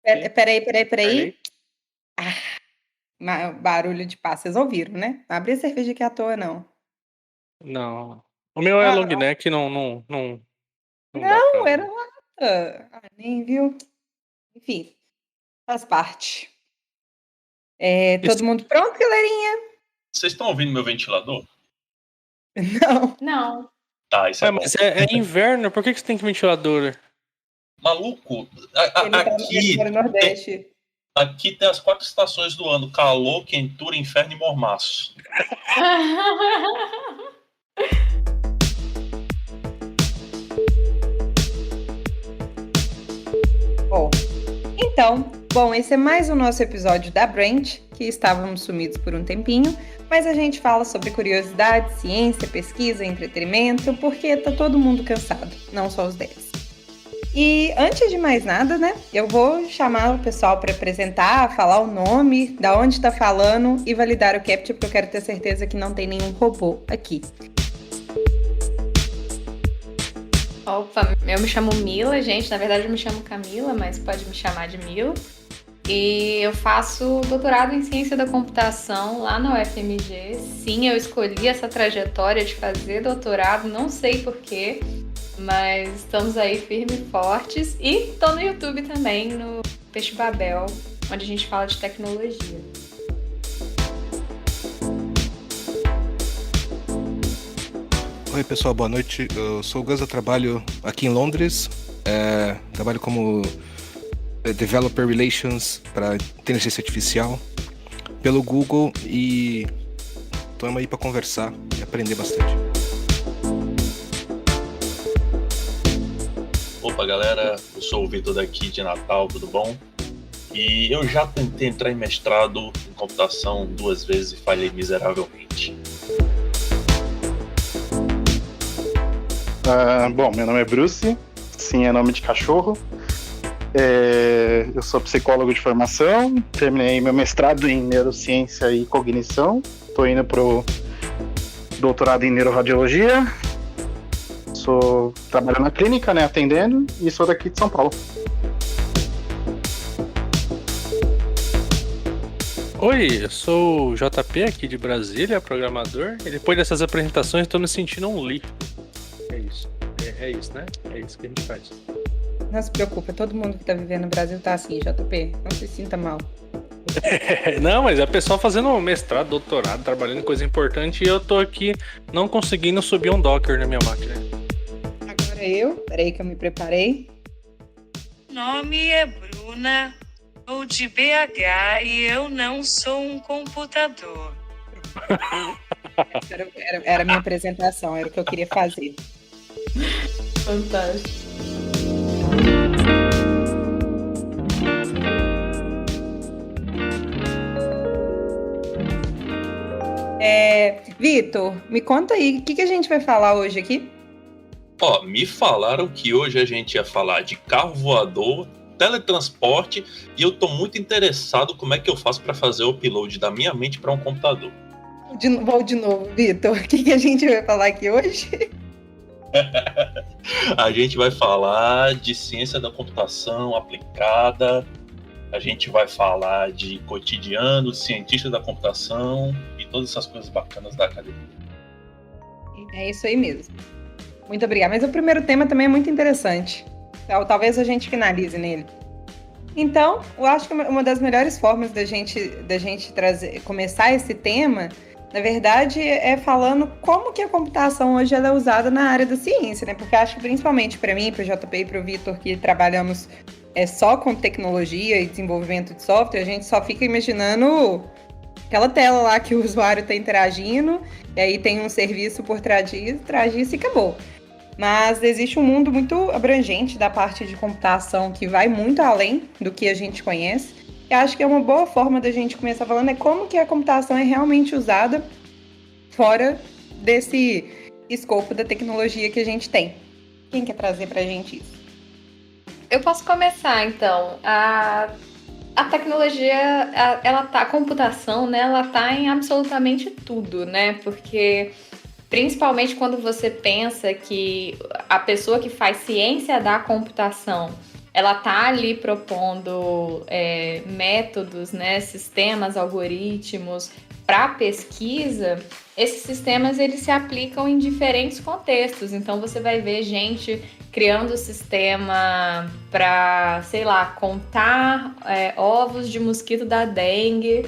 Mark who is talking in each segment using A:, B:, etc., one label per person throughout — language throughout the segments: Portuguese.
A: Peraí.
B: Peraí.
A: Barulho de passo, vocês ouviram, né? Não abri a cerveja aqui à toa, não.
B: Não. O meu é long
A: Ah,
B: neck, não dá
A: não,
B: pra.
A: era lata. Nem viu. Enfim, faz parte. Todo
B: Esse-
A: mundo pronto, galerinha?
C: Vocês estão ouvindo meu ventilador?
A: Não.
D: Não.
C: Tá, isso
B: Ué,
C: é bom.
B: mas é inverno, por que você tem que ventilador?
C: Maluco,
A: Ele tá no Nordeste.
C: aqui tem as 4 estações do ano: calor, quentura, inferno e mormaço.
A: Bom, esse é mais o nosso episódio da Brand, que estávamos sumidos por um tempinho, mas a gente fala sobre curiosidade, ciência, pesquisa, entretenimento, porque tá todo mundo cansado, não só os 10. E antes de mais nada, né, eu vou chamar o pessoal para apresentar, falar o nome, da onde está falando e validar o captcha, porque eu quero ter certeza que não tem nenhum robô aqui.
D: Opa, eu me chamo Mila, gente. Na verdade, eu me chamo Camila, mas pode me chamar de Mila. E eu faço doutorado em ciência da computação lá na UFMG. Sim, eu escolhi essa trajetória de fazer doutorado, não sei porquê, mas estamos aí firmes e fortes. E tô no YouTube também, no Peixe Babel, onde a gente fala de tecnologia.
E: Oi pessoal, boa noite. Eu sou o Gus, eu trabalho aqui em Londres. Trabalho como Developer Relations para inteligência artificial pelo Google e estamos aí para conversar e aprender bastante.
C: Opa, galera, eu sou o Vitor daqui de Natal, tudo bom? E eu já tentei entrar em mestrado em computação 2 vezes e falhei miseravelmente.
F: Bom, meu nome é Bruce, sim, é nome de cachorro. Eu sou psicólogo de formação, terminei meu mestrado em neurociência e cognição, estou indo pro doutorado em neuroradiologia, trabalho na clínica, né, atendendo, e sou daqui de São Paulo.
B: Oi, eu sou o JP aqui de Brasília, programador, e depois dessas apresentações estou me sentindo um lixo. É isso. É isso, né? É isso que a gente faz.
A: Não se preocupa, todo mundo que tá vivendo no Brasil tá assim, JP. Não se sinta mal.
B: Não, mas é o pessoal fazendo mestrado, doutorado, trabalhando em coisa importante e eu tô aqui não conseguindo subir um Docker na minha máquina.
A: Agora peraí que eu me preparei.
G: Nome é Bruna, sou de BH e eu não sou um computador.
A: Era a minha apresentação, era o que eu queria fazer.
D: Fantástico.
A: Vitor, me conta aí, o que a gente vai falar hoje aqui?
C: Me falaram que hoje a gente ia falar de carro voador, teletransporte, e eu tô muito interessado como é que eu faço para fazer o upload da minha mente para um computador.
A: Vou de novo, Vitor, o que a gente vai falar aqui hoje?
C: A gente vai falar de ciência da computação aplicada, a gente vai falar de cotidiano, cientista da computação e todas essas coisas bacanas da academia.
A: É isso aí mesmo. Muito obrigada. Mas o primeiro tema também é muito interessante. Talvez a gente finalize nele. Então, eu acho que uma das melhores formas da gente começar esse tema, na verdade, é falando como que a computação hoje ela é usada na área da ciência, né? Porque eu acho que principalmente para mim, para o JP e para o Vitor, que trabalhamos só com tecnologia e desenvolvimento de software, a gente só fica imaginando aquela tela lá que o usuário está interagindo, e aí tem um serviço por trás disso e acabou. Mas existe um mundo muito abrangente da parte de computação que vai muito além do que a gente conhece. E acho que é uma boa forma da gente começar falando é como que a computação é realmente usada fora desse escopo da tecnologia que a gente tem. Quem quer trazer pra gente isso?
D: Eu posso começar, então. A tecnologia, a computação, né, ela tá em absolutamente tudo, né? Porque principalmente quando você pensa que a pessoa que faz ciência da computação ela tá ali propondo métodos, né, sistemas, algoritmos para pesquisa, esses sistemas eles se aplicam em diferentes contextos. Então você vai ver gente criando sistema para, sei lá, contar ovos de mosquito da dengue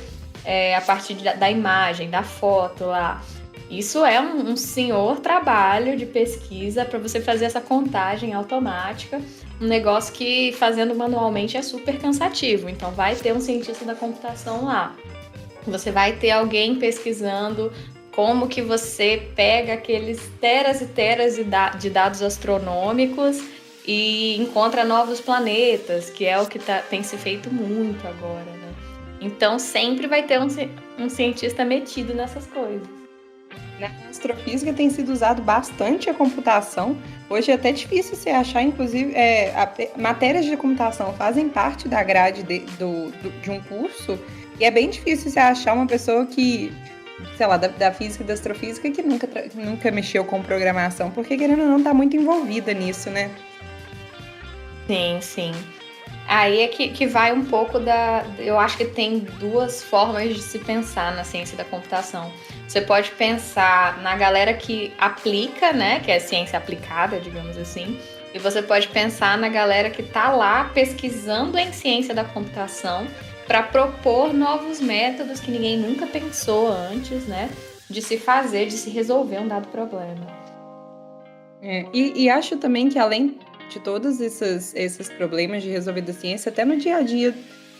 D: a partir da imagem, da foto lá. Isso é um senhor trabalho de pesquisa para você fazer essa contagem automática, um negócio que fazendo manualmente é super cansativo. Então vai ter um cientista da computação lá. Você vai ter alguém pesquisando como que você pega aqueles teras e teras de dados astronômicos e encontra novos planetas, que é o que tem se feito muito agora, né? Então sempre vai ter um cientista metido nessas coisas.
A: Na astrofísica tem sido usado bastante a computação. Hoje é até difícil você achar, inclusive, matérias de computação fazem parte da grade de um curso, e é bem difícil você achar uma pessoa que, sei lá, da física e da astrofísica que nunca mexeu com programação, porque querendo ou não tá muito envolvida nisso, né?
D: Sim, sim. Aí é que vai um pouco eu acho que tem duas formas de se pensar na ciência da computação. Você pode pensar na galera que aplica, né, que é ciência aplicada, digamos assim, e você pode pensar na galera que tá lá pesquisando em ciência da computação para propor novos métodos que ninguém nunca pensou antes, né, de se fazer, de se resolver um dado problema.
A: E acho também que além de todos esses problemas de resolver da ciência, até no dia a dia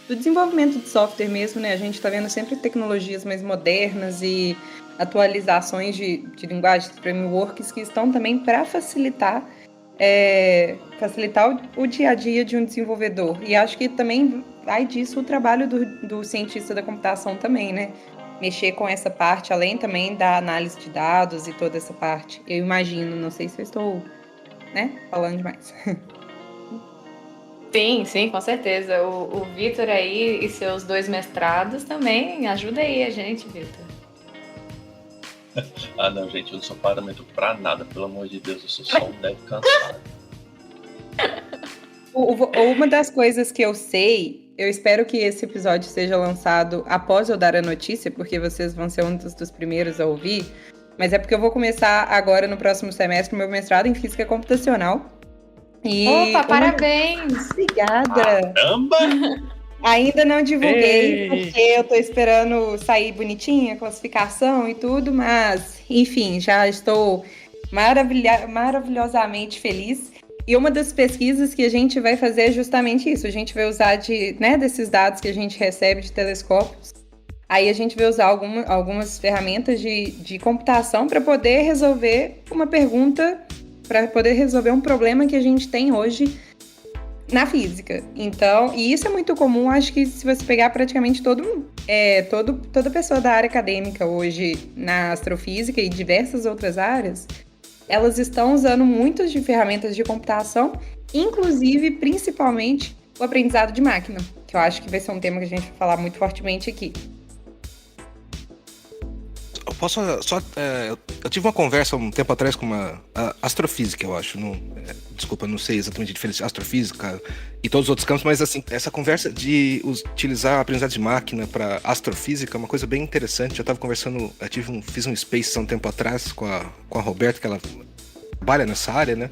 A: do desenvolvimento de software mesmo, né? A gente está vendo sempre tecnologias mais modernas e atualizações de linguagens, frameworks que estão também para facilitar o dia a dia de um desenvolvedor. E acho que também vai disso o trabalho do cientista da computação também, né? Mexer com essa parte, além também da análise de dados e toda essa parte. Eu imagino, não sei se eu estou, né, falando demais.
D: Sim, com certeza. O Vitor aí e seus 2 mestrados também ajuda aí a gente, Vitor.
C: Ah, não, gente, eu não sou parâmetro pra nada, pelo amor de Deus, eu sou só um dev cansado.
A: Uma das coisas que eu sei, eu espero que esse episódio seja lançado após eu dar a notícia, porque vocês vão ser um dos primeiros a ouvir, mas é porque eu vou começar agora no próximo semestre o meu mestrado em Física Computacional.
D: Opa, parabéns!
A: Obrigada!
C: Caramba!
A: Ainda não divulguei, porque eu tô esperando sair bonitinha a classificação e tudo, mas, enfim, já estou maravilhosamente feliz. E uma das pesquisas que a gente vai fazer é justamente isso. A gente vai usar desses dados que a gente recebe de telescópios. Aí a gente vai usar algumas ferramentas de computação para poder resolver uma pergunta, para poder resolver um problema que a gente tem hoje na física. Então, e isso é muito comum, acho que se você pegar praticamente toda pessoa da área acadêmica hoje na astrofísica e diversas outras áreas, elas estão usando muitas de ferramentas de computação, inclusive, principalmente, o aprendizado de máquina, que eu acho que vai ser um tema que a gente vai falar muito fortemente aqui.
E: Eu posso só... eu tive uma conversa um tempo atrás com uma astrofísica, eu acho. Desculpa, não sei exatamente a diferença de astrofísica e todos os outros campos, mas assim, essa conversa de utilizar a aprendizado de máquina para astrofísica é uma coisa bem interessante. Eu estava conversando, fiz um space há um tempo atrás com a Roberta, que ela trabalha nessa área, né?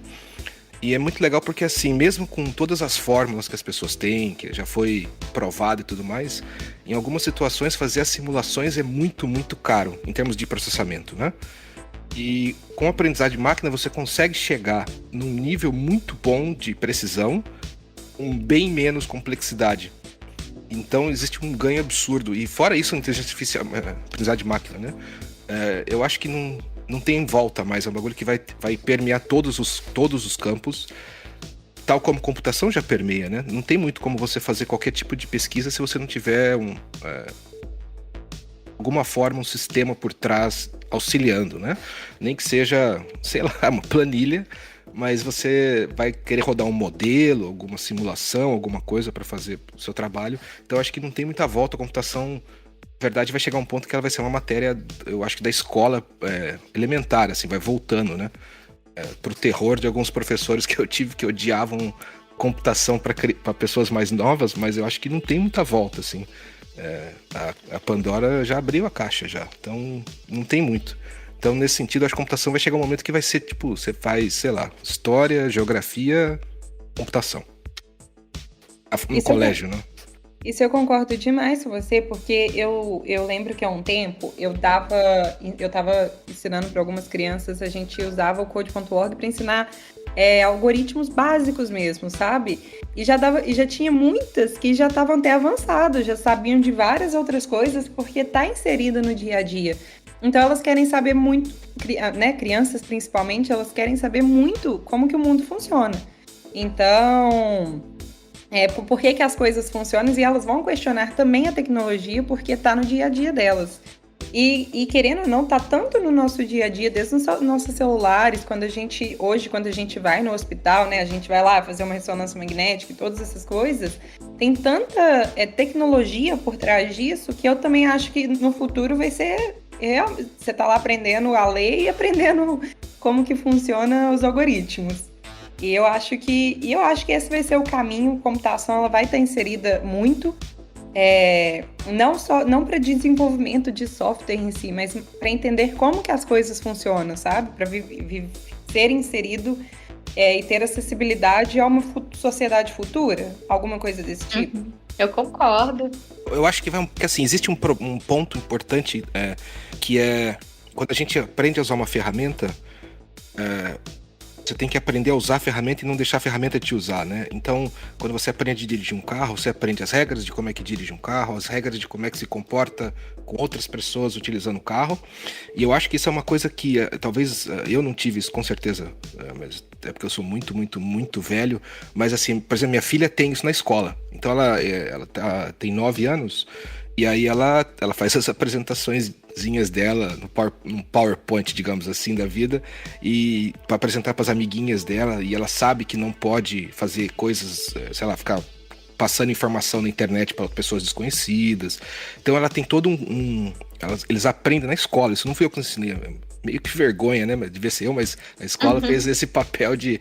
E: E é muito legal porque, assim, mesmo com todas as fórmulas que as pessoas têm, que já foi provado e tudo mais, em algumas situações fazer as simulações é muito, muito caro em termos de processamento, né? E com a aprendizagem de máquina você consegue chegar num nível muito bom de precisão, com bem menos complexidade. Então existe um ganho absurdo. E fora isso, a inteligência artificial, aprendizagem de máquina, né? Eu acho que não tem volta mais, é um bagulho que vai permear todos os campos, tal como computação já permeia, né? Não tem muito como você fazer qualquer tipo de pesquisa se você não tiver alguma forma, um sistema por trás auxiliando, né? Nem que seja, sei lá, uma planilha, mas você vai querer rodar um modelo, alguma simulação, alguma coisa para fazer o seu trabalho. Então acho que não tem muita volta. A computação, na verdade, vai chegar a um ponto que ela vai ser uma matéria, eu acho que da escola elementar, assim, vai voltando, né? Pro terror de alguns professores que eu tive que odiavam computação para pessoas mais novas, mas eu acho que não tem muita volta, assim. A Pandora já abriu a caixa já, então não tem muito. Então, nesse sentido, acho que a computação vai chegar um momento que vai ser, tipo, você faz, sei lá, história, geografia, computação. No colégio, né?
A: Isso eu concordo demais com você, porque eu lembro que há um tempo eu tava ensinando para algumas crianças, a gente usava o Code.org para ensinar algoritmos básicos mesmo, sabe? E já tinha muitas que já estavam até avançadas, já sabiam de várias outras coisas, porque está inserido no dia a dia. Então elas querem saber muito, né? Crianças principalmente, elas querem saber muito como que o mundo funciona. Então, por que as coisas funcionam, e elas vão questionar também a tecnologia, porque está no dia a dia delas. E querendo ou não, tá tanto no nosso dia a dia, desde os nossos celulares, quando a gente vai no hospital, né, a gente vai lá fazer uma ressonância magnética e todas essas coisas, tem tanta tecnologia por trás disso, que eu também acho que no futuro vai ser você tá lá aprendendo a ler e aprendendo como que funcionam os algoritmos. E eu acho que esse vai ser o caminho. A computação ela vai estar inserida muito, não para desenvolvimento de software em si, mas para entender como que as coisas funcionam, sabe? Para ser inserido e ter acessibilidade a uma sociedade futura, alguma coisa desse tipo.
D: Uhum. Eu concordo.
E: Eu acho que assim, existe um ponto importante que é quando a gente aprende a usar uma ferramenta, você tem que aprender a usar a ferramenta e não deixar a ferramenta te usar, né? Então, quando você aprende a dirigir um carro, você aprende as regras de como é que dirige um carro, as regras de como é que se comporta com outras pessoas utilizando o carro. E eu acho que isso é uma coisa que talvez eu não tive isso, com certeza, mas é porque eu sou muito, muito, muito velho. Mas assim, por exemplo, minha filha tem isso na escola. Então ela tem 9 anos e aí ela faz as apresentaçõezinhas dela no PowerPoint, digamos assim, da vida, e para apresentar para as amiguinhas dela, e ela sabe que não pode fazer coisas, sei lá, ficar passando informação na internet para pessoas desconhecidas. Então ela tem todo eles aprendem na escola, isso não fui eu que ensinei, meio que vergonha, né? Devia ser eu, mas a escola fez esse papel de,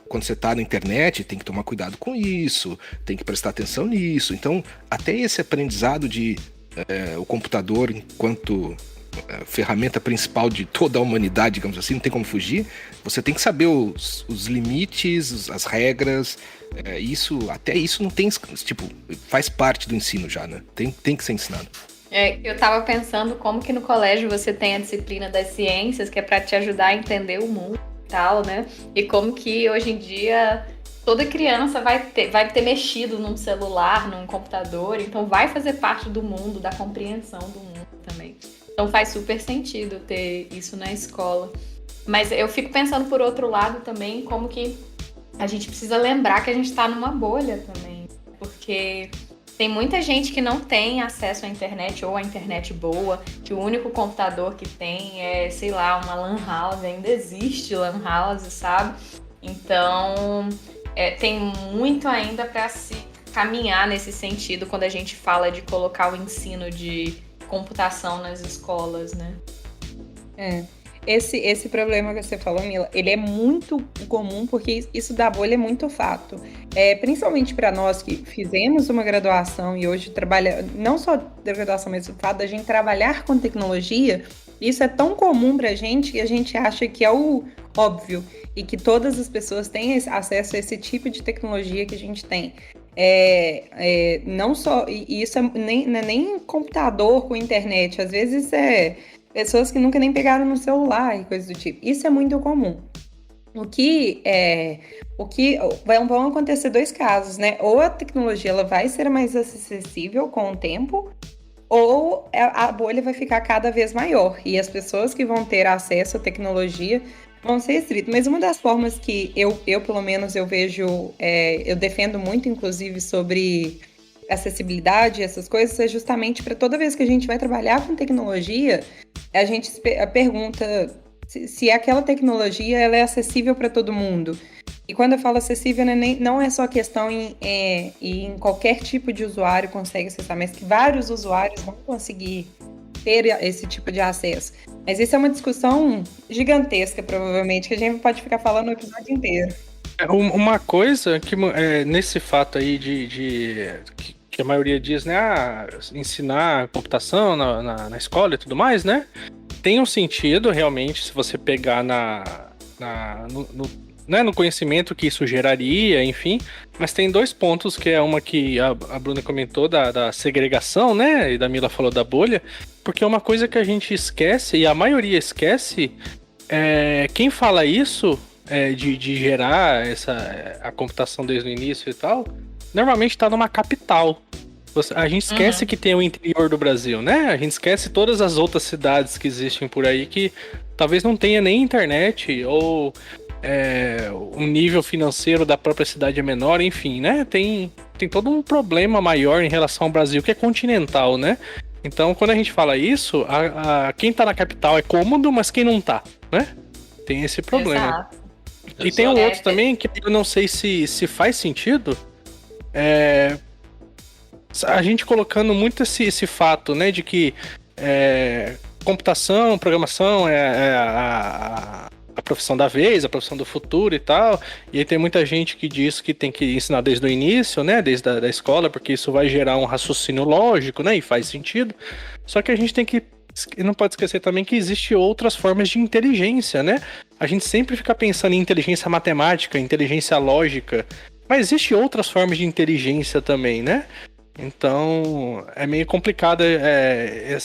E: quando você tá na internet, tem que tomar cuidado com isso, tem que prestar atenção nisso. Então, até esse aprendizado de o computador enquanto ferramenta principal de toda a humanidade, digamos assim, não tem como fugir, você tem que saber os limites, as regras, até isso não tem, tipo, faz parte do ensino já, né? Tem que ser ensinado.
D: Eu tava pensando como que no colégio você tem a disciplina das ciências, que é para te ajudar a entender o mundo e tal, né? E como que hoje em dia toda criança vai ter mexido num celular, num computador, então vai fazer parte do mundo, da compreensão do mundo também. Então faz super sentido ter isso na escola. Mas eu fico pensando por outro lado também, como que a gente precisa lembrar que a gente tá numa bolha também, porque tem muita gente que não tem acesso à internet ou à internet boa, que o único computador que tem é, sei lá, uma lan house, ainda existe lan house, sabe? Então, tem muito ainda para se caminhar nesse sentido quando a gente fala de colocar o ensino de computação nas escolas, né?
A: Esse problema que você falou, Mila, ele é muito comum, porque isso da bolha é muito fato. Principalmente para nós que fizemos uma graduação e hoje trabalha, não só da graduação, mas o fato da gente trabalhar com tecnologia, isso é tão comum para a gente que a gente acha que é o óbvio e que todas as pessoas têm acesso a esse tipo de tecnologia que a gente tem. Não só, e isso não é nem computador com internet, às vezes pessoas que nunca nem pegaram no celular e coisas do tipo. Isso é muito comum. Vão acontecer 2 casos, né? Ou a tecnologia ela vai ser mais acessível com o tempo, ou a bolha vai ficar cada vez maior. E as pessoas que vão ter acesso à tecnologia vão ser restritas. Mas uma das formas que eu pelo menos, eu vejo, eu defendo muito, inclusive, sobre acessibilidade, essas coisas, é justamente para toda vez que a gente vai trabalhar com tecnologia, a gente pergunta se aquela tecnologia ela é acessível para todo mundo. E quando eu falo acessível, não é só questão em qualquer tipo de usuário consegue acessar, mas que vários usuários vão conseguir ter esse tipo de acesso. Mas isso é uma discussão gigantesca, provavelmente, que a gente pode ficar falando o episódio inteiro.
B: Uma coisa que nesse fato aí que a maioria diz, né? Ensinar computação na escola e tudo mais, né? Tem um sentido, realmente, se você pegar no conhecimento que isso geraria, enfim. Mas tem 2 pontos, que é uma que a Bruna comentou da segregação, né? E da Mila falou da bolha. Porque é uma coisa que a gente esquece, e a maioria esquece, quem fala isso, de gerar a computação desde o início e tal, normalmente está numa capital. A gente esquece que tem o interior do Brasil, né? A gente esquece todas as outras cidades que existem por aí que talvez não tenha nem internet, ou o nível financeiro da própria cidade é menor, enfim, né? Tem todo um problema maior em relação ao Brasil, que é continental, né? Então, quando a gente fala isso, quem tá na capital é cômodo, mas quem não tá, né? Tem esse problema.
D: Exato.
B: E tem um outro também, que eu não sei se faz sentido, a gente colocando muito esse fato, né, de que computação, programação é a profissão da vez, a profissão do futuro e tal, e aí tem muita gente que diz que tem que ensinar desde o início, né, desde a escola, porque isso vai gerar um raciocínio lógico, né, e faz sentido. Só que a gente não pode esquecer também que existem outras formas de inteligência, né? A gente sempre fica pensando em inteligência matemática, inteligência lógica, mas existem outras formas de inteligência também, né? Então, é meio complicado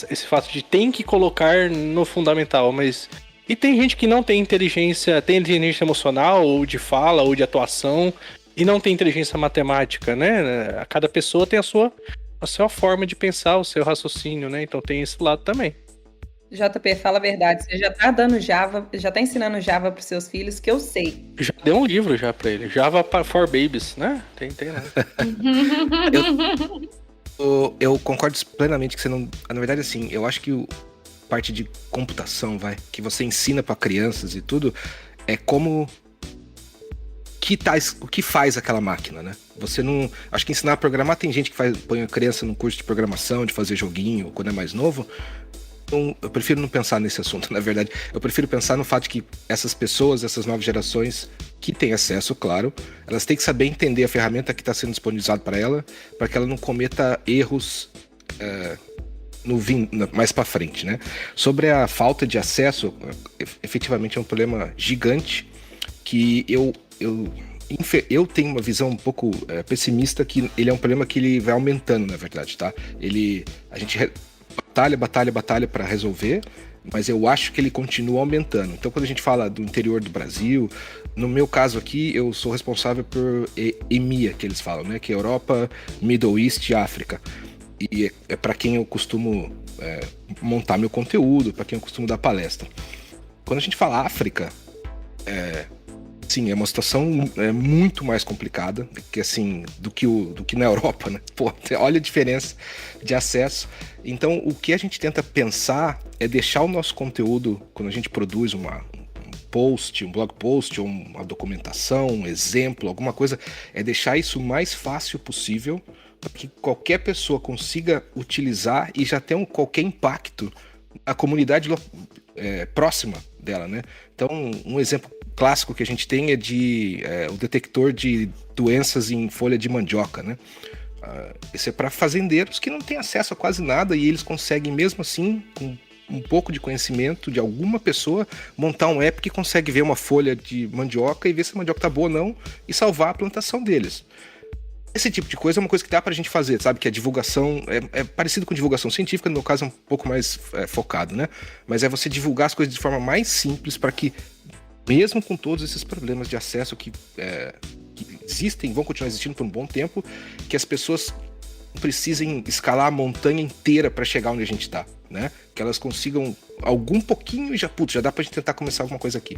B: esse fato de tem que colocar no fundamental, mas... E tem gente que não tem inteligência emocional, ou de fala, ou de atuação, e não tem inteligência matemática, né? Cada pessoa tem a sua forma de pensar, o seu raciocínio, né? Então tem esse lado também.
A: JP, fala a verdade. Você já tá dando Java, já tá ensinando Java pros seus filhos, que eu sei.
B: Já deu um livro já pra ele. Java for Babies, né? Tem lá.
E: Eu concordo plenamente que você não... Na verdade, assim, eu acho que parte de computação, que você ensina pra crianças e tudo, é como... o que faz aquela máquina, né? Você não... Acho que ensinar a programar, tem gente que põe a criança num curso de programação, de fazer joguinho, quando é mais novo. Então, eu prefiro não pensar nesse assunto, na verdade. Eu prefiro pensar no fato de que essas pessoas, essas novas gerações, que têm acesso, claro, elas têm que saber entender a ferramenta que está sendo disponibilizada para ela, para que ela não cometa erros mais para frente, né? Sobre a falta de acesso, efetivamente é um problema gigante, que eu tenho uma visão um pouco pessimista, que ele é um problema que ele vai aumentando, na verdade, tá? A gente batalha para resolver, mas eu acho que ele continua aumentando. Então, quando a gente fala do interior do Brasil, no meu caso aqui, eu sou responsável por EMEA, que eles falam, né? Que é Europa, Middle East e África. E é para quem eu costumo montar meu conteúdo, para quem eu costumo dar palestra. Quando a gente fala África, sim, é uma situação muito mais complicada que, assim, do que na Europa, né? Pô, olha a diferença de acesso. Então, o que a gente tenta pensar é deixar o nosso conteúdo, quando a gente produz um blog post, ou uma documentação, um exemplo, alguma coisa, é deixar isso o mais fácil possível para que qualquer pessoa consiga utilizar e já tenha qualquer impacto na comunidade próxima dela, né? Então, um exemplo clássico que a gente tem é o detector de doenças em folha de mandioca, né? Esse é para fazendeiros que não têm acesso a quase nada e eles conseguem, mesmo assim, com um pouco de conhecimento de alguma pessoa, montar um app que consegue ver uma folha de mandioca e ver se a mandioca tá boa ou não e salvar a plantação deles. Esse tipo de coisa é uma coisa que dá pra gente fazer, sabe? Que a divulgação é parecido com divulgação científica, no meu caso é um pouco mais focado, né? Mas é você divulgar as coisas de forma mais simples para que, mesmo com todos esses problemas de acesso que existem, vão continuar existindo por um bom tempo, que as pessoas precisem escalar a montanha inteira para chegar onde a gente tá, né? Que elas consigam algum pouquinho e já dá pra gente tentar começar alguma coisa aqui.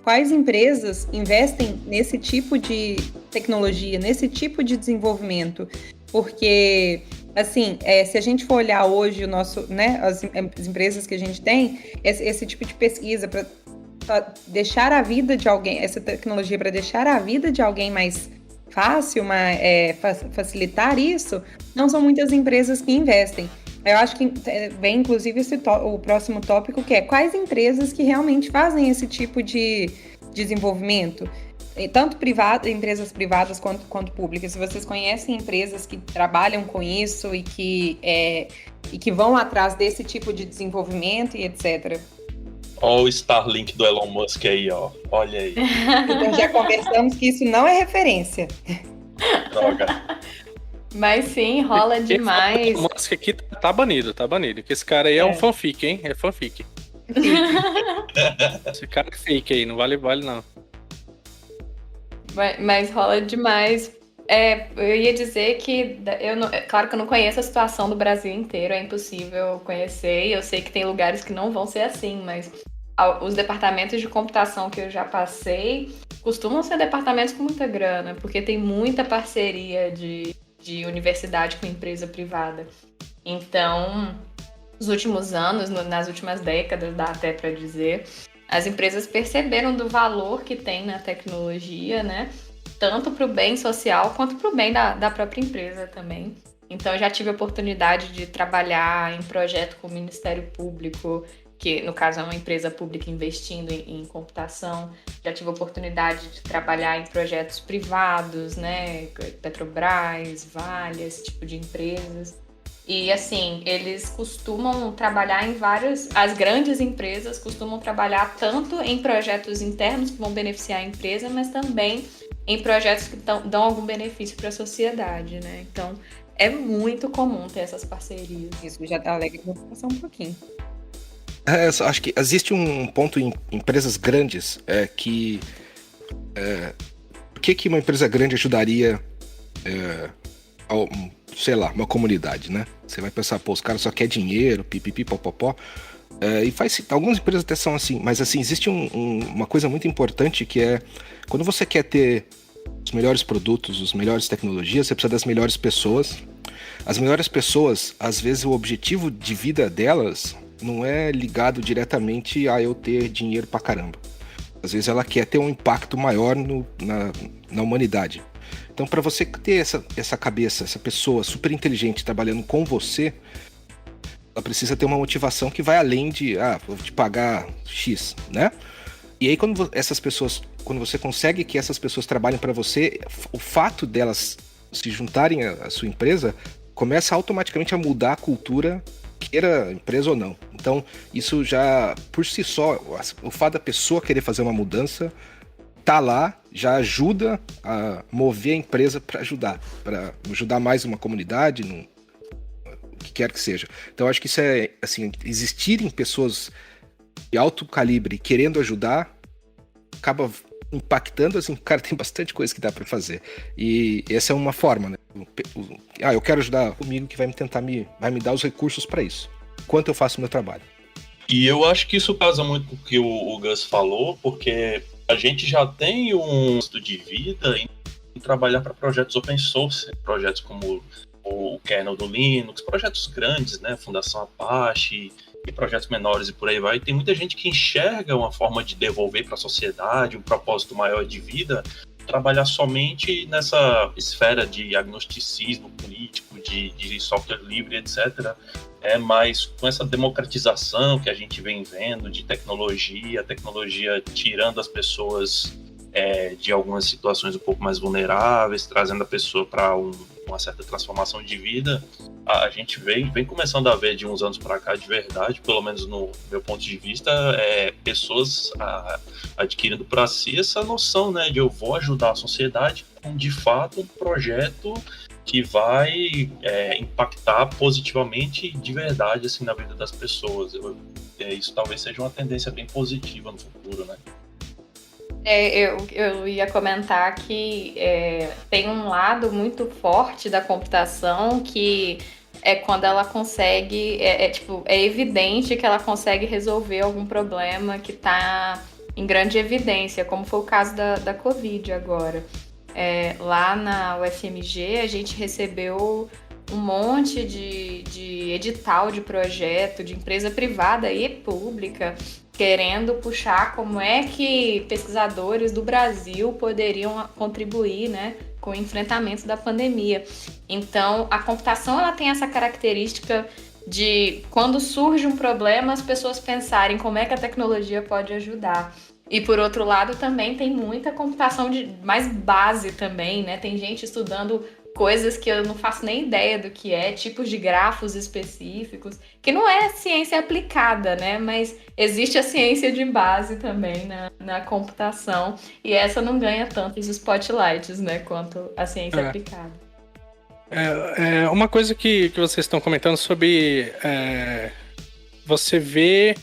A: Quais empresas investem nesse tipo de tecnologia, nesse tipo de desenvolvimento? Porque, assim, se a gente for olhar hoje o nosso, né, as empresas que a gente tem, esse tipo de pesquisa para deixar a vida de alguém, essa tecnologia para deixar a vida de alguém mais fácil, facilitar isso, não são muitas empresas que investem. Eu acho que vem, inclusive, o próximo tópico, que é quais empresas que realmente fazem esse tipo de desenvolvimento, tanto empresas privadas quanto públicas. Se vocês conhecem empresas que trabalham com isso e que vão atrás desse tipo de desenvolvimento e etc.
C: Ó o Starlink do Elon Musk aí, ó. Olha aí.
A: Então já conversamos que isso não é referência.
C: Droga.
D: Mas sim, rola demais.
B: O Musk aqui tá banido, que esse cara aí é um fanfic, hein? É fanfic. Esse cara é fake aí, não vale não.
D: Mas rola demais. Eu ia dizer que claro que eu não conheço a situação do Brasil inteiro, é impossível conhecer, e eu sei que tem lugares que não vão ser assim, mas os departamentos de computação que eu já passei costumam ser departamentos com muita grana, porque tem muita parceria de universidade com empresa privada. Então, nos últimos anos, nas últimas décadas, dá até para dizer, as empresas perceberam do valor que tem na tecnologia, né? Tanto para o bem social quanto para o bem da própria empresa também. Então, eu já tive a oportunidade de trabalhar em projeto com o Ministério Público, que no caso é uma empresa pública investindo em computação. Já tive a oportunidade de trabalhar em projetos privados, né? Petrobras, Vale, esse tipo de empresas. E assim, eles costumam trabalhar em as grandes empresas costumam trabalhar tanto em projetos internos que vão beneficiar a empresa, mas também em projetos que dão algum benefício para a sociedade, né? Então, é muito comum ter essas parcerias.
A: Isso já tá alegre, vou passar um pouquinho.
E: Eu acho que existe um ponto em empresas grandes que... por que uma empresa grande ajudaria sei lá, uma comunidade, né? Você vai pensar, os caras só querem dinheiro, pipipi, popopó. E algumas empresas até são assim, mas assim, existe uma coisa muito importante que é quando você quer ter os melhores produtos, as melhores tecnologias, você precisa das melhores pessoas. As melhores pessoas, às vezes o objetivo de vida delas não é ligado diretamente a eu ter dinheiro pra caramba. Às vezes ela quer ter um impacto maior na humanidade. Então, para você ter essa cabeça, essa pessoa super inteligente trabalhando com você, ela precisa ter uma motivação que vai além de, vou te pagar X, né? E aí, quando você consegue que essas pessoas trabalhem para você, o fato delas se juntarem à sua empresa começa automaticamente a mudar a cultura, queira empresa ou não. Então, isso já, por si só, o fato da pessoa querer fazer uma mudança, tá lá, já ajuda a mover a empresa para ajudar mais uma comunidade, o que quer que seja. Então, acho que isso é, assim, existirem pessoas de alto calibre querendo ajudar, acaba impactando, assim, cara, tem bastante coisa que dá para fazer. E essa é uma forma, né? Eu quero ajudar comigo que vai me dar os recursos para isso, enquanto eu faço o meu trabalho.
C: E eu acho que isso casa muito com o que o Gus falou, porque a gente já tem um estudo de vida em trabalhar para projetos open source, projetos como o kernel do Linux, projetos grandes, né, Fundação Apache e projetos menores e por aí vai. Tem muita gente que enxerga uma forma de devolver para a sociedade, um propósito maior de vida, trabalhar somente nessa esfera de agnosticismo político, de software livre, etc. Mas com essa democratização que a gente vem vendo de tecnologia, tirando as pessoas de algumas situações um pouco mais vulneráveis, trazendo a pessoa para uma certa transformação de vida, a gente vem começando a ver de uns anos para cá de verdade, pelo menos no meu ponto de vista, pessoas adquirindo para si essa noção, né, de eu vou ajudar a sociedade com de fato um projeto que vai impactar positivamente de verdade assim, na vida das pessoas. Isso talvez seja uma tendência bem positiva no futuro, né?
D: Eu ia comentar que tem um lado muito forte da computação que é quando ela consegue, é evidente que ela consegue resolver algum problema que está em grande evidência, como foi o caso da Covid agora. Lá na UFMG a gente recebeu um monte de edital de projeto de empresa privada e pública querendo puxar como é que pesquisadores do Brasil poderiam contribuir, né, com o enfrentamento da pandemia. Então, a computação ela tem essa característica de, quando surge um problema, as pessoas pensarem como é que a tecnologia pode ajudar. E, por outro lado, também tem muita computação de mais base também, né? Tem gente estudando coisas que eu não faço nem ideia do que é, tipos de grafos específicos, que não é ciência aplicada, né? Mas existe a ciência de base também na computação, e essa não ganha tantos spotlights, né? Quanto a ciência aplicada.
B: Uma coisa que vocês estão comentando sobre você vê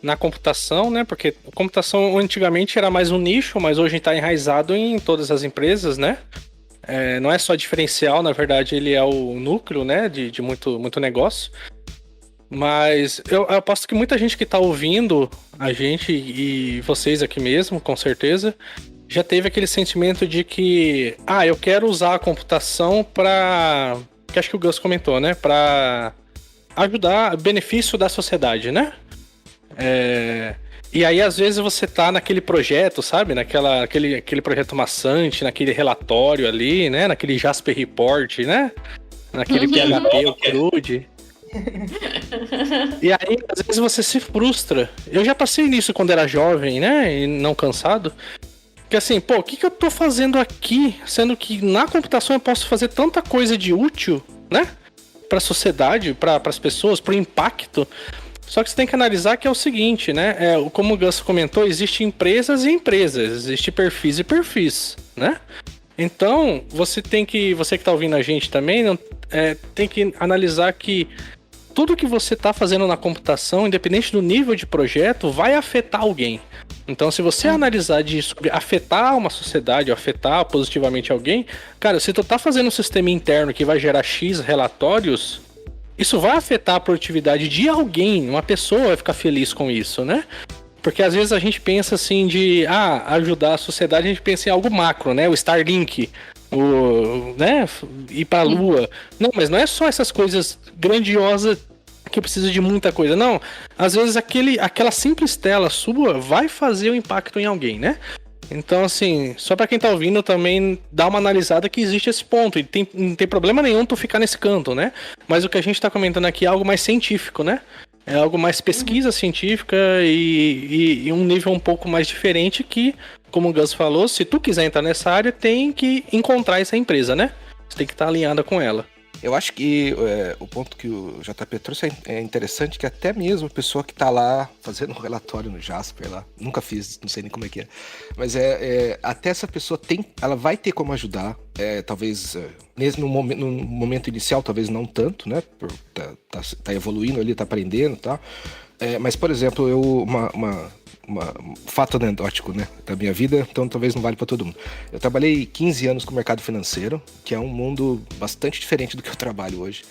B: na computação, né? Porque a computação antigamente era mais um nicho, mas hoje está enraizado em todas as empresas, né? Não é só diferencial, na verdade ele é o núcleo, né? De muito negócio. Mas eu aposto que muita gente que está ouvindo a gente e vocês aqui mesmo, com certeza, já teve aquele sentimento de que eu quero usar a computação para, que acho que o Gus comentou, né? Para ajudar, benefício da sociedade, né? E aí, às vezes, você tá naquele projeto, sabe? Aquele projeto maçante, naquele relatório ali, né? Naquele Jasper Report, né? Naquele PHP, o CRUD. E aí, às vezes, você se frustra. Eu já passei nisso quando era jovem, né? E não cansado. Que assim, o que eu tô fazendo aqui? Sendo que na computação eu posso fazer tanta coisa de útil, né? Pra sociedade, para as pessoas, pro impacto. Só que você tem que analisar que é o seguinte, né? Como o Gus comentou, existem empresas e empresas, existe perfis e perfis, né? Então, você que está ouvindo a gente também, tem que analisar que tudo que você está fazendo na computação, independente do nível de projeto, vai afetar alguém. Então, se você analisar disso, afetar uma sociedade, ou afetar positivamente alguém, cara, se tu tá fazendo um sistema interno que vai gerar X relatórios, isso vai afetar a produtividade de alguém, uma pessoa vai ficar feliz com isso, né? Porque às vezes a gente pensa assim de ajudar a sociedade, a gente pensa em algo macro, né? O Starlink, né? Ir pra Lua. Não, mas não é só essas coisas grandiosas que precisa de muita coisa, não. Às vezes aquela simples tela sua vai fazer um impacto em alguém, né? Então, assim, só pra quem tá ouvindo também dá uma analisada que existe esse ponto. E não tem problema nenhum tu ficar nesse canto, né? Mas o que a gente tá comentando aqui é algo mais científico, né? É algo mais pesquisa científica e um nível um pouco mais diferente que, como o Gus falou, se tu quiser entrar nessa área, tem que encontrar essa empresa, né? Você tem que estar alinhada com ela.
E: Eu acho que o ponto que o JP trouxe é interessante, que até mesmo a pessoa que está lá fazendo um relatório no Jasper lá, nunca fiz, não sei nem como é que é, mas até essa pessoa ela vai ter como ajudar, talvez mesmo no momento inicial, talvez não tanto, né, tá evoluindo ali, tá aprendendo e tal, mas por exemplo, um fato anedótico, né, da minha vida, então talvez não vale para todo mundo. Eu trabalhei 15 anos com o mercado financeiro, que é um mundo bastante diferente do que eu trabalho hoje,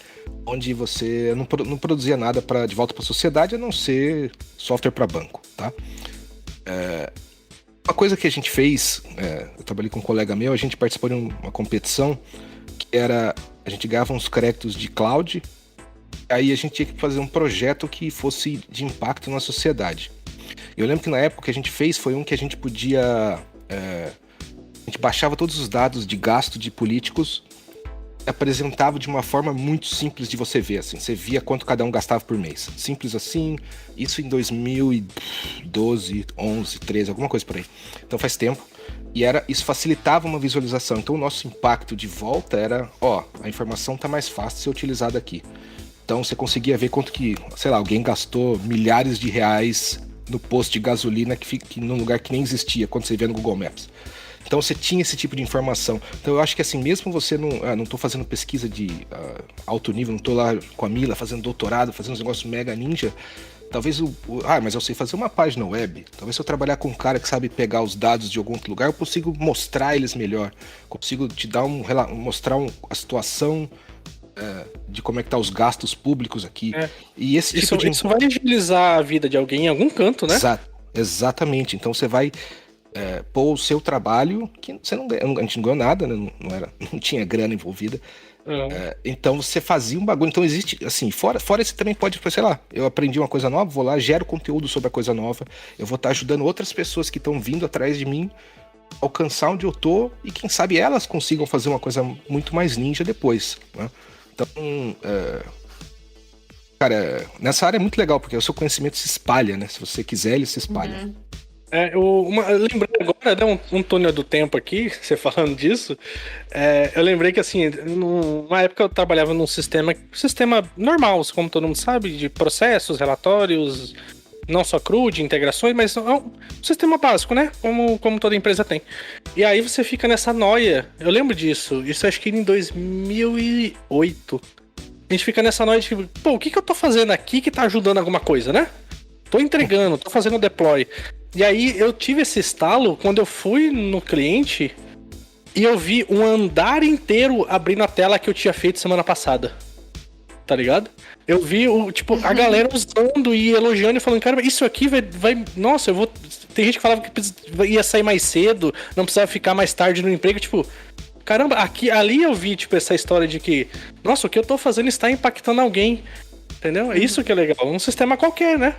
E: onde você não produzia nada de volta para a sociedade, a não ser software para banco, tá? Uma coisa que a gente fez, eu trabalhei com um colega meu, a gente participou de uma competição que era, a gente ganhava uns créditos de cloud, aí a gente tinha que fazer um projeto que fosse de impacto na sociedade. Eu lembro que na época que a gente fez foi um que a gente podia... a gente baixava todos os dados de gasto de políticos e apresentava de uma forma muito simples de você ver, assim. Você via quanto cada um gastava por mês. Simples assim, isso em 2012, 11, 13, alguma coisa por aí. Então faz tempo. E isso facilitava uma visualização. Então o nosso impacto de volta era, a informação está mais fácil de ser utilizada aqui. Então você conseguia ver quanto que, sei lá, alguém gastou milhares de reais no posto de gasolina que num lugar que nem existia, quando você vê no Google Maps. Então você tinha esse tipo de informação. Então eu acho que assim, mesmo você não tô fazendo pesquisa de alto nível, não tô lá com a Mila fazendo doutorado, fazendo uns negócios mega ninja, talvez mas eu sei fazer uma página web. Talvez se eu trabalhar com um cara que sabe pegar os dados de algum outro lugar, eu consigo mostrar eles melhor. Consigo te dar mostrar a situação de como é que tá os gastos públicos aqui. E esse tipo
B: isso vai agilizar a vida de alguém em algum canto, né?
E: Exatamente. Então você vai pôr o seu trabalho, que você a gente não ganhou nada, né? Não tinha grana envolvida. Então você fazia um bagulho. Então existe, assim, fora você também pode, sei lá, eu aprendi uma coisa nova, vou lá, gero conteúdo sobre a coisa nova, eu vou estar ajudando outras pessoas que estão vindo atrás de mim alcançar onde eu tô e quem sabe elas consigam fazer uma coisa muito mais ninja depois, né? Então, cara, nessa área é muito legal, porque o seu conhecimento se espalha, né? Se você quiser, ele se espalha.
B: Lembrando agora, né, um túnel do tempo aqui, você falando disso, eu lembrei que, assim, numa época eu trabalhava num sistema normal, como todo mundo sabe, de processos, relatórios, não só cru, de integrações, mas é um sistema básico, né, como toda empresa tem. E aí você fica nessa noia, eu lembro disso, isso acho que em 2008, a gente fica nessa noia de, pô, o que eu tô fazendo aqui que tá ajudando alguma coisa, né? Tô entregando, tô fazendo deploy. E aí eu tive esse estalo quando eu fui no cliente e eu vi um andar inteiro abrindo a tela que eu tinha feito semana passada. Tá ligado? Eu vi a galera usando e elogiando e falando, cara, isso aqui vai. Nossa, eu vou. Tem gente que falava que ia sair mais cedo, não precisava ficar mais tarde no emprego. Tipo, caramba, ali eu vi, essa história de que, nossa, o que eu tô fazendo está impactando alguém. Entendeu? É isso que é legal. Um sistema qualquer, né?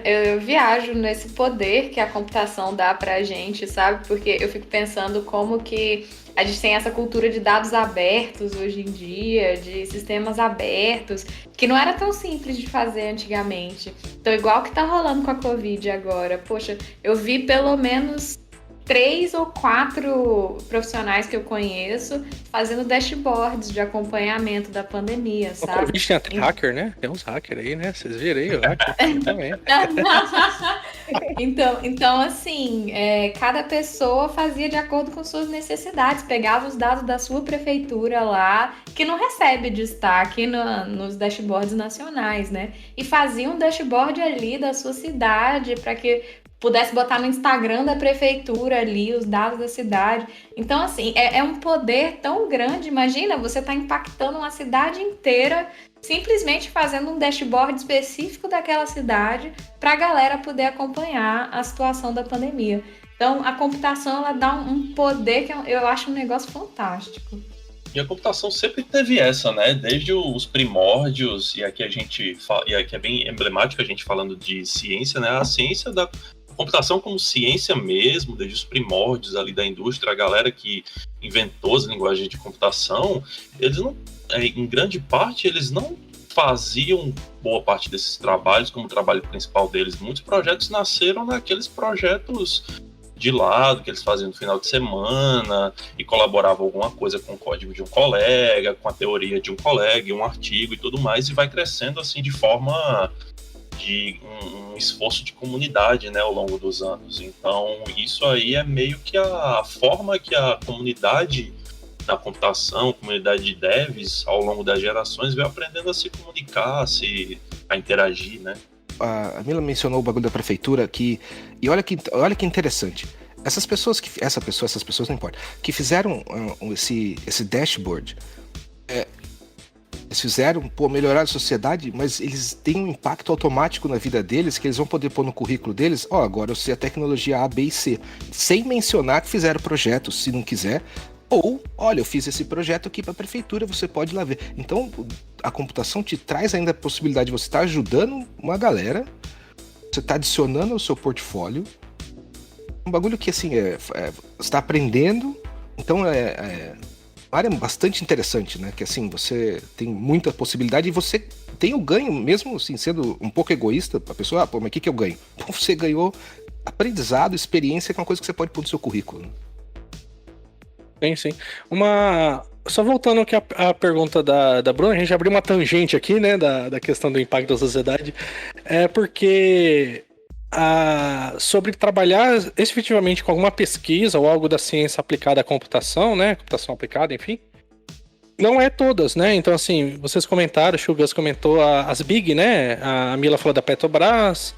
D: Eu viajo nesse poder que a computação dá pra gente, sabe? Porque eu fico pensando como que a gente tem essa cultura de dados abertos hoje em dia, de sistemas abertos, que não era tão simples de fazer antigamente. Então, igual que tá rolando com a Covid agora. Poxa, eu vi pelo menos 3 ou 4 profissionais que eu conheço fazendo dashboards de acompanhamento da pandemia, sabe?
B: O Covid tem até hacker, né? Tem uns hackers aí, né? Vocês viram aí o hacker também.
D: Então assim, cada pessoa fazia de acordo com suas necessidades, pegava os dados da sua prefeitura lá, que não recebe destaque nos dashboards nacionais, né? E fazia um dashboard ali da sua cidade para que pudesse botar no Instagram da prefeitura ali os dados da cidade. Então, assim, é um poder tão grande. Imagina, você tá impactando uma cidade inteira simplesmente fazendo um dashboard específico daquela cidade para a galera poder acompanhar a situação da pandemia. Então, a computação, ela dá um poder que eu acho um negócio fantástico.
C: E a computação sempre teve essa, né? Desde os primórdios, e aqui é bem emblemático a gente falando de ciência, né? A ciência da computação como ciência mesmo, desde os primórdios ali da indústria, a galera que inventou as linguagens de computação, eles não, em grande parte, eles não faziam boa parte desses trabalhos como o trabalho principal deles. Muitos projetos nasceram naqueles projetos de lado, que eles faziam no final de semana, e colaboravam alguma coisa com o código de um colega, com a teoria de um colega, um artigo e tudo mais, e vai crescendo assim de forma de um esforço de comunidade, né, ao longo dos anos. Então, isso aí é meio que a forma que a comunidade da computação, comunidade de devs, ao longo das gerações, veio aprendendo a se comunicar, a interagir, né?
E: A Mila mencionou o bagulho da prefeitura aqui, e olha que interessante. Essas pessoas não importa, que fizeram esse dashboard, eles fizeram, melhorar a sociedade, mas eles têm um impacto automático na vida deles, que eles vão poder pôr no currículo deles, agora eu sei a tecnologia A, B e C, sem mencionar que fizeram projetos, se não quiser, ou, olha, eu fiz esse projeto aqui para a prefeitura, você pode ir lá ver. Então, a computação te traz ainda a possibilidade de você estar ajudando uma galera, você está adicionando ao seu portfólio, um bagulho que, assim, você está aprendendo, então uma área bastante interessante, né? Que assim, você tem muita possibilidade e você tem o ganho, mesmo assim, sendo um pouco egoísta, a pessoa, mas o que eu ganho? Então você ganhou aprendizado, experiência, que é uma coisa que você pode pôr no seu currículo, né?
B: Sim. Só voltando aqui à pergunta da Bruna, a gente abriu uma tangente aqui, né, da questão do impacto da sociedade, porque sobre trabalhar efetivamente com alguma pesquisa ou algo da ciência aplicada à computação, né? Computação aplicada, enfim. Não é todas, né? Então, assim, vocês comentaram, o Gus comentou as Big, né? A Mila falou da Petrobras.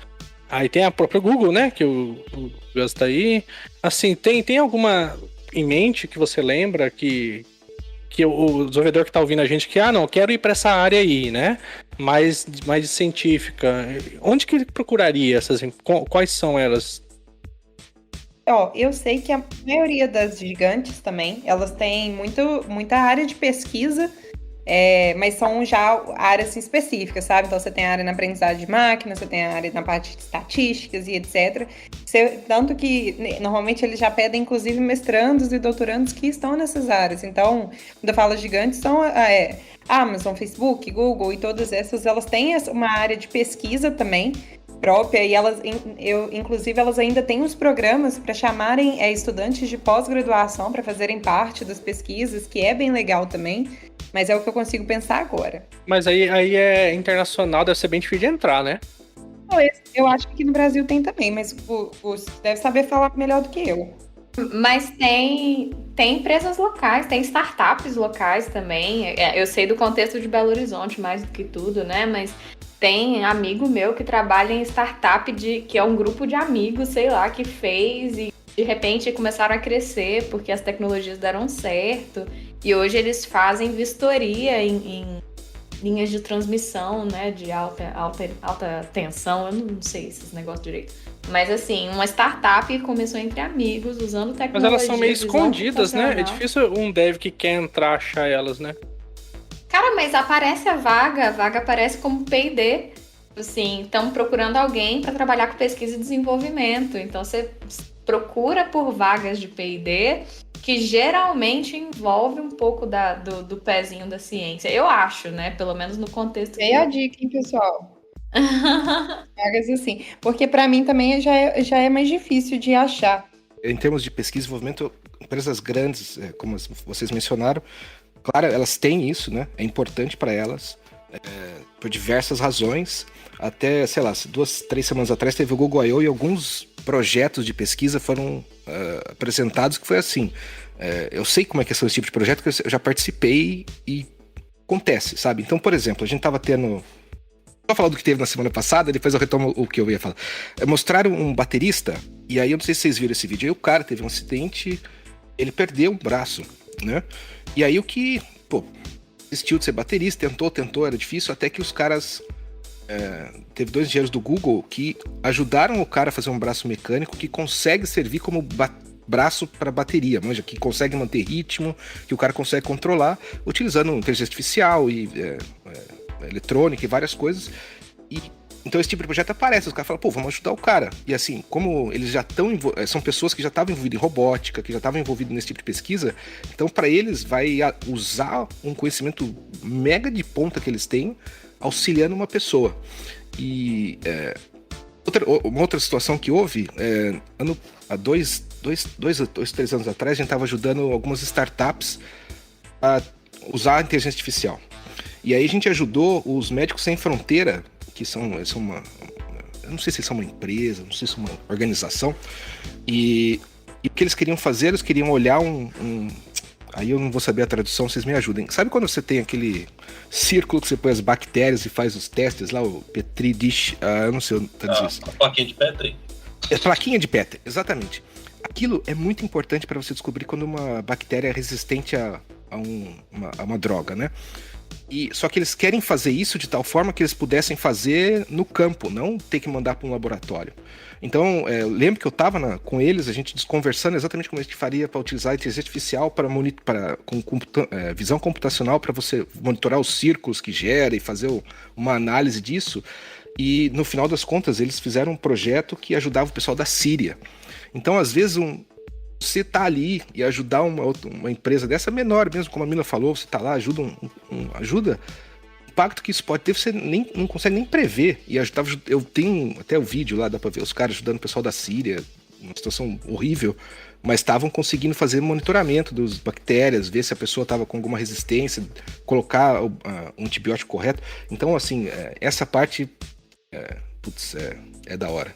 B: Aí tem a própria Google, né? Que o Gus tá aí. Assim, tem alguma em mente que você lembra que o desenvolvedor que tá ouvindo a gente que, não, quero ir para essa área aí, né? Mais científica. Onde que ele procuraria essas? Quais são elas?
A: Eu sei que a maioria das gigantes também, elas têm muita área de pesquisa mas são já áreas específicas, sabe? Então você tem a área na aprendizagem de máquina, você tem a área na parte de estatísticas e etc. Tanto que normalmente eles já pedem, inclusive, mestrandos e doutorandos que estão nessas áreas. Então, quando eu falo gigantes, são Amazon, Facebook, Google e todas essas, elas têm uma área de pesquisa também própria, e inclusive elas ainda têm uns programas para chamarem estudantes de pós-graduação para fazerem parte das pesquisas, que é bem legal também, mas é o que eu consigo pensar agora.
B: Mas aí é internacional, deve ser bem difícil de entrar, né?
A: Eu acho que aqui no Brasil tem também, mas você deve saber falar melhor do que eu.
D: Mas tem empresas locais, tem startups locais também. Eu sei do contexto de Belo Horizonte mais do que tudo, né? Mas tem amigo meu que trabalha em startup que é um grupo de amigos, sei lá, que fez e de repente começaram a crescer porque as tecnologias deram certo. E hoje eles fazem vistoria em linhas de transmissão, né, de alta tensão. Eu não sei esses negócios direito. Mas assim, uma startup começou entre amigos, usando tecnologia.
B: Mas elas são meio escondidas, né? É difícil um dev que quer entrar achar elas, né?
D: Cara, mas aparece a vaga aparece como P&D. Assim, estão procurando alguém para trabalhar com pesquisa e desenvolvimento. Então você procura por vagas de P&D que geralmente envolve um pouco do pezinho da ciência. Eu acho, né? Pelo menos no contexto.
A: É a dica, hein, pessoal? Vagas assim. Porque para mim também já é mais difícil de achar.
E: Em termos de pesquisa e desenvolvimento, empresas grandes, como vocês mencionaram, claro, elas têm isso, né? É importante para elas, por diversas razões. Até, sei lá, 2-3 semanas atrás teve o Google I.O. e alguns projetos de pesquisa foram apresentados que foi assim. Eu sei como é que são esse tipo de projeto, porque eu já participei e acontece, sabe? Então, por exemplo, a gente tava tendo... Vou falar do que teve na semana passada, depois eu retomo o que eu ia falar. Mostraram um baterista, e aí eu não sei se vocês viram esse vídeo, aí o cara teve um acidente, ele perdeu o braço, né? E aí o que, desistiu de ser baterista, tentou, era difícil, até que os caras... teve 2 engenheiros do Google que ajudaram o cara a fazer um braço mecânico que consegue servir como braço para bateria, manja, que consegue manter ritmo, que o cara consegue controlar, utilizando inteligência artificial e eletrônica e várias coisas. E então esse tipo de projeto aparece, os caras falam, vamos ajudar o cara. E assim, como eles já estão, são pessoas que já estavam envolvidas em robótica, que já estavam envolvidas nesse tipo de pesquisa, então para eles vai usar um conhecimento mega de ponta que eles têm, auxiliando uma pessoa. E uma outra situação que houve, há 3 anos atrás, a gente estava ajudando algumas startups a usar a inteligência artificial. E aí a gente ajudou os Médicos Sem Fronteira, que são uma... Eu não sei se são uma empresa, não sei se é uma organização. E o que eles queriam fazer, eles queriam olhar aí eu não vou saber a tradução, vocês me ajudem. Sabe quando você tem aquele círculo que você põe as bactérias e faz os testes lá, o Petri dish, eu não sei traduzir isso.
C: A plaquinha de Petri.
E: Plaquinha de Petri, exatamente. Aquilo é muito importante para você descobrir quando uma bactéria é resistente a uma droga, né? Só que eles querem fazer isso de tal forma que eles pudessem fazer no campo, não ter que mandar para um laboratório. Então, eu lembro que eu estava com eles, a gente conversando exatamente como a gente faria para utilizar a inteligência artificial com visão computacional para você monitorar os círculos que gera e fazer uma análise disso. E, no final das contas, eles fizeram um projeto que ajudava o pessoal da Síria. Então, às vezes, você tá ali e ajudar uma empresa dessa menor mesmo, como a Mila falou, você tá lá, ajuda, ajuda, o impacto que isso pode ter, você não consegue nem prever. E eu tenho até o vídeo lá, dá pra ver os caras ajudando o pessoal da Síria, uma situação horrível, mas estavam conseguindo fazer monitoramento das bactérias, ver se a pessoa estava com alguma resistência, colocar o antibiótico correto. Então, assim, essa parte, é da hora.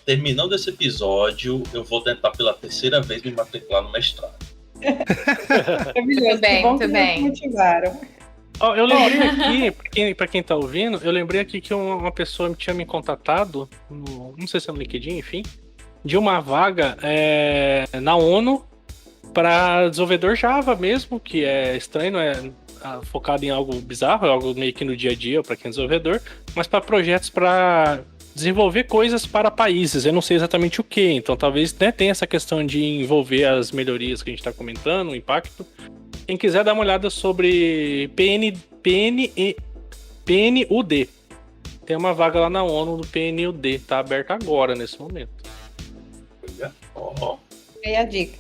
C: Terminando esse episódio, eu vou tentar pela 3ª vez me matricular no mestrado.
A: Muito bem, muito bem. Motivaram.
B: Eu lembrei aqui, pra quem tá ouvindo, eu lembrei aqui que uma pessoa tinha me contatado, não sei se é no LinkedIn, enfim, de uma vaga na ONU para desenvolvedor Java mesmo, que é estranho, não é focado em algo bizarro, é algo meio que no dia a dia para quem é desenvolvedor, mas para projetos para desenvolver coisas para países. Eu não sei exatamente o que, então talvez tenha essa questão de envolver as melhorias que a gente está comentando, o impacto, Quem quiser dar uma olhada sobre PNUD. Tem uma vaga lá na ONU do PNUD, tá aberta agora, nesse momento.
C: Olha, ó.
A: Aí a dica.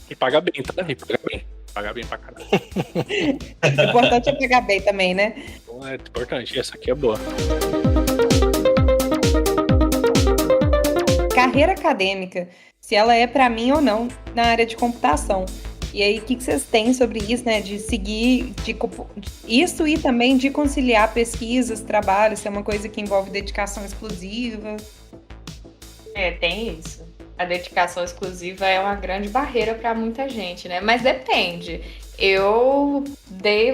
B: E paga bem, tá? E paga bem. Paga bem pra caralho.
A: O importante é pegar bem também, né?
B: Então é importante, essa aqui é boa.
A: Carreira acadêmica, se ela é para mim ou não na área de computação. E aí, o que vocês têm sobre isso, né? De seguir isso e também de conciliar pesquisas, trabalhos, se é uma coisa que envolve dedicação exclusiva.
D: Tem isso. A dedicação exclusiva é uma grande barreira para muita gente, né? Mas depende. Eu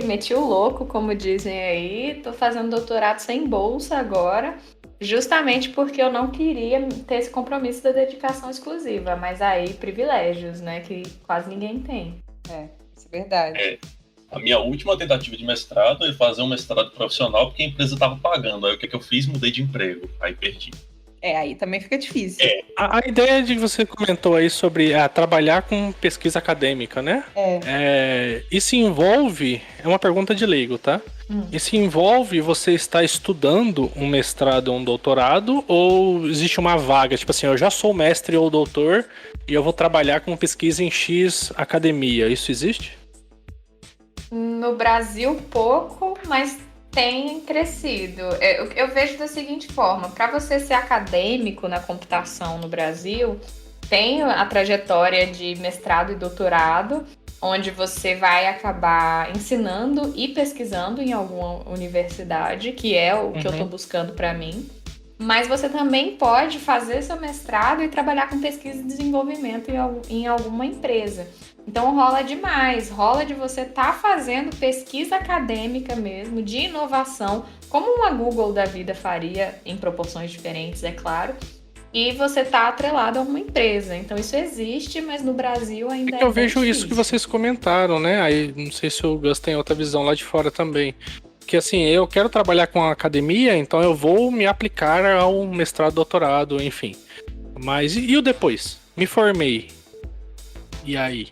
D: meti o louco, como dizem aí, tô fazendo doutorado sem bolsa agora, justamente porque eu não queria ter esse compromisso da dedicação exclusiva, mas aí privilégios, né, que quase ninguém tem.
A: Isso é verdade.
C: A minha última tentativa de mestrado foi fazer um mestrado profissional porque a empresa estava pagando. Aí o que eu fiz? Mudei de emprego. Aí perdi.
A: Aí também fica difícil.
B: A ideia de que você comentou aí sobre trabalhar com pesquisa acadêmica, né? Isso envolve... É uma pergunta de leigo, tá? Isso envolve você estar estudando um mestrado ou um doutorado, ou existe uma vaga? Tipo assim, eu já sou mestre ou doutor e eu vou trabalhar com pesquisa em X academia. Isso existe?
D: No Brasil, pouco, mas tem crescido. Eu vejo da seguinte forma: para você ser acadêmico na computação no Brasil, tem a trajetória de mestrado e doutorado, onde você vai acabar ensinando e pesquisando em alguma universidade, que é o que eu estou buscando para mim. Mas você também pode fazer seu mestrado e trabalhar com pesquisa e desenvolvimento em alguma empresa. Então rola demais, rola de você estar fazendo pesquisa acadêmica mesmo, de inovação, como uma Google da vida faria, em proporções diferentes, é claro, e você está atrelado a uma empresa. Então isso existe, mas no Brasil ainda
B: eu vejo isso que vocês comentaram, né? Aí não sei se o Gus tem outra visão lá de fora também. Que assim, eu quero trabalhar com a academia, então eu vou me aplicar ao mestrado, doutorado, enfim. Mas e o depois? Me formei. E aí?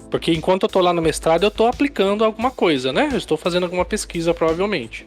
B: Porque enquanto eu tô lá no mestrado, eu tô aplicando alguma coisa, né? Eu estou fazendo alguma pesquisa, provavelmente.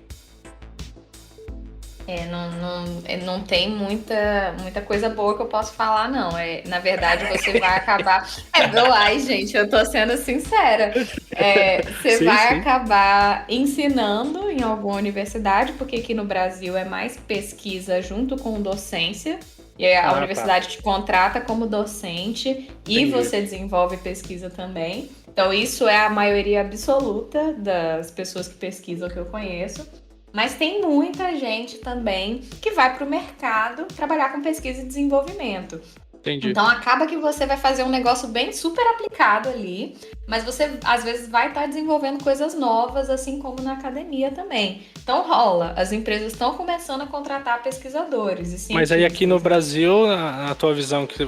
D: Não tem muita coisa boa que eu posso falar, não. Na verdade, você vai acabar... Ai, gente, eu tô sendo sincera. Você vai acabar ensinando em alguma universidade, porque aqui no Brasil é mais pesquisa junto com docência. E a universidade te contrata como docente e você desenvolve pesquisa também. Então, isso é a maioria absoluta das pessoas que pesquisam que eu conheço. Mas tem muita gente também que vai para o mercado trabalhar com pesquisa e desenvolvimento.
B: Entendi.
D: Então acaba que você vai fazer um negócio bem super aplicado ali, mas você às vezes vai estar desenvolvendo coisas novas, assim como na academia também. Então rola, as empresas estão começando a contratar pesquisadores e cientistas.
B: Mas aí aqui no Brasil, na tua visão, que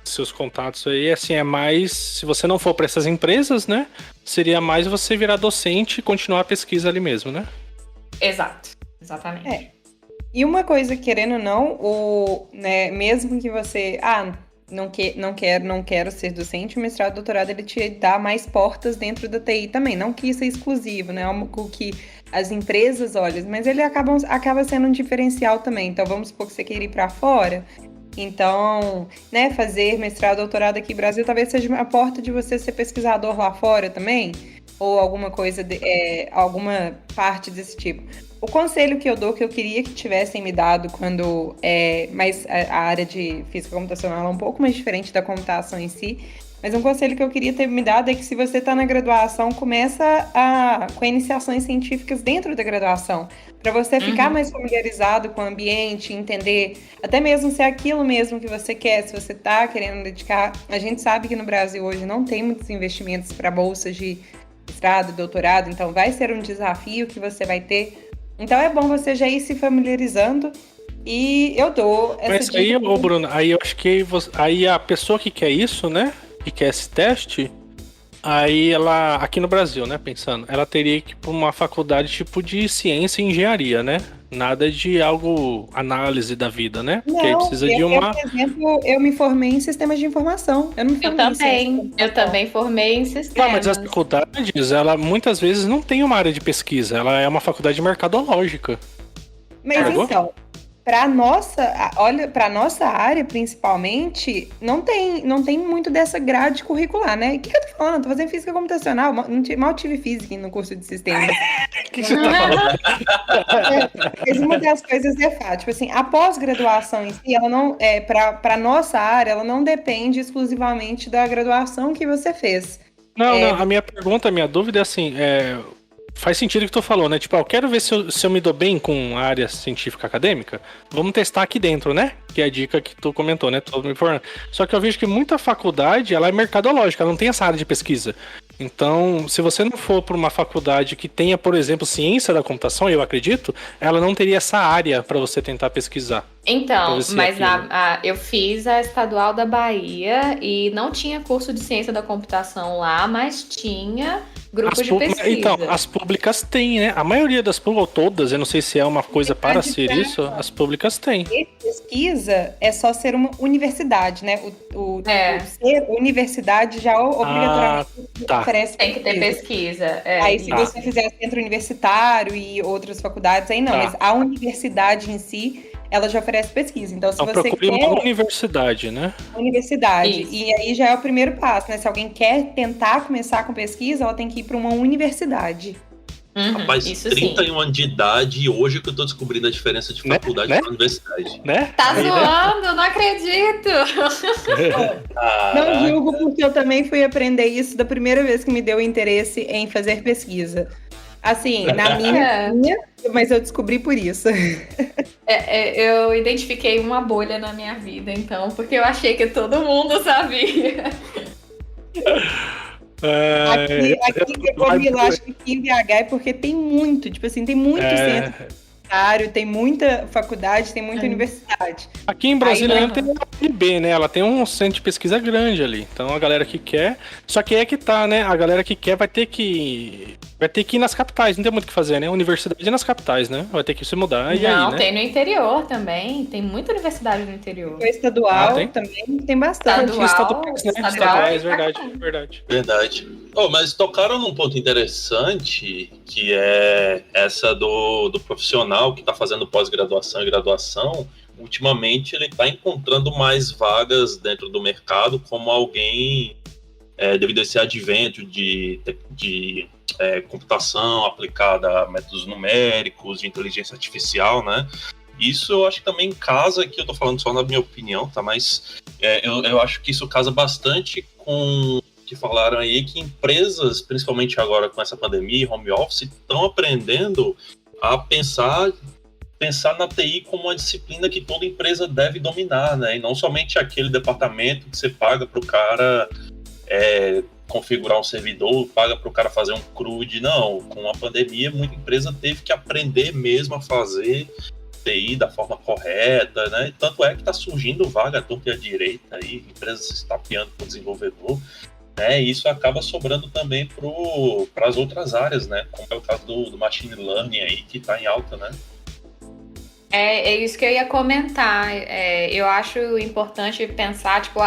B: seus contatos aí, assim, é mais, se você não for para essas empresas, né, seria mais você virar docente e continuar a pesquisa ali mesmo, né?
D: Exato, exatamente.
A: E uma coisa, querendo ou não, né, mesmo que você, não quero ser docente, o mestrado, doutorado, ele te dá mais portas dentro da TI também. Não que isso é exclusivo, né, é algo que as empresas olham, mas ele acaba sendo um diferencial também. Então, vamos supor que você queira ir para fora, então, né, fazer mestrado, doutorado aqui no Brasil talvez seja uma porta de você ser pesquisador lá fora também, ou alguma coisa, alguma parte desse tipo. O conselho que eu dou, que eu queria que tivessem me dado quando... mas a área de física computacional é um pouco mais diferente da computação em si. Mas um conselho que eu queria ter me dado é que se você está na graduação, começa com iniciações científicas dentro da graduação. Para você ficar mais familiarizado com o ambiente, entender até mesmo se é aquilo mesmo que você quer, se você está querendo dedicar. A gente sabe que no Brasil hoje não tem muitos investimentos para bolsas de mestrado, doutorado, então vai ser um desafio que você vai ter. Então é bom você já ir se familiarizando e eu dou essa
B: Mas aí, Bruno, aí eu acho que aí a pessoa que quer isso, né, que quer esse teste, aí ela, aqui no Brasil, né, pensando, ela teria que ir para uma faculdade tipo de ciência e engenharia, né? Nada de algo análise da vida, né? Porque aí
A: Não,
B: precisa de uma.
A: por exemplo, eu me formei em sistemas de informação. Eu não me
D: Eu
A: formei em ciência da
D: também. Eu
A: computação.
D: também formei em
B: Não, mas as
D: sistemas.
B: faculdades, ela muitas vezes não tem uma área de pesquisa, ela é uma faculdade mercadológica.
A: Mas
B: Pegou?
A: então, para nossa área, principalmente, não tem muito dessa grade curricular, né? O que eu tô falando? Eu tô fazendo física computacional, mal tive física no curso de sistemas.
B: O que você tá falando?
A: Mas uma das coisas é fato, tipo assim, a pós-graduação em si, ela não para nossa área, ela não depende exclusivamente da graduação que você fez.
B: Não, a minha pergunta, a minha dúvida é assim, faz sentido o que tu falou, né? Tipo, eu quero ver se eu me dou bem com a área científica acadêmica. Vamos testar aqui dentro, né? Que é a dica que tu comentou, né? Tô me informando. Só que eu vejo que muita faculdade, ela é mercadológica, ela não tem essa área de pesquisa. Então, se você não for para uma faculdade que tenha, por exemplo, ciência da computação, eu acredito, ela não teria essa área para você tentar pesquisar.
D: Então,
B: Pra você
D: mas
B: aquilo.
D: eu fiz a Estadual da Bahia e não tinha curso de ciência da computação lá, mas tinha grupo de pesquisa.
B: Então, as públicas têm, né? A maioria das públicas, ou todas, eu não sei se é uma coisa para ser isso, as públicas têm.
A: E pesquisa é só ser uma universidade, né? Ser universidade já obrigatoriamente
B: tá.
A: oferece
D: Tem que ter
A: pesquisa.
D: pesquisa.
A: Aí, se
B: Tá.
A: você fizer centro universitário e outras faculdades, aí não.
B: Tá.
A: Mas a universidade em si, ela já oferece pesquisa. Então, se
B: Então
A: você
B: procure
A: quer
B: uma universidade, né?
A: universidade,
D: Isso.
A: e aí já é o primeiro passo, né? Se alguém quer tentar começar com pesquisa, ela tem que ir para uma universidade.
D: Uhum,
C: Rapaz,
D: isso
C: 31 anos de idade e hoje que eu tô descobrindo a diferença de
B: Né?
C: faculdade
B: Né?
C: e universidade.
B: Né?
D: Tá
B: Aí, né?
D: zoando, não acredito.
A: Não julgo, porque eu também fui aprender isso da primeira vez que me deu interesse em fazer pesquisa. Assim, na minha, mas eu descobri por isso.
D: Eu identifiquei uma bolha na minha vida, então, porque eu achei que todo mundo sabia.
A: Aqui eu acho que aqui em BH é porque tem muito, tipo assim, tem muito centro universitário, tem muita faculdade, tem muita universidade.
B: Aqui em Brasília
A: Aí,
B: ela tem a UNB, né? Ela tem um centro de pesquisa grande ali. Então a galera que quer. Só que é que tá, né? A galera que quer vai ter que ir nas capitais, não tem muito o que fazer, né? Universidade é nas capitais, né? Vai ter que se mudar e
D: Não,
B: aí, né?
D: tem no interior também. Tem muita universidade no interior.
A: O estadual
B: tem?
A: também tem bastante.
B: Estaduais, né?
D: Estadual,
B: Estaduais,
D: pra
B: verdade,
D: caramba.
B: verdade.
C: Verdade. Mas tocaram num ponto interessante, que é essa do profissional que está fazendo pós-graduação e graduação. Ultimamente ele está encontrando mais vagas dentro do mercado como alguém, devido a esse advento de computação aplicada a métodos numéricos, de inteligência artificial, né? Isso eu acho que também casa, aqui eu tô falando só na minha opinião, tá? Mas eu acho que isso casa bastante com que falaram aí que empresas, principalmente agora com essa pandemia e home office, estão aprendendo a pensar na TI como uma disciplina que toda empresa deve dominar, né? E não somente aquele departamento que você paga para o cara configurar um servidor, paga para o cara fazer um CRUD. Não, com a pandemia, muita empresa teve que aprender mesmo a fazer TI da forma correta, né? Tanto é que está surgindo vaga à torta e à direita, aí, empresas se estapeando com o desenvolvedor, né? E isso acaba sobrando também para as outras áreas, né? Como é o caso do machine learning aí, que está em alta, né?
D: É isso que eu ia comentar. Eu acho importante pensar, tipo,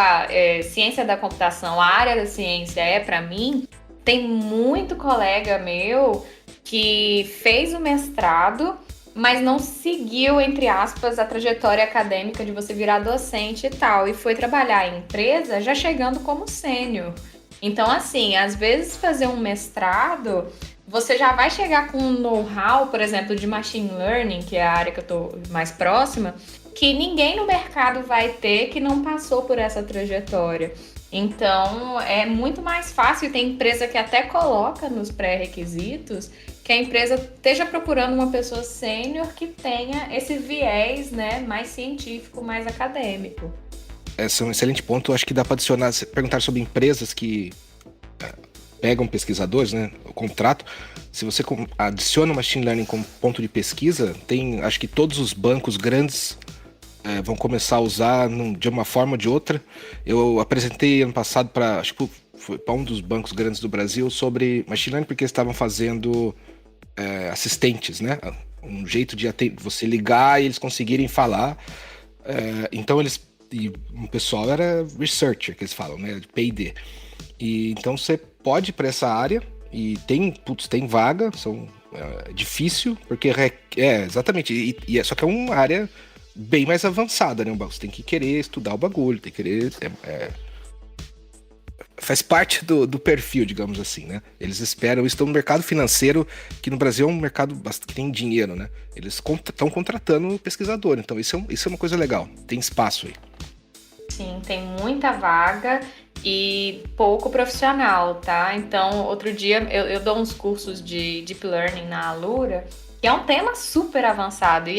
D: ciência da computação, a área da ciência para mim, tem muito colega meu que fez o mestrado, mas não seguiu, entre aspas, a trajetória acadêmica de você virar docente e tal, e foi trabalhar em empresa já chegando como sênior. Então, assim, às vezes fazer um mestrado, você já vai chegar com um know-how, por exemplo, de machine learning, que é a área que eu tô mais próxima, que ninguém no mercado vai ter que não passou por essa trajetória. Então, é muito mais fácil, tem empresa que até coloca nos pré-requisitos que a empresa esteja procurando uma pessoa sênior que tenha esse viés, né, mais científico, mais acadêmico.
E: Esse é um excelente ponto. Eu acho que dá para adicionar, perguntar sobre empresas que pegam pesquisadores, né, o contrato. Se você adiciona o machine learning como ponto de pesquisa, acho que todos os bancos grandes vão começar a usar de uma forma ou de outra. Eu apresentei ano passado para um dos bancos grandes do Brasil sobre machine learning, porque eles estavam fazendo assistentes, né? um jeito de você ligar e eles conseguirem falar. Então e o pessoal era researcher, que eles falam, né? De P&D. E então você pode ir para essa área e tem vaga, difícil, porque exatamente, só que é uma área bem mais avançada, né? Você tem que querer estudar o bagulho, tem que querer... faz parte do perfil, digamos assim, né? Eles estão no mercado financeiro, que no Brasil é um mercado que tem dinheiro, né? Eles estão contratando pesquisador, então isso é uma coisa legal, tem espaço aí.
D: Sim, tem muita vaga e pouco profissional, tá? Então, outro dia eu dou uns cursos de Deep Learning na Alura, que é um tema super avançado. E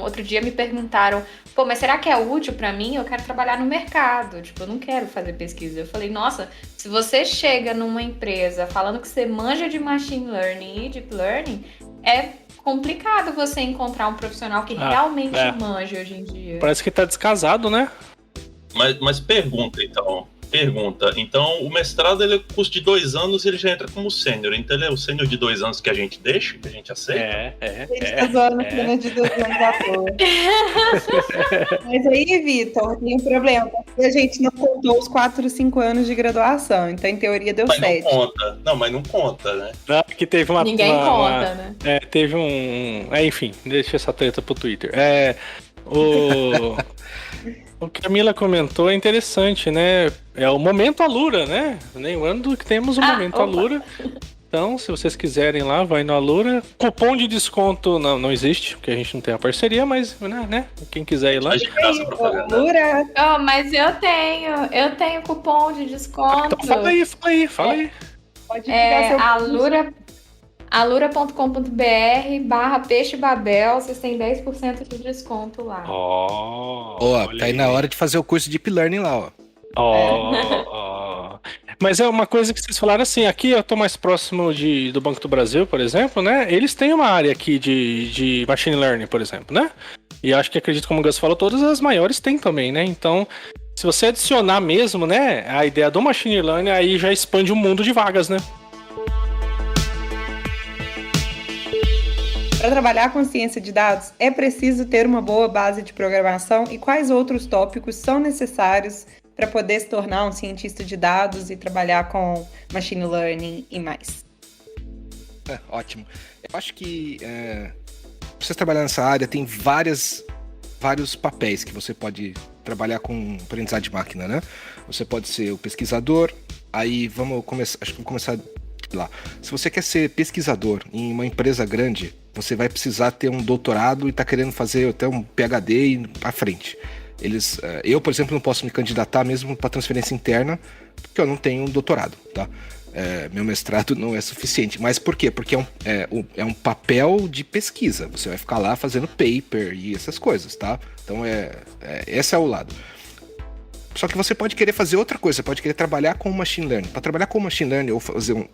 D: outro dia me perguntaram, pô, mas será que é útil pra mim? Eu quero trabalhar no mercado, tipo, eu não quero fazer pesquisa. Eu falei, nossa, se você chega numa empresa falando que você manja de Machine Learning e Deep Learning, é complicado você encontrar um profissional que realmente manja hoje em dia.
B: Parece que tá descasado, né?
C: Mas pergunta, então o mestrado ele é curso de 2 anos e ele já entra como sênior, então ele é o sênior de 2 anos que a gente deixa, que a gente aceita?
A: Tá zoando o sênior de 2 anos à toa. Mas aí, Vitor, tem um problema, porque a gente não contou os 4, 5 anos de graduação, então em teoria deu 7.
C: Mas não conta, né?
B: Não, porque teve
D: Ninguém conta, né?
B: Teve enfim, deixa essa treta pro Twitter. O que a Mila comentou é interessante, né? É o Momento Alura, né? Lembrando que temos o Momento Alura. Então, se vocês quiserem lá, vai no Alura. Cupom de desconto não existe, porque a gente não tem a parceria, mas, né? Quem quiser ir lá.
A: Alura.
D: Mas eu tenho cupom de desconto.
B: Então fala aí.
A: Pode divulgar seu
D: alura.com.br/peixebabel, vocês têm 10% de desconto lá.
E: Tá aí na hora de fazer o curso de Deep Learning lá,
B: Mas é uma coisa que vocês falaram assim, aqui eu tô mais próximo do Banco do Brasil, por exemplo, né? Eles têm uma área aqui de Machine Learning, por exemplo, né? E acho que, acredito, como o Gus falou, todas as maiores têm também, né? Então, se você adicionar mesmo, né, a ideia do Machine Learning, aí já expande o mundo de vagas, né?
A: Para trabalhar com ciência de dados, é preciso ter uma boa base de programação e quais outros tópicos são necessários para poder se tornar um cientista de dados e trabalhar com machine learning e mais?
E: Ótimo. Eu acho que para você trabalhar nessa área tem vários papéis que você pode trabalhar com aprendizado de máquina, né? Você pode ser o pesquisador, aí vamos começar lá. Se você quer ser pesquisador em uma empresa grande, você vai precisar ter um doutorado e tá querendo fazer até um PhD e ir pra frente. Eu, por exemplo, não posso me candidatar mesmo para transferência interna, porque eu não tenho um doutorado, tá? Meu mestrado não é suficiente. Mas por quê? Porque é um papel de pesquisa. Você vai ficar lá fazendo paper e essas coisas, tá? Então, esse é o lado. Só que você pode querer fazer outra coisa, você pode querer trabalhar com machine learning. Para trabalhar com machine learning ou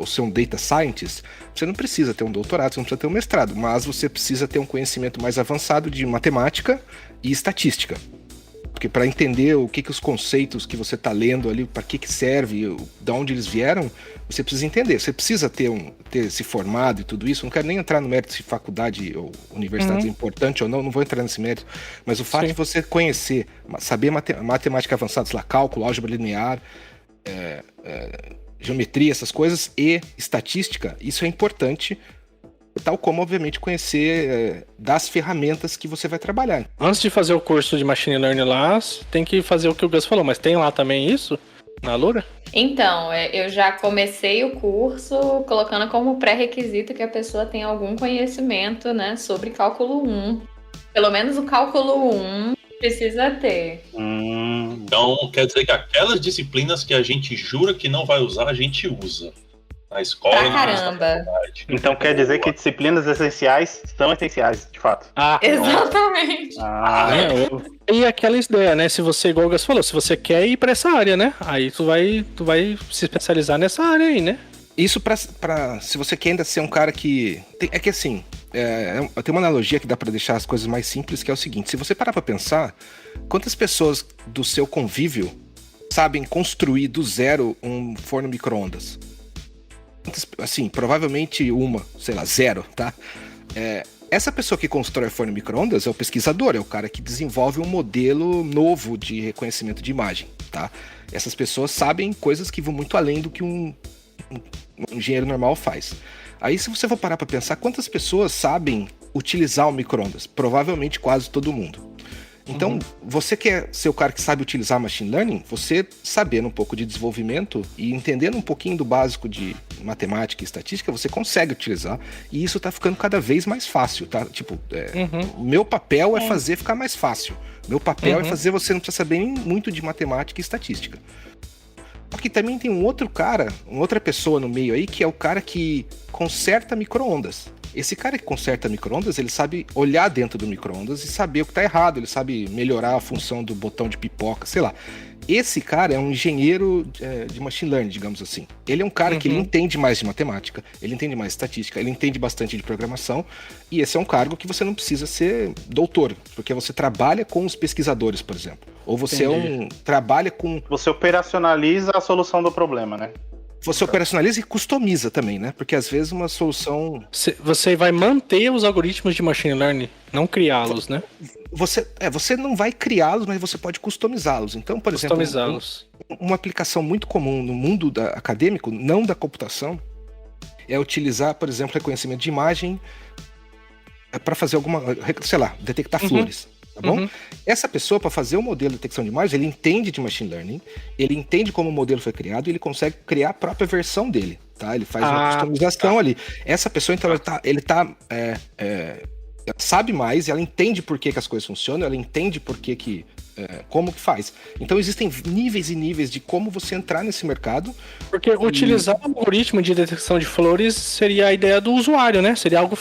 E: ser um data scientist, você não precisa ter um doutorado, você não precisa ter um mestrado, mas você precisa ter um conhecimento mais avançado de matemática e estatística. Porque para entender o que os conceitos que você está lendo ali, para que serve, de onde eles vieram, você precisa entender. Você precisa ter se formado e tudo isso. Não quero nem entrar no mérito se faculdade ou universidade é importante ou não vou entrar nesse mérito. Mas o fato de você conhecer, saber matemática avançada, sei lá, cálculo, álgebra linear, geometria, essas coisas, e estatística, isso é importante. Tal como, obviamente, conhecer das ferramentas que você vai trabalhar.
B: Antes de fazer o curso de Machine Learning lá, tem que fazer o que o Gus falou, mas tem lá também isso? Na Alura?
D: Então, eu já comecei o curso colocando como pré-requisito que a pessoa tenha algum conhecimento, né, sobre cálculo 1. Pelo menos o cálculo 1 precisa ter.
C: Então, quer dizer que aquelas disciplinas que a gente jura que não vai usar, a gente usa. Na escola,
D: pra caramba.
F: Então quer dizer que disciplinas essenciais são essenciais, de fato.
D: Exatamente.
B: E aquela ideia, né? Se você, igual o Gus falou, se você quer ir pra essa área, né? Aí tu vai se especializar nessa área aí, né?
E: Isso se você quer ainda ser um cara que... É que assim, tem uma analogia que dá pra deixar as coisas mais simples, que é o seguinte. Se você parar pra pensar, quantas pessoas do seu convívio sabem construir do zero um forno micro-ondas? Assim, provavelmente 0, tá? essa pessoa que constrói o forno micro-ondas é o pesquisador, é o cara que desenvolve um modelo novo de reconhecimento de imagem, tá? Essas pessoas sabem coisas que vão muito além do que um engenheiro normal faz. Aí, se você for parar para pensar, quantas pessoas sabem utilizar o micro-ondas? Provavelmente quase todo mundo. Então, você quer ser o cara que sabe utilizar machine learning, você sabendo um pouco de desenvolvimento e entendendo um pouquinho do básico de matemática e estatística, você consegue utilizar, e isso tá ficando cada vez mais fácil, tá? Tipo, o meu papel é fazer ficar mais fácil. Meu papel é fazer você não precisar saber nem muito de matemática e estatística. Só que também tem um outro cara, uma outra pessoa no meio aí, que é o cara que conserta micro-ondas. Esse cara que conserta micro-ondas, ele sabe olhar dentro do micro-ondas e saber o que tá errado, ele sabe melhorar a função do botão de pipoca, sei lá. Esse cara é um engenheiro de machine learning, digamos assim. Ele é um cara que ele entende mais de matemática, ele entende mais de estatística, ele entende bastante de programação, e esse é um cargo que você não precisa ser doutor, porque você trabalha com os pesquisadores, por exemplo. Ou você trabalha com...
F: Você operacionaliza a solução do problema, né?
E: Você operacionaliza e customiza também, né? Porque às vezes uma solução...
B: Você vai manter os algoritmos de machine learning, não criá-los, né?
E: Você não vai criá-los, mas você pode customizá-los. Então, por exemplo, uma aplicação muito comum no mundo acadêmico, não da computação, é utilizar, por exemplo, reconhecimento de imagem para fazer detectar flores. Tá bom? Essa pessoa, para fazer o modelo de detecção de imagem, ele entende de machine learning, ele entende como o modelo foi criado e ele consegue criar a própria versão dele, tá? Ele faz uma customização ali. Essa pessoa, então, ela sabe mais, ela entende por que as coisas funcionam, ela entende por que como que faz. Então existem níveis e níveis de como você entrar nesse mercado.
B: Porque utilizar o algoritmo de detecção de flores seria a ideia do usuário, né? Seria algo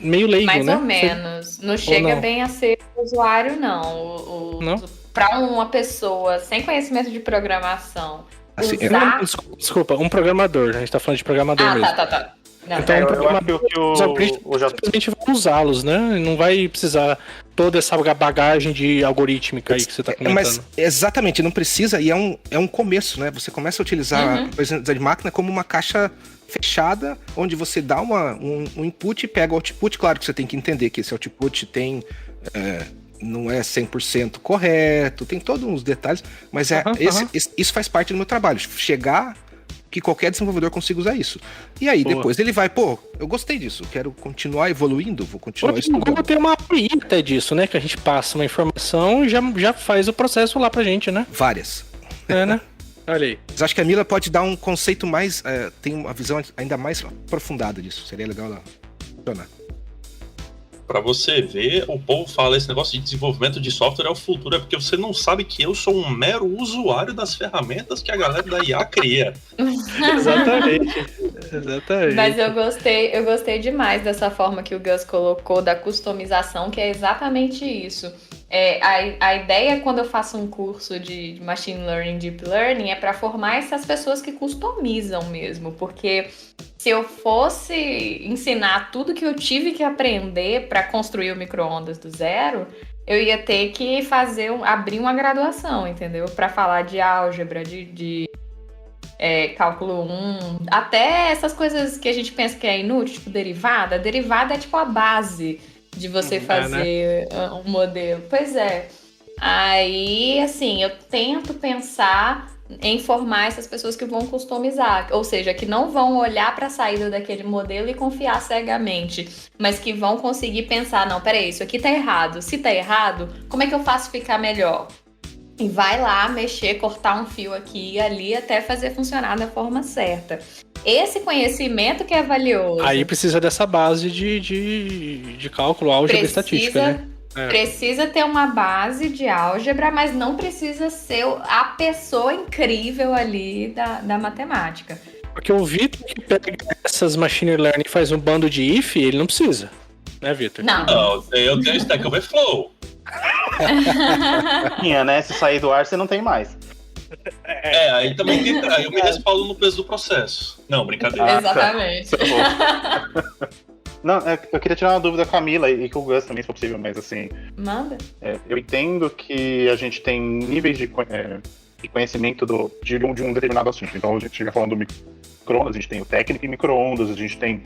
B: meio leigo,
D: mais
B: né?
D: Mais ou menos. Não chega bem a ser usuário, não.
B: Não?
D: Para uma pessoa sem conhecimento de programação
E: assim,
D: usar...
B: Desculpa, um programador. A gente tá falando de programador mesmo.
D: Tá. Não,
B: então, os algoritmos simplesmente vai usá-los, né? Não vai precisar toda essa bagagem de algorítmica aí que você tá comentando.
E: Mas, exatamente, não precisa, e é um começo, né? Você começa a utilizar a presença de máquina como uma caixa fechada, onde você dá um input e pega o output. Claro que você tem que entender que esse output tem... não é 100% correto, tem todos uns detalhes, mas isso faz parte do meu trabalho. Chegar... que qualquer desenvolvedor consiga usar isso. E aí, depois ele vai, eu gostei disso, quero continuar evoluindo, vou continuar estudando.
B: Google tem uma API até disso, né? Que a gente passa uma informação e já faz o processo lá pra gente, né?
E: Várias.
B: Né? Olha aí.
E: Mas acho que a Mila pode dar um conceito mais... tem uma visão ainda mais aprofundada disso. Seria legal ela funcionar.
C: Pra você ver, o povo fala esse negócio de desenvolvimento de software é o futuro, é porque você não sabe que eu sou um mero usuário das ferramentas que a galera da IA cria.
B: Exatamente.
D: Mas eu gostei demais dessa forma que o Gus colocou da customização, que é exatamente isso. A ideia quando eu faço um curso de Machine Learning, Deep Learning, é para formar essas pessoas que customizam mesmo, porque se eu fosse ensinar tudo que eu tive que aprender para construir o micro-ondas do zero, eu ia ter que abrir uma graduação, entendeu? Para falar de álgebra, de cálculo 1, até essas coisas que a gente pensa que é inútil, tipo derivada. A derivada é tipo a base de você fazer um modelo. Pois é. Aí, assim, eu tento pensar em formar essas pessoas que vão customizar, ou seja, que não vão olhar para a saída daquele modelo e confiar cegamente, mas que vão conseguir pensar, não, peraí, isso aqui tá errado. Se tá errado, como é que eu faço ficar melhor? E vai lá mexer, cortar um fio aqui e ali até fazer funcionar da forma certa. Esse conhecimento que é valioso.
B: Aí precisa dessa base de cálculo, álgebra e estatística, né?
D: Precisa ter uma base de álgebra, mas não precisa ser a pessoa incrível ali da matemática.
B: Porque o Vitor que pega essas machine learning e faz um bando de if, ele não precisa. Né, Vitor?
C: Não, eu tenho Stack Overflow.
F: Né? Se sair do ar, você não tem mais.
C: Aí também eu me respaldo no peso do processo. Não, brincadeira.
D: Exatamente.
F: Não, eu queria tirar uma dúvida com a Camila e com o Gus também, se for possível, mas assim...
D: Manda.
F: Eu entendo que a gente tem níveis de conhecimento de um determinado assunto. Então, a gente já falando do micro-ondas, a gente tem o técnico em micro-ondas, a gente tem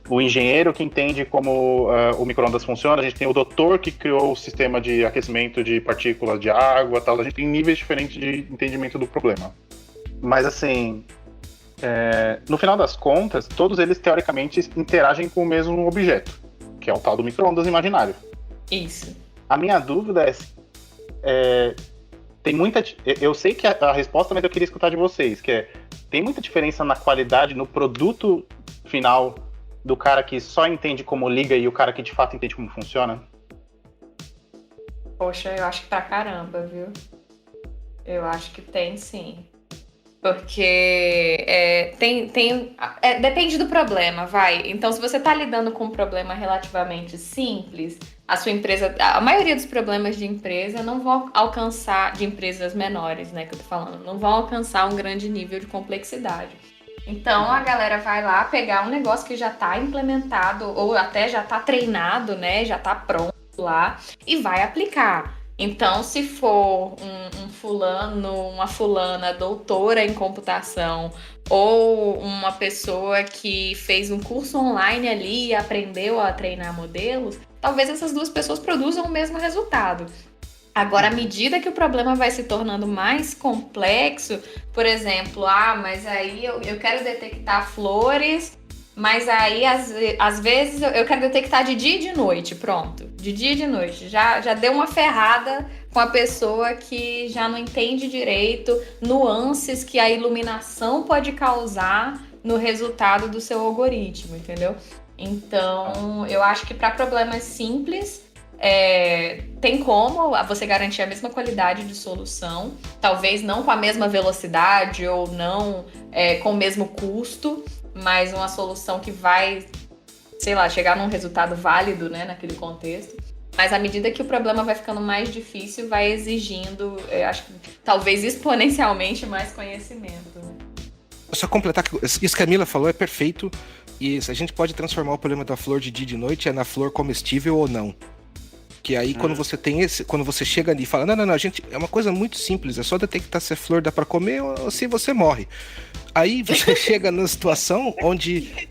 F: o engenheiro que entende como o micro-ondas funciona, a gente tem o doutor que criou o sistema de aquecimento de partículas de água, tal. A gente tem níveis diferentes de entendimento do problema. Mas assim, no final das contas, todos eles teoricamente interagem com o mesmo objeto, que é o tal do micro-ondas imaginário.
D: Isso.
F: A minha dúvida tem muita... Eu sei que a resposta, mas eu queria escutar de vocês, que tem muita diferença na qualidade, no produto final do cara que só entende como liga e o cara que de fato entende como funciona?
D: Poxa, eu acho que pra caramba, viu? Eu acho que tem, sim. Porque depende do problema, vai. Então, se você tá lidando com um problema relativamente simples, a sua empresa... A maioria dos problemas de empresa não vão alcançar... De empresas menores, né, que eu tô falando. Não vão alcançar um grande nível de complexidade. Então, a galera vai lá pegar um negócio que já tá implementado ou até já tá treinado, né? Já tá pronto lá e vai aplicar. Então, se for um fulano, uma fulana doutora em computação ou uma pessoa que fez um curso online ali e aprendeu a treinar modelos, talvez essas duas pessoas produzam o mesmo resultado. Agora, à medida que o problema vai se tornando mais complexo, por exemplo, mas aí eu quero detectar flores, mas aí às vezes eu quero detectar de dia e de noite, pronto. De dia e de noite. Já deu uma ferrada com a pessoa que já não entende direito nuances que a iluminação pode causar no resultado do seu algoritmo, entendeu? Então, eu acho que para problemas simples... tem como você garantir a mesma qualidade de solução, talvez não com a mesma velocidade ou não com o mesmo custo, mas uma solução que vai, sei lá, chegar num resultado válido, né, naquele contexto. Mas à medida que o problema vai ficando mais difícil, vai exigindo, acho que talvez exponencialmente mais conhecimento. Né?
E: Só completar que isso que a Mila falou é perfeito, e a gente pode transformar o problema da flor de dia e de noite na flor comestível ou não. Que aí quando você tem quando você chega ali e fala, não, gente, é uma coisa muito simples, é só detectar se a flor dá pra comer ou se você morre. Aí você chega na situação onde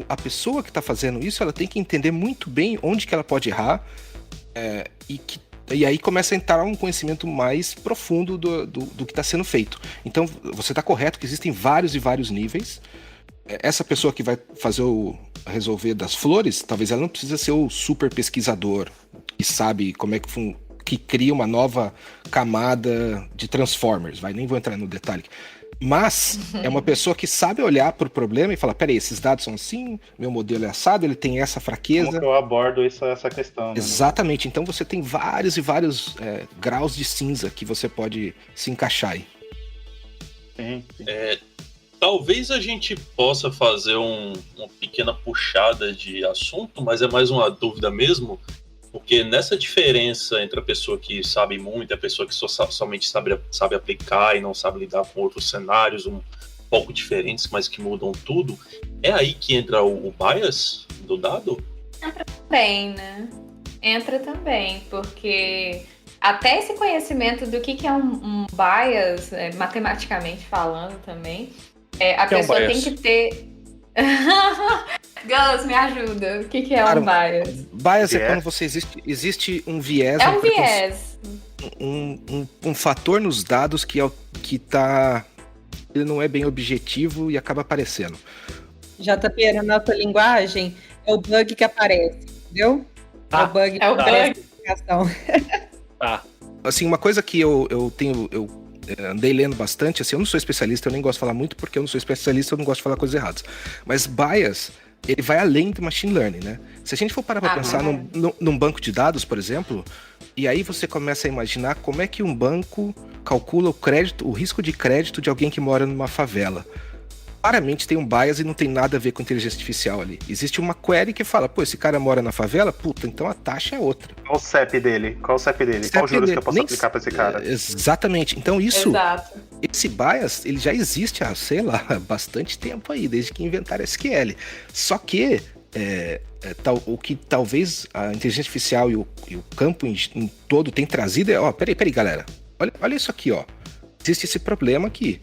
E: a pessoa que tá fazendo isso, ela tem que entender muito bem onde que ela pode errar, e aí começa a entrar um conhecimento mais profundo do que está sendo feito. Então você tá correto que existem vários e vários níveis. Essa pessoa que vai fazer resolver das flores, talvez ela não precisa ser o super pesquisador que sabe como é que cria uma nova camada de Transformers, nem vou entrar no detalhe. Mas é uma pessoa que sabe olhar para o problema e falar, peraí, esses dados são assim, meu modelo é assado, ele tem essa fraqueza.
F: Como que eu abordo essa questão? Né?
E: Exatamente, então você tem vários e vários graus de cinza que você pode se encaixar aí.
F: Sim.
C: Talvez a gente possa fazer uma pequena puxada de assunto, mas é mais uma dúvida mesmo, porque nessa diferença entre a pessoa que sabe muito e a pessoa que somente sabe aplicar e não sabe lidar com outros cenários um pouco diferentes, mas que mudam tudo, é aí que entra o bias do dado?
D: Entra também, né? Entra também, porque... Até esse conhecimento do que é um bias, matematicamente falando também, a pessoa tem que ter... Gus, me ajuda. O que é um bias?
E: Bias é quando você existe um viés...
D: É um viés.
E: Um fator nos dados que tá... Ele não é bem objetivo e acaba aparecendo.
A: JP, na nossa linguagem, é o bug que aparece, entendeu? É o bug que aparece na aplicação.
E: Assim, uma coisa que eu andei lendo bastante, assim, eu não sou especialista, eu nem gosto de falar muito porque eu não sou especialista, eu não gosto de falar coisas erradas. Mas bias, ele vai além do machine learning, né? Se a gente for parar pra pensar num banco de dados, por exemplo, e aí você começa a imaginar como é que um banco calcula o risco de crédito de alguém que mora numa favela. Claramente tem um bias e não tem nada a ver com inteligência artificial ali. Existe uma query que fala, esse cara mora na favela, então a taxa é outra.
F: Qual o CEP dele? Qual juros que eu posso aplicar pra esse cara?
E: Exatamente. Então esse bias, ele já existe há, sei lá, bastante tempo aí, desde que inventaram SQL. Só que o que talvez a inteligência artificial e o campo em todo tem trazido peraí, galera. Olha isso aqui, Existe esse problema aqui.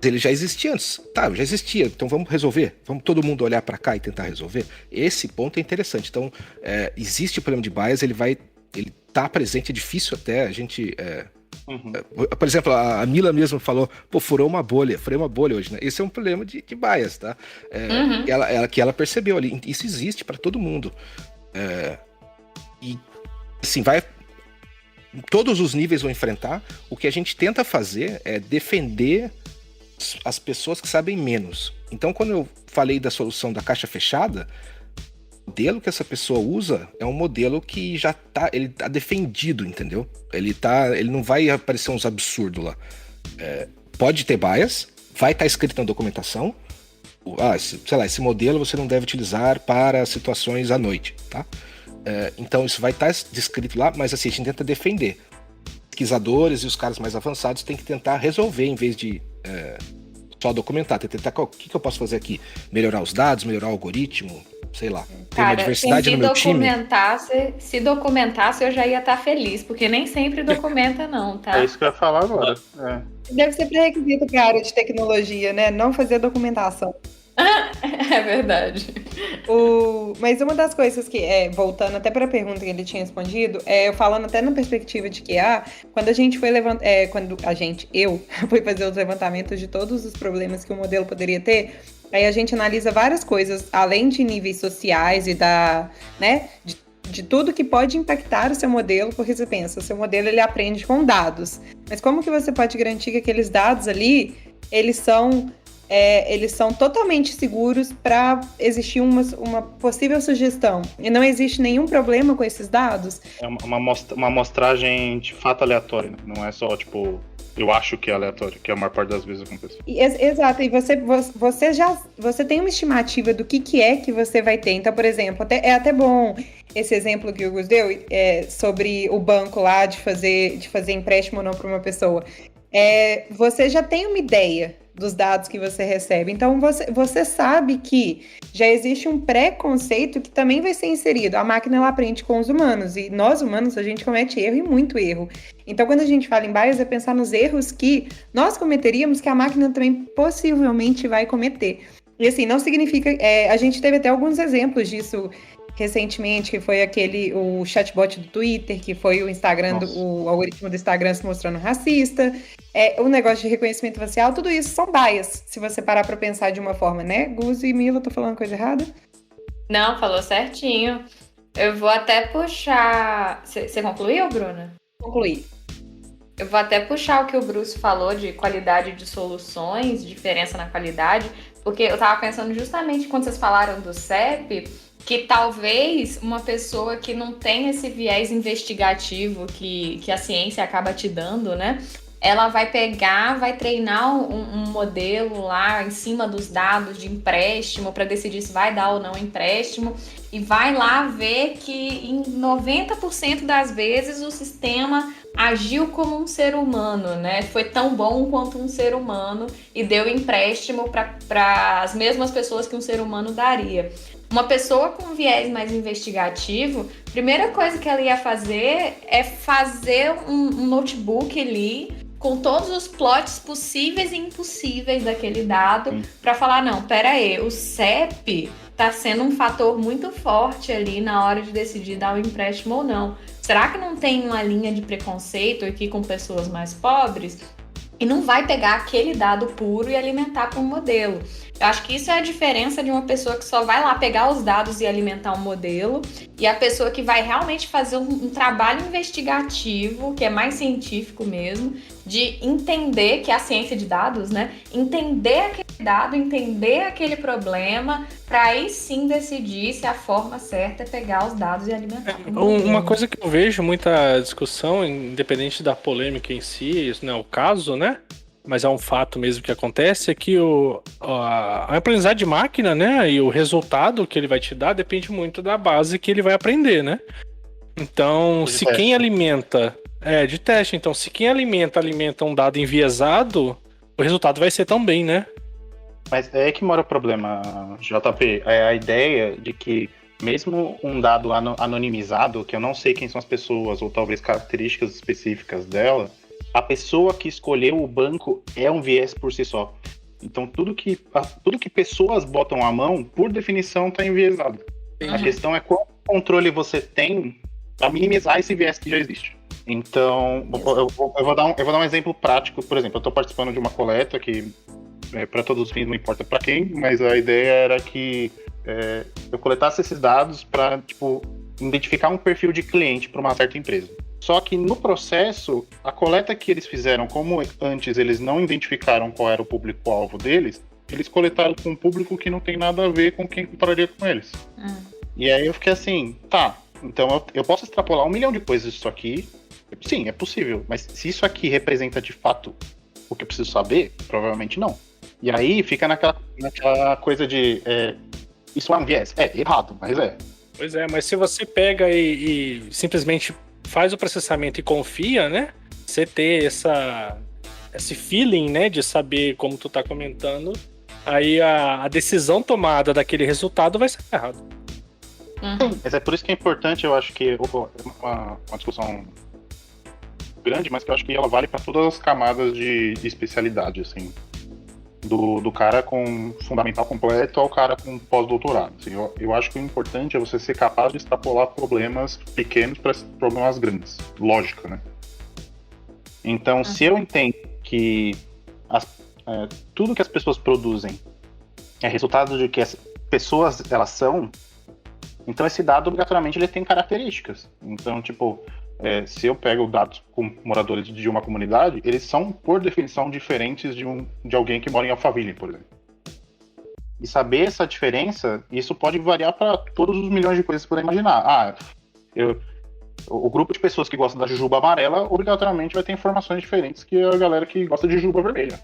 E: Ele já existia antes. Tá, já existia. Então vamos resolver. Vamos todo mundo olhar para cá e tentar resolver. Esse ponto é interessante. Então, existe o problema de bias, ele tá presente, é difícil até a gente... Por exemplo, a Mila mesmo falou, furei uma bolha hoje, né? Esse é um problema de bias, tá? Que ela percebeu ali. Isso existe para todo mundo. E, assim, todos os níveis vão enfrentar. O que a gente tenta fazer é defender as pessoas que sabem menos. Então, quando eu falei da solução da caixa fechada, o modelo que essa pessoa usa é um modelo que já tá defendido, entendeu? Ele não vai aparecer uns absurdos lá. Pode ter bias, vai estar escrito na documentação. Esse modelo você não deve utilizar para situações à noite, tá? Então isso vai estar descrito lá, mas assim, a gente tenta defender. Pesquisadores e os caras mais avançados têm que tentar resolver em vez de só documentar. Tentar o que eu posso fazer aqui? Melhorar os dados, melhorar o algoritmo, sei lá. Tem uma diversidade no meu time.
D: Se documentasse, eu já ia estar feliz, porque nem sempre documenta não, tá?
F: É isso que eu ia falar agora.
A: Deve ser pré-requisito para a área de tecnologia, né? Não fazer documentação.
D: É verdade.
A: Mas uma das coisas que, voltando até para a pergunta que ele tinha respondido, eu falando até na perspectiva de que quando a gente foi eu fui fazer os levantamentos de todos os problemas que o modelo poderia ter, aí a gente analisa várias coisas, além de níveis sociais e de tudo que pode impactar o seu modelo, porque você pensa, o seu modelo ele aprende com dados, mas como que você pode garantir que aqueles dados ali, eles são totalmente seguros para existir uma possível sugestão. E não existe nenhum problema com esses dados.
F: É uma amostragem de fato aleatória, né? Não é só, tipo, eu acho que é aleatório, que a maior parte das vezes acontece.
A: Exato, e você tem uma estimativa do que é que você vai ter. Então, por exemplo, é até bom esse exemplo que o Gus deu sobre o banco lá de fazer empréstimo ou não para uma pessoa. Você já tem uma ideia dos dados que você recebe. Então, você sabe que já existe um preconceito que também vai ser inserido. A máquina, ela aprende com os humanos. E nós, humanos, a gente comete erro e muito erro. Então, quando a gente fala em bias, é pensar nos erros que nós cometeríamos, que a máquina também possivelmente vai cometer. E assim, não significa... a gente teve até alguns exemplos disso recentemente, que foi o chatbot do Twitter, que foi o Instagram, o algoritmo do Instagram se mostrando racista, o negócio de reconhecimento facial, tudo isso são bias, se você parar pra pensar de uma forma, né? Gus e Mila, tô falando coisa errada?
D: Não, falou certinho. Eu vou até puxar... Você concluiu, Bruna?
A: Concluí.
D: Eu vou até puxar o que o Bruce falou de qualidade de soluções, diferença na qualidade, porque eu tava pensando justamente quando vocês falaram do CEP, que talvez uma pessoa que não tem esse viés investigativo que a ciência acaba te dando, né? Ela vai treinar um modelo lá em cima dos dados de empréstimo para decidir se vai dar ou não empréstimo e vai lá ver que em 90% das vezes o sistema agiu como um ser humano, né? Foi tão bom quanto um ser humano e deu empréstimo para as mesmas pessoas que um ser humano daria. Uma pessoa com viés mais investigativo, a primeira coisa que ela ia fazer é fazer um notebook ali com todos os plots possíveis e impossíveis daquele dado para falar, não, pera aí, o CEP está sendo um fator muito forte ali na hora de decidir dar o empréstimo ou não. Será que não tem uma linha de preconceito aqui com pessoas mais pobres? E não vai pegar aquele dado puro e alimentar para um modelo. Eu acho que isso é a diferença de uma pessoa que só vai lá pegar os dados e alimentar um modelo e a pessoa que vai realmente fazer um trabalho investigativo, que é mais científico mesmo, de entender, que é a ciência de dados, né? Entender aquele dado, entender aquele problema, para aí sim decidir se a forma certa é pegar os dados e alimentar.
B: Uma coisa que eu vejo muita discussão, independente da polêmica em si, isso não é o caso, né? Mas é um fato mesmo que acontece, é que a aprendizagem de máquina, né, e o resultado que ele vai te dar depende muito da base que ele vai aprender, né? Então, se quem alimenta... de teste. Então, se quem alimenta um dado enviesado, o resultado vai ser também, né?
F: Mas é aí que mora o problema, JP. É a ideia de que mesmo um dado anonimizado, que eu não sei quem são as pessoas, ou talvez características específicas dela, a pessoa que escolheu o banco é um viés por si só. Então tudo que pessoas botam à mão, por definição, está enviesado. A questão é qual controle você tem para minimizar esse viés que já existe. Então, eu vou dar um exemplo prático. Por exemplo, eu estou participando de uma coleta que, para todos os fins, não importa para quem, mas a ideia era que eu coletasse esses dados para, tipo, identificar um perfil de cliente para uma certa empresa. Só que no processo, a coleta que eles fizeram, como antes eles não identificaram qual era o público-alvo deles, eles coletaram com um público que não tem nada a ver com quem compraria com eles. E aí eu fiquei assim, tá, então eu posso extrapolar 1 milhão de coisas disso aqui. Sim, é possível, mas se isso aqui representa de fato o que eu preciso saber, provavelmente não. E aí fica naquela coisa de isso é um viés? É errado, mas é.
B: Pois é, mas se você pega e simplesmente faz o processamento e confia, né? Você ter esse feeling, né, de saber como tu tá comentando, aí a decisão tomada daquele resultado vai ser errada.
F: Mas é por isso que é importante, eu acho que é uma discussão grande, mas que eu acho que ela vale para todas as camadas de especialidade, assim. Do cara com fundamental completo ao cara com pós-doutorado. Assim, eu acho que o importante é você ser capaz de extrapolar problemas pequenos para problemas grandes. Lógica, né? Então, se eu entendo que tudo que as pessoas produzem é resultado de que as pessoas elas são, então esse dado obrigatoriamente ele tem características. Então, tipo, se eu pego dados com moradores de uma comunidade, eles são, por definição, diferentes de alguém que mora em Alphaville, por exemplo. E saber essa diferença, isso pode variar para todos os milhões de coisas que você puder imaginar. O grupo de pessoas que gosta da jujuba amarela, obrigatoriamente vai ter informações diferentes que a galera que gosta de jujuba vermelha.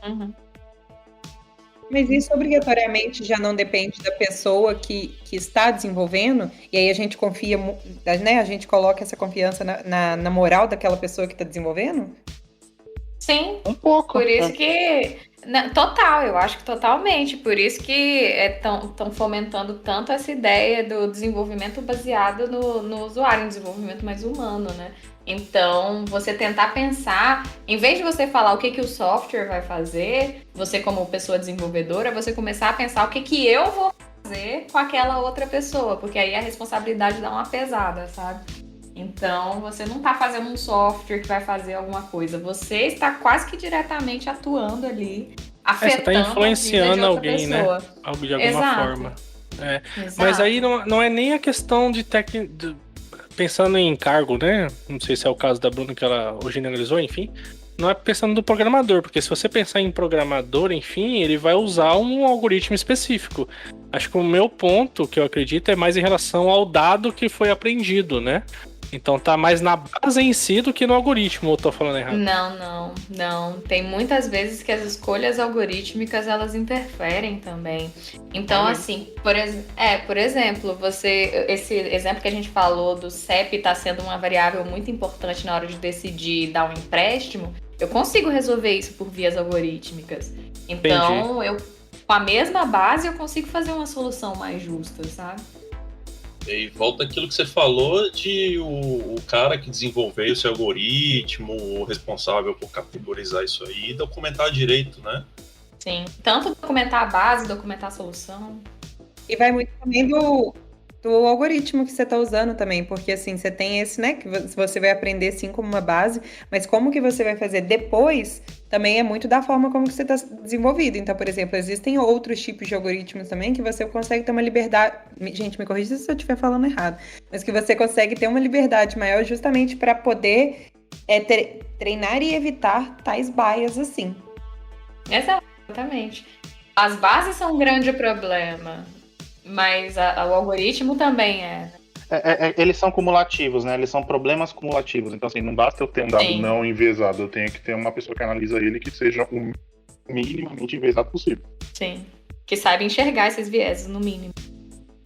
A: Mas isso obrigatoriamente já não depende da pessoa que está desenvolvendo, e aí a gente confia, né? A gente coloca essa confiança na moral daquela pessoa que está desenvolvendo?
D: Sim.
F: Um pouco.
D: Por isso que... Total, eu acho que totalmente. Por isso que estão fomentando tanto essa ideia do desenvolvimento baseado no usuário, um desenvolvimento mais humano, né? Então, você tentar pensar, em vez de você falar o que o software vai fazer, você como pessoa desenvolvedora, você começar a pensar o que eu vou fazer com aquela outra pessoa, porque aí a responsabilidade dá uma pesada, sabe? Então, você não está fazendo um software que vai fazer alguma coisa, você está quase que diretamente atuando ali, afetando
B: você está influenciando alguém,
D: pessoa.
B: Né? De alguma forma. Mas aí não é nem a questão de pensando em cargo, né? Não sei se é o caso da Bruna que ela generalizou, enfim. Não é pensando no programador, porque se você pensar em programador, enfim, ele vai usar um algoritmo específico. Acho que o meu ponto, que eu acredito, é mais em relação ao dado que foi aprendido, né? Então tá mais na base em si do que no algoritmo, ou eu tô falando errado?
D: Não. Tem muitas vezes que as escolhas algorítmicas, elas interferem também. Então, assim, por exemplo, esse exemplo que a gente falou do CEP tá sendo uma variável muito importante na hora de decidir dar um empréstimo, eu consigo resolver isso por vias algorítmicas. Então, com a mesma base, eu consigo fazer uma solução mais justa, sabe?
C: E volta aquilo que você falou de o cara que desenvolveu esse algoritmo, o responsável por categorizar isso aí, documentar direito, né?
D: Sim, tanto documentar a base, documentar a solução.
A: E vai muito também do algoritmo que você está usando também, porque assim, você tem esse, né, que você vai aprender sim como uma base, mas como que você vai fazer depois também é muito da forma como que você está desenvolvido. Então, por exemplo, existem outros tipos de algoritmos também que você consegue ter uma liberdade, gente, me corrija se eu estiver falando errado, mas que você consegue ter uma liberdade maior justamente para poder treinar e evitar tais bias assim.
D: Exatamente. As bases são um grande problema. Mas o algoritmo também é.
F: Eles são cumulativos, né? Eles são problemas cumulativos. Então, assim, não basta eu ter um dado não enviesado. Eu tenho que ter uma pessoa que analisa ele que seja o minimamente enviesado possível.
D: Sim. Que saiba enxergar esses vieses, no mínimo.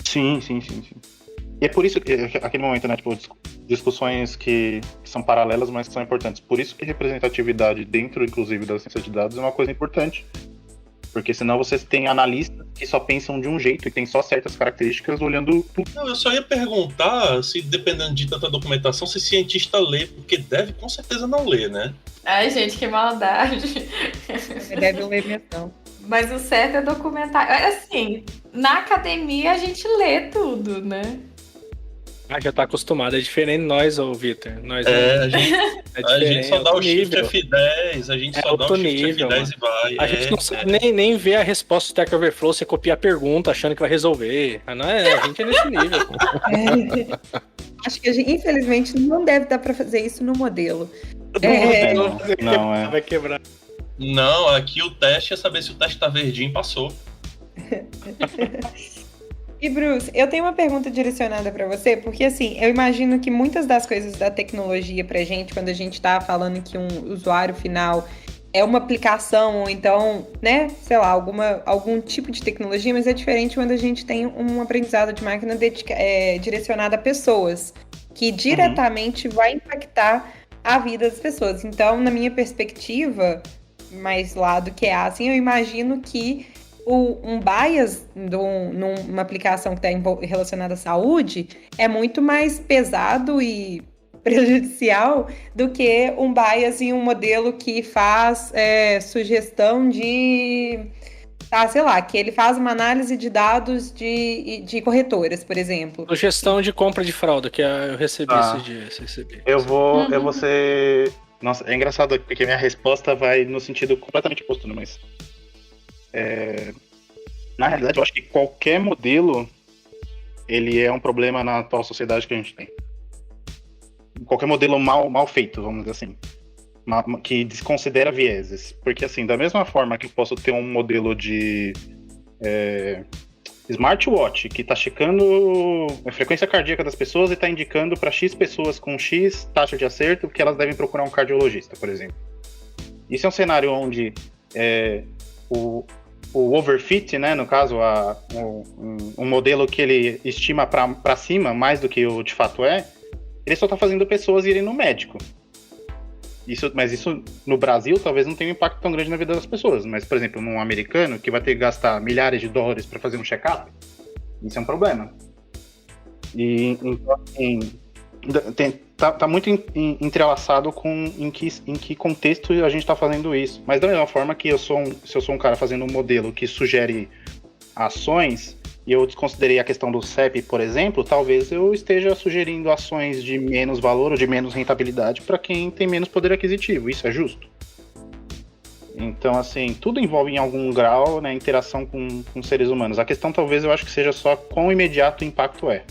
F: Sim. E é por isso que, aquele momento, né? Tipo, discussões que são paralelas, mas que são importantes. Por isso que representatividade dentro, inclusive, da ciência de dados é uma coisa importante. Porque senão você tem analistas que só pensam de um jeito e tem só certas características olhando tudo.
C: Não, eu só ia perguntar se, dependendo de tanta documentação, se cientista lê, porque deve com certeza não ler, né?
D: Ai, gente, que maldade.
A: Você deve ler mesmo.
D: Mas o certo é documentar. Assim, na academia a gente lê tudo, né?
B: Já tá acostumado. É diferente de nós, ô Vitor. Nós
C: A gente só
B: é
C: dá o
B: outro
C: shift
B: nível.
C: F10, a gente
B: É
C: só dá o
B: outro
C: shift
B: nível,
C: F10 e vai.
B: A gente não sabe nem ver a resposta do Stack Overflow, você copia a pergunta achando que vai resolver. Não é, a gente é nesse nível.
A: Acho que infelizmente não deve dar para fazer isso no modelo.
B: Vai quebrar.
C: Não, aqui o teste é saber se o teste tá verdinho e passou.
A: E Bruce, eu tenho uma pergunta direcionada para você, porque assim, eu imagino que muitas das coisas da tecnologia pra gente, quando a gente tá falando que um usuário final é uma aplicação, ou então, né, sei lá, algum tipo de tecnologia, mas é diferente quando a gente tem um aprendizado de máquina direcionado a pessoas, que diretamente vai impactar a vida das pessoas. Então, na minha perspectiva, mais lá do que assim, eu imagino que um bias numa aplicação que está relacionada à saúde é muito mais pesado e prejudicial do que um bias em um modelo que faz sugestão de, sei lá, que ele faz uma análise de dados de corretoras, por exemplo.
B: Sugestão de compra de fralda, que eu recebi esses dias.
F: Eu vou ser... Nossa, é engraçado, porque minha resposta vai no sentido completamente oposto, né? Mas... Na realidade, eu acho que qualquer modelo ele é um problema na atual sociedade que a gente tem. Qualquer modelo mal feito, vamos dizer assim, que desconsidera vieses. Porque, assim, da mesma forma que eu posso ter um modelo de smartwatch que está checando a frequência cardíaca das pessoas e está indicando para X pessoas com X taxa de acerto que elas devem procurar um cardiologista, por exemplo. Isso é um cenário onde o overfit, né, no caso, um modelo que ele estima para cima mais do que o de fato ele só está fazendo pessoas irem no médico. Mas isso no Brasil talvez não tenha um impacto tão grande na vida das pessoas. Mas, por exemplo, num americano que vai ter que gastar milhares de dólares para fazer um check-up, isso é um problema. E então, assim, tá muito entrelaçado com em que contexto a gente está fazendo isso. Mas da mesma forma que se eu sou um cara fazendo um modelo que sugere ações e eu desconsiderei a questão do CEP, por exemplo, talvez eu esteja sugerindo ações de menos valor ou de menos rentabilidade para quem tem menos poder aquisitivo. Isso é justo? Então, assim, tudo envolve em algum grau, né, interação com seres humanos. A questão talvez eu acho que seja só quão imediato o impacto é.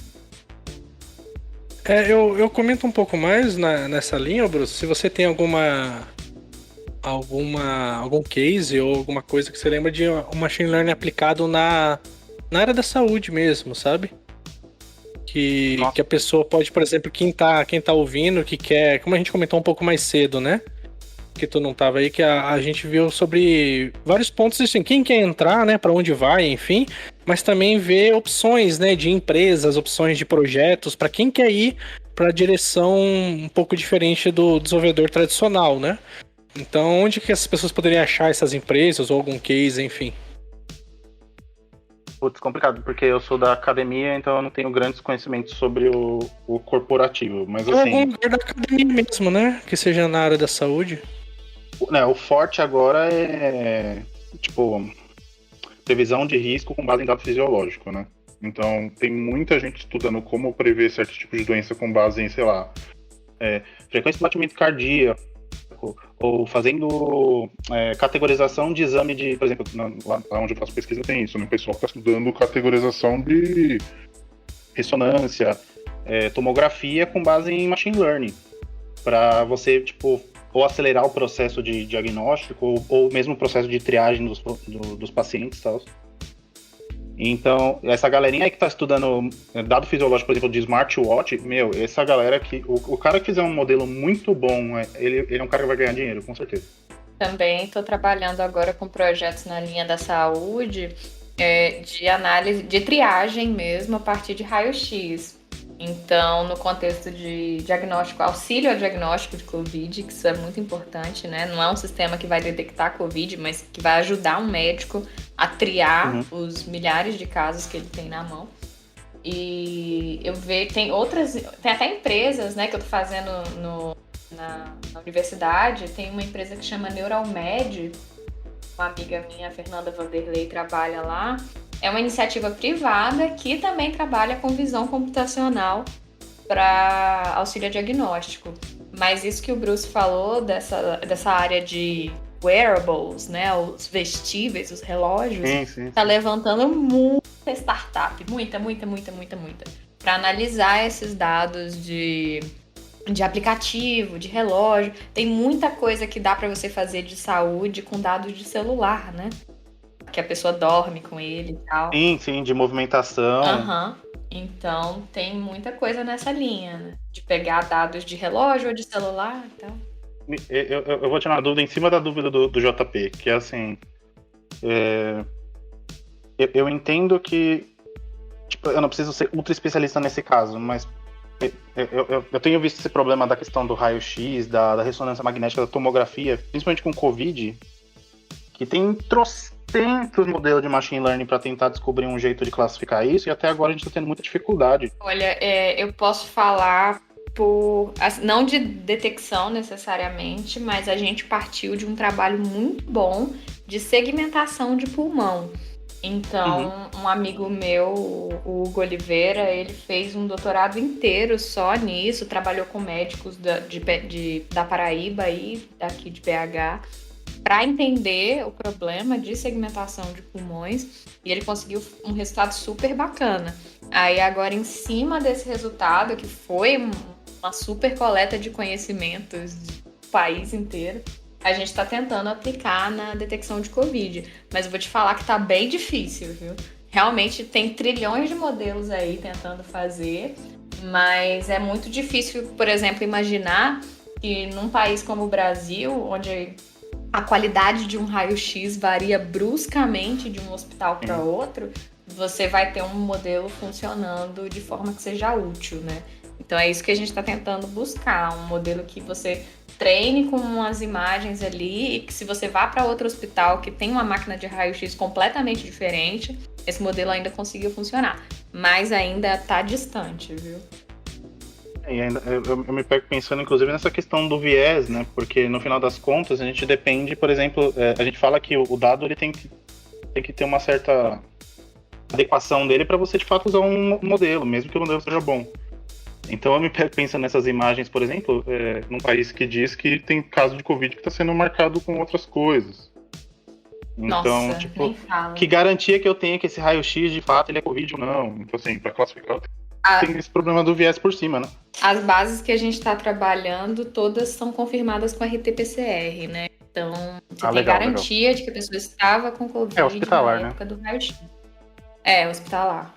B: Eu comento um pouco mais nessa linha, Bruce. Se você tem algum case ou alguma coisa que você lembra de um machine learning aplicado na área da saúde mesmo, sabe? Que a pessoa pode, por exemplo, quem tá ouvindo, que quer, como a gente comentou um pouco mais cedo, né? Que tu não tava aí, que a gente viu sobre vários pontos, assim, quem quer entrar, né, para onde vai, enfim, mas também ver opções, né, de empresas, opções de projetos, para quem quer ir para a direção um pouco diferente do desenvolvedor tradicional, né? Então, onde que essas pessoas poderiam achar essas empresas ou algum case, enfim?
F: Putz, complicado, porque eu sou da academia, então eu não tenho grandes conhecimentos sobre o corporativo, mas assim...
B: Algum lugar da academia mesmo, né? Que seja na área da saúde.
F: O forte agora é, tipo, previsão de risco com base em dado fisiológico, né? Então, tem muita gente estudando como prever certos tipos de doença com base em, sei lá, frequência de batimento cardíaco, ou fazendo categorização de exame de, por exemplo, lá onde eu faço pesquisa tem isso, né? O pessoal está estudando categorização de ressonância, tomografia com base em machine learning, para você, tipo, ou acelerar o processo de diagnóstico, ou mesmo o processo de triagem dos pacientes e tal. Então, essa galerinha aí que tá estudando dado fisiológico, por exemplo, de smartwatch, essa galera que... O cara que fizer um modelo muito bom, ele é um cara que vai ganhar dinheiro, com certeza.
D: Também estou trabalhando agora com projetos na linha da saúde, de análise, de triagem mesmo, a partir de raio-x. Então, no contexto de diagnóstico, auxílio ao diagnóstico de Covid, que isso é muito importante, né? Não é um sistema que vai detectar Covid, mas que vai ajudar um médico a triar os milhares de casos que ele tem na mão. E eu vejo, tem até empresas, né, que eu tô fazendo na universidade, tem uma empresa que chama Neuralmed, uma amiga minha, a Fernanda Vanderlei, trabalha lá. É uma iniciativa privada que também trabalha com visão computacional para auxílio diagnóstico. Mas isso que o Bruce falou dessa área de wearables, né, os vestíveis, os relógios, tá levantando muita startup, muita, para analisar esses dados de aplicativo, de relógio. Tem muita coisa que dá para você fazer de saúde com dados de celular, né? Que a pessoa dorme com ele e tal.
F: Sim, de movimentação.
D: Então, tem muita coisa nessa linha, né? De pegar dados de relógio ou de celular e tal.
F: Eu vou tirar uma dúvida em cima da dúvida do JP, que é assim... Eu entendo que... Tipo, eu não preciso ser ultra especialista nesse caso, mas eu tenho visto esse problema da questão do raio-x, da ressonância magnética, da tomografia, principalmente com Covid, que tem trocentos modelos de machine learning para tentar descobrir um jeito de classificar isso, e até agora a gente está tendo muita dificuldade.
D: Olha, eu posso falar não de detecção necessariamente, mas a gente partiu de um trabalho muito bom de segmentação de pulmão. Então, um amigo meu, o Hugo Oliveira, ele fez um doutorado inteiro só nisso, trabalhou com médicos da Paraíba e daqui de BH, para entender o problema de segmentação de pulmões, e ele conseguiu um resultado super bacana. Aí agora, em cima desse resultado, que foi uma super coleta de conhecimentos do país inteiro, a gente está tentando aplicar na detecção de Covid. Mas eu vou te falar que tá bem difícil, viu? Realmente tem trilhões de modelos aí tentando fazer, mas é muito difícil, por exemplo, imaginar que num país como o Brasil, onde a qualidade de um raio-x varia bruscamente de um hospital para outro, você vai ter um modelo funcionando de forma que seja útil, né? Então é isso que a gente está tentando buscar, um modelo que você treine com umas imagens ali e que se você vá para outro hospital que tem uma máquina de raio-x completamente diferente, esse modelo ainda conseguiu funcionar, mas ainda está distante, viu?
F: E ainda, eu me pego pensando, inclusive, nessa questão do viés, né? Porque, no final das contas, a gente depende, por exemplo, a gente fala que o dado ele tem que ter uma certa adequação dele para você, de fato, usar um modelo, mesmo que o modelo seja bom. Então, eu me pego pensando nessas imagens, por exemplo, num país que diz que tem caso de Covid que está sendo marcado com outras coisas. Então,
D: Nossa,
F: tipo, que garantia que eu tenho que esse raio-x, de fato, ele é Covid ou não? Então, assim, para classificar, tem esse problema do viés por cima, né?
D: As bases que a gente está trabalhando, todas são confirmadas com RT-PCR, né? Então, você tem garantia de que a pessoa estava com Covid
F: hospitalar,
D: na época do raio-x. Hospitalar.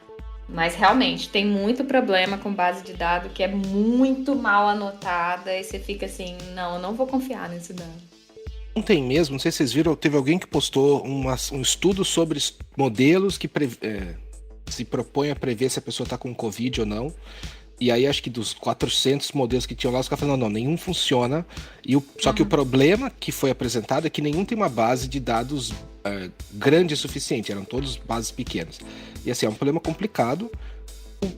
D: Mas, realmente, tem muito problema com base de dados que é muito mal anotada e você fica assim, não vou confiar nesse dado.
E: Ontem mesmo, não sei se vocês viram, teve alguém que postou um estudo sobre modelos que se propõe a prever se a pessoa está com Covid ou não. E aí acho que dos 400 modelos que tinham lá, os caras falaram, não, nenhum funciona. Só que o problema que foi apresentado é que nenhum tem uma base de dados grande o suficiente, eram todos bases pequenas. E assim, é um problema complicado.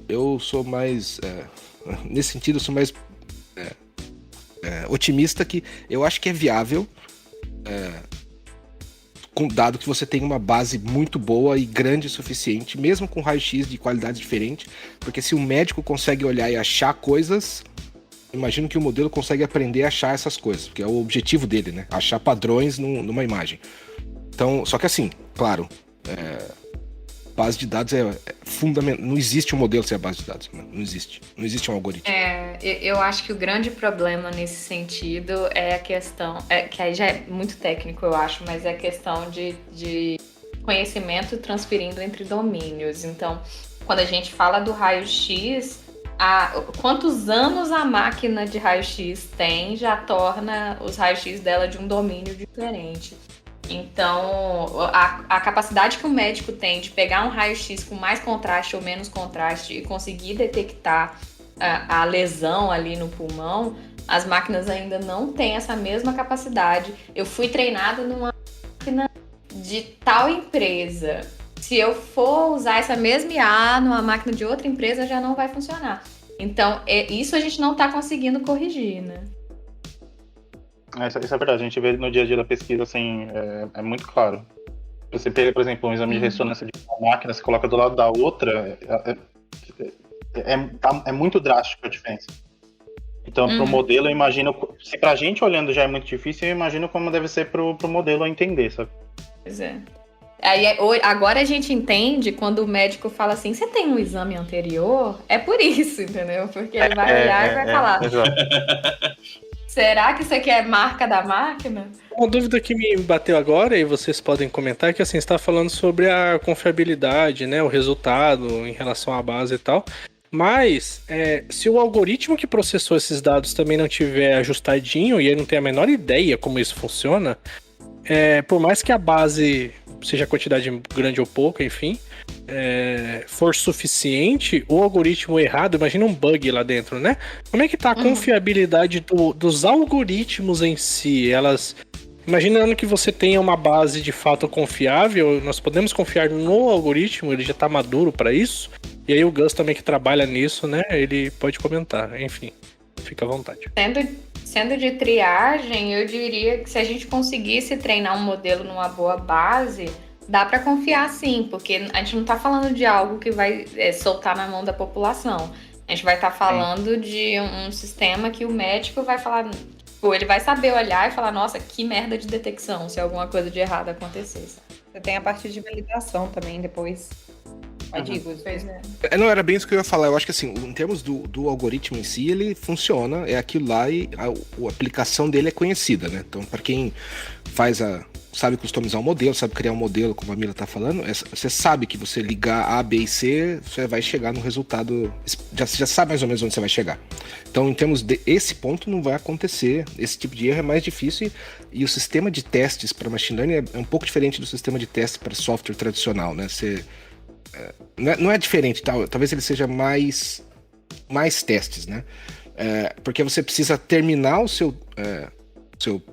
E: Eu sou mais, nesse sentido, eu sou mais otimista, que eu acho que é viável, dado que você tem uma base muito boa e grande o suficiente, mesmo com raio-x de qualidade diferente, porque se um médico consegue olhar e achar coisas, imagino que o modelo consegue aprender a achar essas coisas, porque é o objetivo dele, né? Achar padrões numa imagem. Então, só que assim, claro, base de dados é fundamental. Não existe um modelo sem a base de dados. Não existe. Não existe um algoritmo.
D: Eu acho que o grande problema nesse sentido é a questão, que aí já é muito técnico, eu acho, mas é a questão de conhecimento transferindo entre domínios. Então, quando a gente fala do raio-x, quantos anos a máquina de raio-x tem já torna os raios-x dela de um domínio diferente. Então, a capacidade que o médico tem de pegar um raio-x com mais contraste ou menos contraste e conseguir detectar a lesão ali no pulmão, as máquinas ainda não têm essa mesma capacidade. Eu fui treinada numa máquina de tal empresa. Se eu for usar essa mesma IA numa máquina de outra empresa, já não vai funcionar. Então, isso a gente não está conseguindo corrigir, né?
F: Isso é verdade, a gente vê no dia a dia da pesquisa, assim, é muito claro. Você pega, por exemplo, um exame de ressonância de uma máquina, você coloca do lado da outra, é muito drástico a diferença. Então, pro modelo, eu imagino... Se pra gente olhando já é muito difícil, eu imagino como deve ser pro modelo entender, sabe?
D: Pois é. Aí, agora a gente entende quando o médico fala assim, você tem um exame anterior? É por isso, entendeu? Porque ele vai olhar e vai falar, será que isso aqui é marca da máquina?
B: Uma dúvida que me bateu agora, e vocês podem comentar, é que assim, você está falando sobre a confiabilidade, né, o resultado em relação à base e tal. Mas, se o algoritmo que processou esses dados também não tiver ajustadinho e ele não tem a menor ideia como isso funciona, por mais que a base seja quantidade grande ou pouca, enfim, for suficiente, o algoritmo errado, imagina um bug lá dentro, né? Como é que tá a confiabilidade dos algoritmos em si? Imaginando que você tenha uma base de fato confiável, nós podemos confiar no algoritmo, ele já tá maduro para isso? E aí o Gus também que trabalha nisso, né? Ele pode comentar, enfim, fica à vontade.
D: Sendo de triagem, eu diria que se a gente conseguisse treinar um modelo numa boa base, dá para confiar sim, porque a gente não tá falando de algo que vai soltar na mão da população. A gente vai estar falando de um sistema que o médico vai falar... Ele vai saber olhar e falar, nossa, que merda de detecção, se alguma coisa de errado acontecesse.
A: Você tem a parte de validação também, depois.
E: Não, era bem isso que eu ia falar. Eu acho que assim, em termos do algoritmo em si, ele funciona, é aquilo lá e a aplicação dele é conhecida, né? Então, para quem sabe customizar um modelo, sabe criar um modelo, como a Mila tá falando, você sabe que você ligar A, B e C, você vai chegar no resultado, já sabe mais ou menos onde você vai chegar. Então, em termos esse ponto, não vai acontecer. Esse tipo de erro é mais difícil e o sistema de testes para machine learning é um pouco diferente do sistema de testes para software tradicional, né? Não é diferente, talvez ele seja mais testes, né? Porque você precisa terminar o seu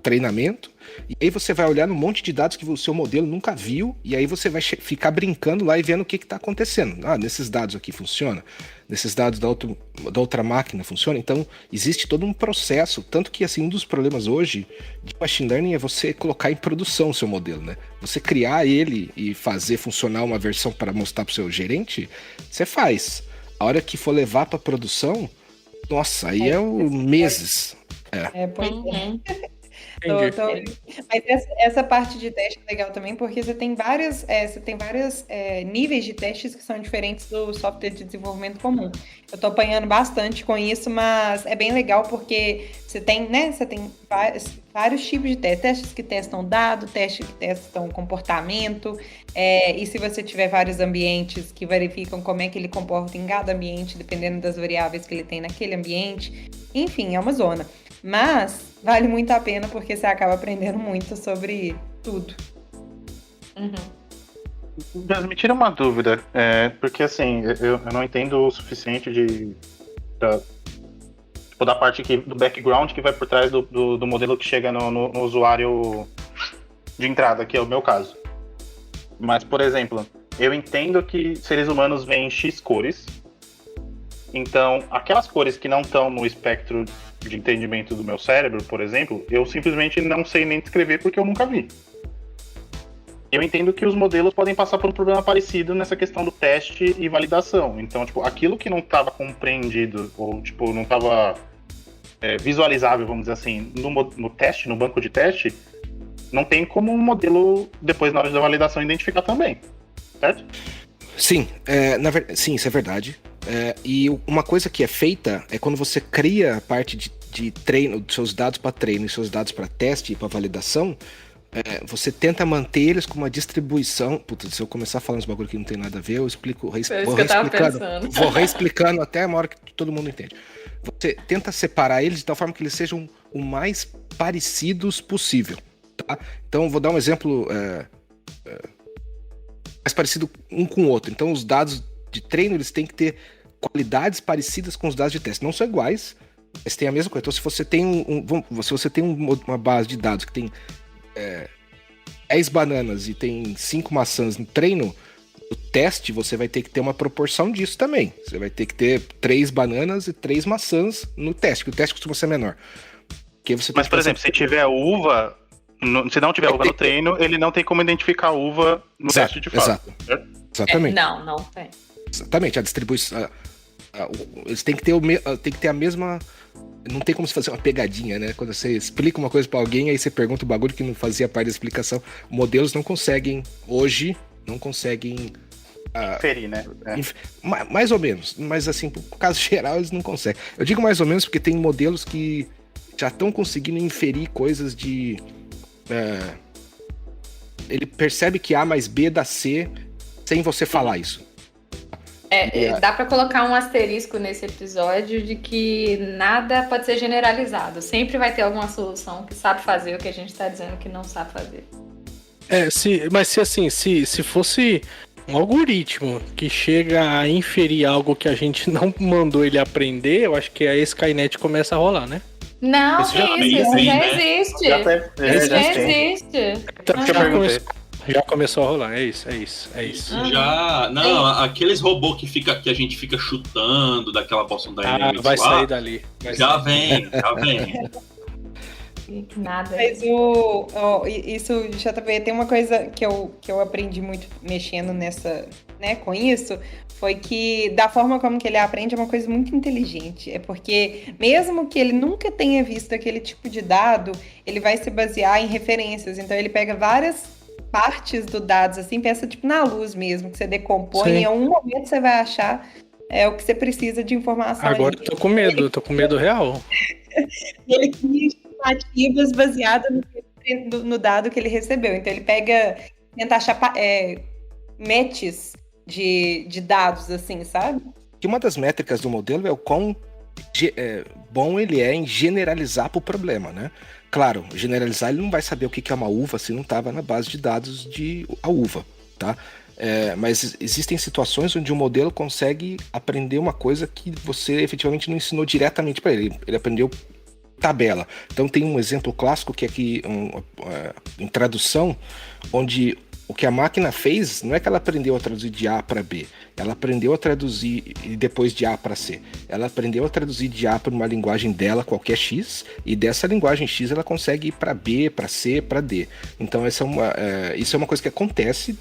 E: treinamento e aí você vai olhar num monte de dados que o seu modelo nunca viu e aí você vai ficar brincando lá e vendo o que está acontecendo. Nesses dados aqui funciona, nesses dados da outra máquina funciona. Então existe todo um processo, tanto que assim, um dos problemas hoje de machine learning é você colocar em produção o seu modelo, né? Você criar ele e fazer funcionar uma versão para mostrar para o seu gerente, você faz. A hora que for levar para produção, nossa, aí meses.
A: Pois é. Mas essa parte de teste é legal também, porque você tem vários níveis de testes que são diferentes do software de desenvolvimento comum. Eu tô apanhando bastante com isso, mas é bem legal porque você tem vários tipos de testes que testam dado, testes que testam comportamento, e se você tiver vários ambientes que verificam como é que ele comporta em cada ambiente, dependendo das variáveis que ele tem naquele ambiente. Enfim, é uma zona. Mas vale muito a pena porque você acaba aprendendo muito sobre tudo.
F: Mas me tira uma dúvida, porque assim, eu não entendo o suficiente da parte do background que vai por trás do modelo que chega no usuário de entrada, que é o meu caso. Mas, por exemplo, eu entendo que seres humanos veem X cores, então aquelas cores que não estão no espectro de entendimento do meu cérebro, por exemplo, eu simplesmente não sei nem descrever porque eu nunca vi. Eu entendo que os modelos podem passar por um problema parecido nessa questão do teste e validação. Então, tipo, aquilo que não estava compreendido ou, tipo, não estava visualizável, vamos dizer assim, no teste, no banco de teste, não tem como um modelo, depois na hora da validação, identificar também, certo?
E: Sim, sim, isso é verdade. E uma coisa que é feita é quando você cria a parte de treino, dos seus dados para treino e seus dados para teste e para validação, você tenta manter eles com uma distribuição. Puta, se eu começar falando uns bagulho que não tem nada a ver, eu explico, vou reexplicando até uma hora que todo mundo entende. Você tenta separar eles de tal forma que eles sejam o mais parecidos possível, tá? Então, vou dar um exemplo mais parecido um com o outro. Então, os dados de treino, eles têm que ter qualidades parecidas com os dados de teste. Não são iguais, mas tem a mesma coisa. Então, se você tem uma base de dados que tem 10 bananas e tem 5 maçãs no treino, no teste você vai ter que ter uma proporção disso também. Você vai ter que ter 3 bananas e 3 maçãs no teste, porque o teste costuma ser menor. Que você
F: Mas, por exemplo, se tiver uva, se não tiver uva no treino, ele não tem como identificar a uva no teste de fato.
E: Exato. Exatamente.
D: Não tem.
E: Exatamente, a distribuição. Eles têm que ter a mesma. Não tem como se fazer uma pegadinha, né? Quando você explica uma coisa pra alguém, aí você pergunta o bagulho que não fazia parte da explicação. Modelos não conseguem, hoje,
F: Inferir, né?
E: Mais ou menos, mas assim, por caso geral, eles não conseguem. Eu digo mais ou menos porque tem modelos que já estão conseguindo inferir coisas de. Ele percebe que A mais B dá C sem você falar isso.
D: Dá pra colocar um asterisco nesse episódio de que nada pode ser generalizado. Sempre vai ter alguma solução que sabe fazer o que a gente tá dizendo que não sabe fazer.
B: Se fosse um algoritmo que chega a inferir algo que a gente não mandou ele aprender, eu acho que a Skynet começa a rolar, né?
D: Não,
C: Isso já
D: isso
C: tem,
D: já
C: né?
D: existe.
F: Já
D: Isso já existe.
B: Já começou a rolar, é isso.
C: Aqueles robôs que a gente fica chutando daquela porção da NMS
B: vai
C: lá,
B: sair dali.
C: já vem.
D: Nada.
A: Mas isso, JP, tem uma coisa que eu aprendi muito mexendo nessa, né, com isso, foi que da forma como que ele aprende é uma coisa muito inteligente. É porque mesmo que ele nunca tenha visto aquele tipo de dado, ele vai se basear em referências. Então ele pega várias partes do dados, assim, pensa tipo na luz mesmo, que você decompõe,
B: Sim.
A: e em algum momento você vai achar o que você precisa de informação.
B: Agora eu tô com medo real.
A: Ele cria estimativas baseadas no dado que ele recebeu. Então ele tenta achar matches de dados, assim, sabe?
E: Que uma das métricas do modelo é o quão bom ele é em generalizar para o problema, né? Claro, generalizar ele não vai saber o que é uma uva se não estava na base de dados de a uva, tá? Mas existem situações onde o modelo consegue aprender uma coisa que você efetivamente não ensinou diretamente para ele. Ele aprendeu tabela. Então tem um exemplo clássico que é aqui em tradução, onde o que a máquina fez não é que ela aprendeu a traduzir de A para B, ela aprendeu a traduzir e depois de A para C. Ela aprendeu a traduzir de A para uma linguagem dela, qualquer X, e dessa linguagem X ela consegue ir para B, para C, para D. Então isso é uma coisa que acontece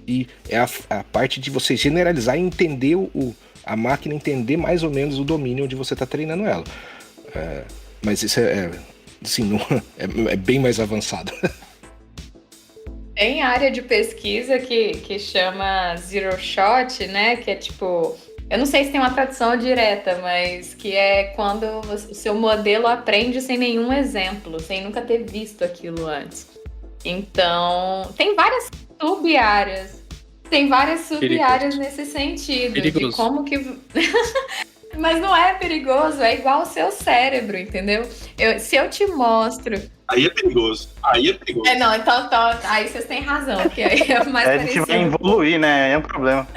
E: e é a parte de você generalizar e entender a máquina entender mais ou menos o domínio onde você está treinando ela. Mas isso assim, é bem mais avançado.
D: Tem área de pesquisa que chama Zero Shot, né? Que é tipo... Eu não sei se tem uma tradução direta, mas que é quando o seu modelo aprende sem nenhum exemplo, sem nunca ter visto aquilo antes. Então, tem várias sub-áreas. Nesse sentido.
B: Perigoso.
D: De como que... Mas não é perigoso, é igual ao seu cérebro, entendeu? Se eu te mostro...
C: Aí é perigoso.
D: Não, então aí vocês têm razão, que aí é mais
F: A gente vai evoluir, né? É um problema.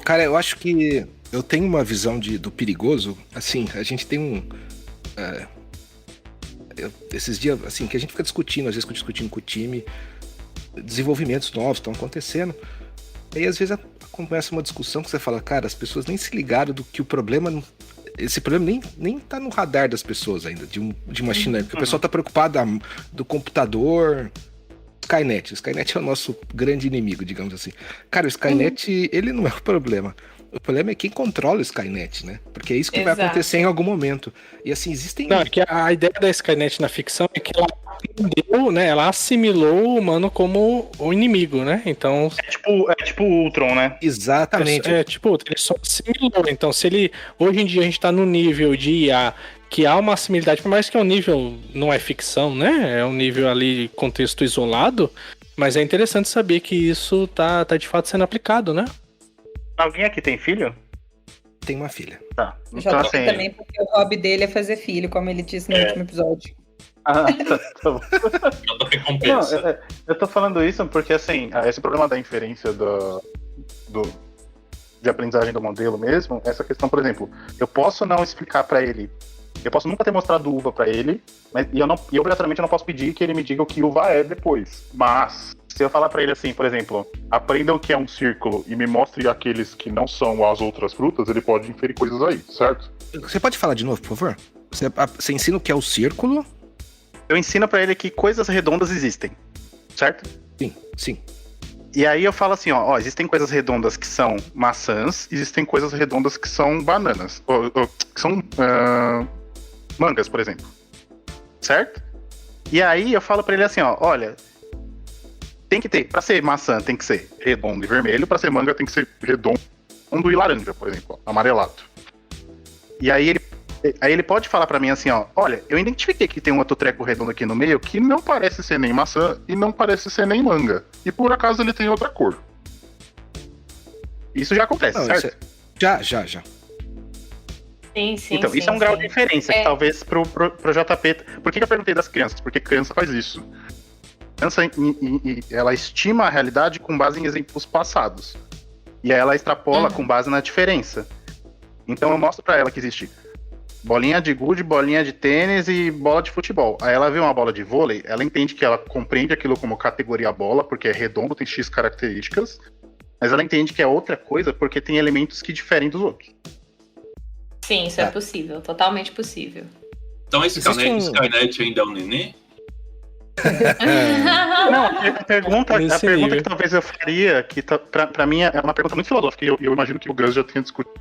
E: Cara, eu acho que eu tenho uma visão do perigoso. Assim, a gente tem esses dias, assim, que a gente fica discutindo, às vezes discutindo com o time, desenvolvimentos novos estão acontecendo. E aí, às vezes, começa uma discussão que você fala, cara, as pessoas nem se ligaram do que o problema... Esse problema nem tá no radar das pessoas ainda, de machine learning, porque o pessoal tá preocupado do computador... Skynet é o nosso grande inimigo, digamos assim. Cara, o Skynet, ele não é o problema. O problema é quem controla o Skynet, né? Porque é isso que vai acontecer em algum momento. E assim, existem...
B: Não, que a ideia da Skynet na ficção é que ela aprendeu, né? Ela assimilou o humano como o inimigo, né? Então...
F: É tipo o Ultron, né?
E: Exatamente.
B: Ele só assimilou. Então, se ele... Hoje em dia a gente tá no nível de IA que há uma similaridade, por mais que é um nível... Não é ficção, né? É um nível ali, contexto isolado. Mas é interessante saber que isso tá de fato sendo aplicado, né?
F: Alguém aqui tem filho?
E: Tem uma filha.
F: Tá.
A: Eu
F: Então,
A: já
F: assim...
A: também, porque o hobby dele é fazer filho, como ele disse no último episódio.
F: Tá bom.
C: Recompensa.
F: Não, eu tô falando isso porque, assim, esse problema da inferência de aprendizagem do modelo mesmo, essa questão, por exemplo, eu posso não explicar pra ele, eu posso nunca ter mostrado uva pra ele, mas eu obrigatoriamente não posso pedir que ele me diga o que uva é depois. Mas, se eu falar pra ele assim, por exemplo, aprenda o que é um círculo e me mostre aqueles que não são as outras frutas, ele pode inferir coisas aí, certo?
E: Você pode falar de novo, por favor? Você ensina o que é o círculo?
F: eu ensino pra ele que coisas redondas existem, certo?
E: Sim.
F: E aí eu falo assim, ó, existem coisas redondas que são maçãs, existem coisas redondas que são bananas, que são mangas, por exemplo, certo? E aí eu falo pra ele assim, ó, olha, tem que ter, pra ser maçã tem que ser redondo e vermelho, pra ser manga tem que ser redondo e laranja, por exemplo, ó, amarelado. E aí ele pode falar pra mim assim, ó, olha, eu identifiquei que tem um outro treco redondo aqui no meio que não parece ser nem maçã e não parece ser nem manga. E por acaso ele tem outra cor. Isso já acontece, certo?
E: Já.
D: Sim.
F: Então, isso é um grau de diferença, que talvez pro JP... Por que eu perguntei das crianças? Porque criança faz isso. Criança, ela estima a realidade com base em exemplos passados. E aí ela extrapola com base na diferença. Então eu mostro pra ela que existe bolinha de gude, bolinha de tênis e bola de futebol. Aí ela vê uma bola de vôlei, ela entende que ela compreende aquilo como categoria bola, porque é redondo, tem X características, mas ela entende que é outra coisa porque tem elementos que diferem dos outros.
D: Sim, isso é possível, totalmente possível.
C: Então esse Skynet ainda é um nenê?
F: Não, a pergunta que talvez eu faria, que pra mim é uma pergunta muito filosófica, e eu imagino que o Gus já tenha discutido,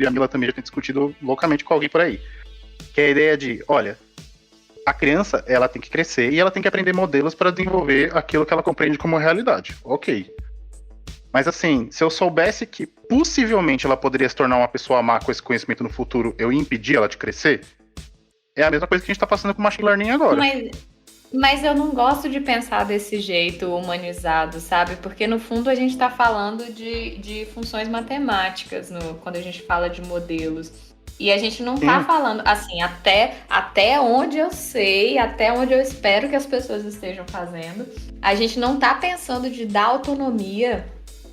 F: e a Mila também já tem discutido loucamente com alguém por aí. Que é a ideia de, olha, a criança, ela tem que crescer e ela tem que aprender modelos para desenvolver aquilo que ela compreende como realidade. Ok. Mas assim, se eu soubesse que possivelmente ela poderia se tornar uma pessoa má com esse conhecimento no futuro, eu ia impedir ela de crescer, é a mesma coisa que a gente tá passando com o machine learning agora.
D: Mas eu não gosto de pensar desse jeito humanizado, sabe? Porque no fundo a gente está falando de funções matemáticas quando a gente fala de modelos. E a gente não tá falando, assim, até onde eu sei, até onde eu espero que as pessoas estejam fazendo, a gente não tá pensando de dar autonomia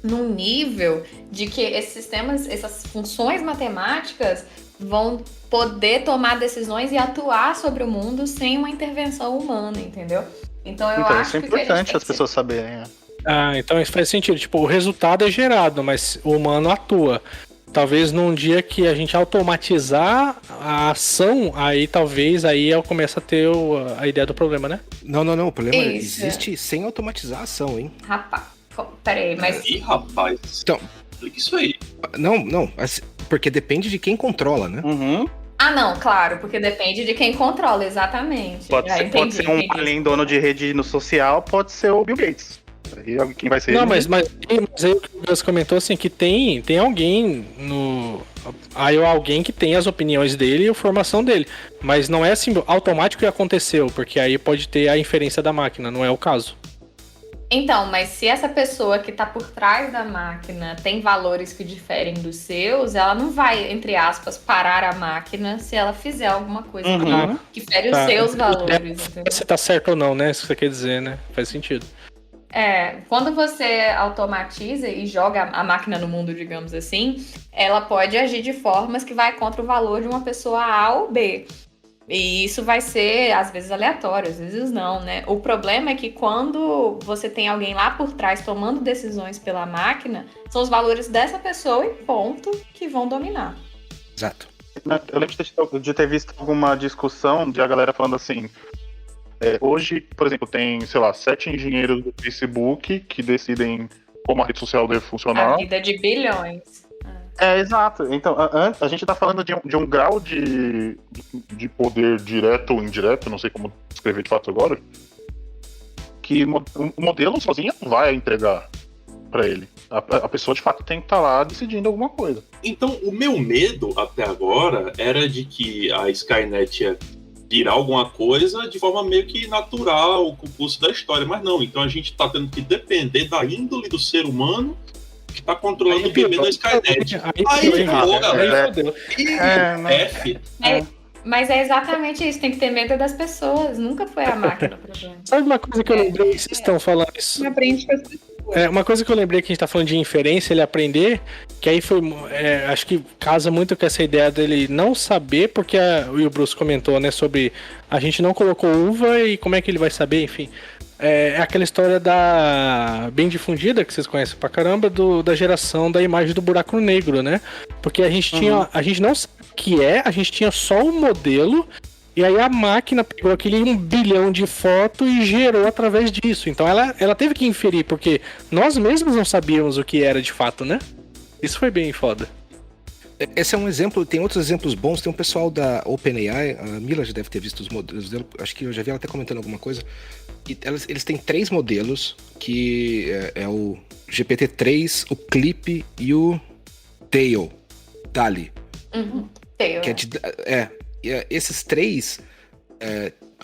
D: num nível de que esses sistemas, essas funções matemáticas vão poder tomar decisões e atuar sobre o mundo sem uma intervenção humana, entendeu? Então eu acho
F: isso é importante as pessoas saberem.
B: Então isso faz sentido. Tipo, o resultado é gerado, mas o humano atua. Talvez num dia que a gente automatizar a ação, aí talvez eu comece a ter a ideia do problema, né?
E: Não. O problema existe sem automatizar a ação, hein?
D: Rapaz, peraí, mas...
C: Ih, rapaz.
E: Então...
C: Explica isso aí.
E: Não. Porque depende de quem controla, né?
F: Uhum.
D: Ah, não, claro, porque depende de quem controla, exatamente.
F: Pode ser um além dono de rede no social, pode ser o Bill Gates. Aí quem vai ser?
B: Não, mas aí o que o Gus comentou assim, que tem alguém alguém que tem as opiniões dele e a formação dele. Mas não é assim automático que aconteceu, porque aí pode ter a inferência da máquina, não é o caso.
D: Então, mas se essa pessoa que está por trás da máquina tem valores que diferem dos seus, ela não vai, entre aspas, parar a máquina se ela fizer alguma coisa que fere os seus valores.
B: Se tá certo ou não, né? Isso que você quer dizer, né? Faz sentido.
D: Quando você automatiza e joga a máquina no mundo, digamos assim, ela pode agir de formas que vai contra o valor de uma pessoa A ou B. E isso vai ser, às vezes, aleatório, às vezes não, né? O problema é que quando você tem alguém lá por trás tomando decisões pela máquina, são os valores dessa pessoa e ponto que vão dominar.
E: Exato.
F: Eu lembro de ter visto alguma discussão de a galera falando assim, hoje, por exemplo, tem, 7 engenheiros do Facebook que decidem como a rede social deve funcionar.
D: A vida de bilhões.
F: Exato. Então, a gente tá falando de um grau de poder direto ou indireto, não sei como descrever de fato agora, que o modelo sozinho não vai entregar pra ele. A pessoa, de fato, tem que estar lá decidindo alguma coisa.
C: Então, o meu medo, até agora, era de que a Skynet ia virar alguma coisa de forma meio que natural, com o curso da história. Mas não, então a gente tá tendo que depender da índole do ser humano que tá controlando o bebê da Skynet. Aí, galera.
D: Mas é exatamente isso, tem que ter medo das pessoas, nunca foi a máquina o problema.
B: Sabe uma coisa que eu lembrei que vocês estão falando isso?
A: Aprende com as pessoas.
B: Uma coisa que eu lembrei que a gente tá falando de inferência, ele aprender, que aí foi, acho que casa muito com essa ideia dele não saber, porque o Bruce comentou, né, sobre a gente não colocou uva e como é que ele vai saber, enfim. É aquela história bem difundida, que vocês conhecem pra caramba, da geração da imagem do buraco negro, né? Porque a gente não sabe o que a gente tinha só o modelo E aí a máquina pegou aquele 1 bilhão de fotos e gerou através disso. Então ela teve que inferir, porque nós mesmos não sabíamos o que era de fato, né? Isso foi bem foda.
E: Esse é um exemplo, tem outros exemplos bons. Tem um pessoal da OpenAI, a Mila já deve ter visto os modelos dela, acho que eu já vi ela até comentando alguma coisa. E eles têm 3 modelos, que é o GPT-3, o Clip e o DALL-E.
D: Tail.
E: Esses 3,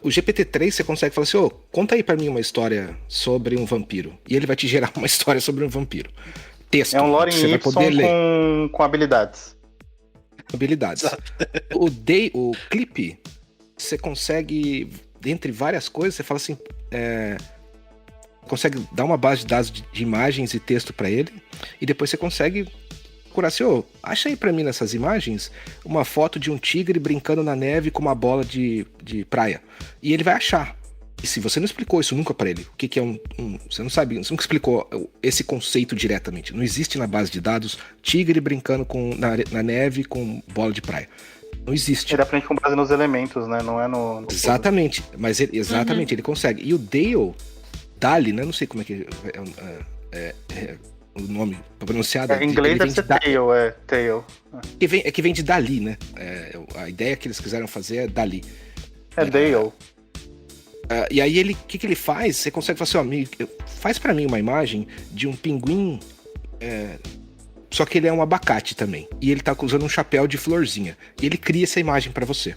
E: o GPT-3 você consegue falar assim, conta aí pra mim uma história sobre um vampiro. E ele vai te gerar uma história sobre um vampiro. Texto,
F: É um Lorem
E: você vai poder ler.
F: com habilidades.
E: O Clip, você consegue, dentre várias coisas, você fala assim, consegue dar uma base de dados de imagens e texto pra ele, e depois você consegue procurar assim, acha aí pra mim nessas imagens uma foto de um tigre brincando na neve com uma bola de praia. E ele vai achar. E se você não explicou isso nunca pra ele, o que é você não sabe, você nunca explicou esse conceito diretamente. Não existe na base de dados tigre brincando na neve com bola de praia. Não existe.
F: Ele aprende com base nos elementos, né? Não é no
E: Exatamente. Mas ele consegue. E o DALL-E, né? Não sei como é que é o nome pronunciado.
F: Em inglês deve ser tail.
E: Que vem de Dali, né? A ideia que eles quiseram fazer é Dali.
F: É Dale.
E: E aí o que ele faz? Você consegue falar assim, faz pra mim uma imagem de um pinguim, só que ele é um abacate também. E ele tá usando um chapéu de florzinha. E ele cria essa imagem pra você.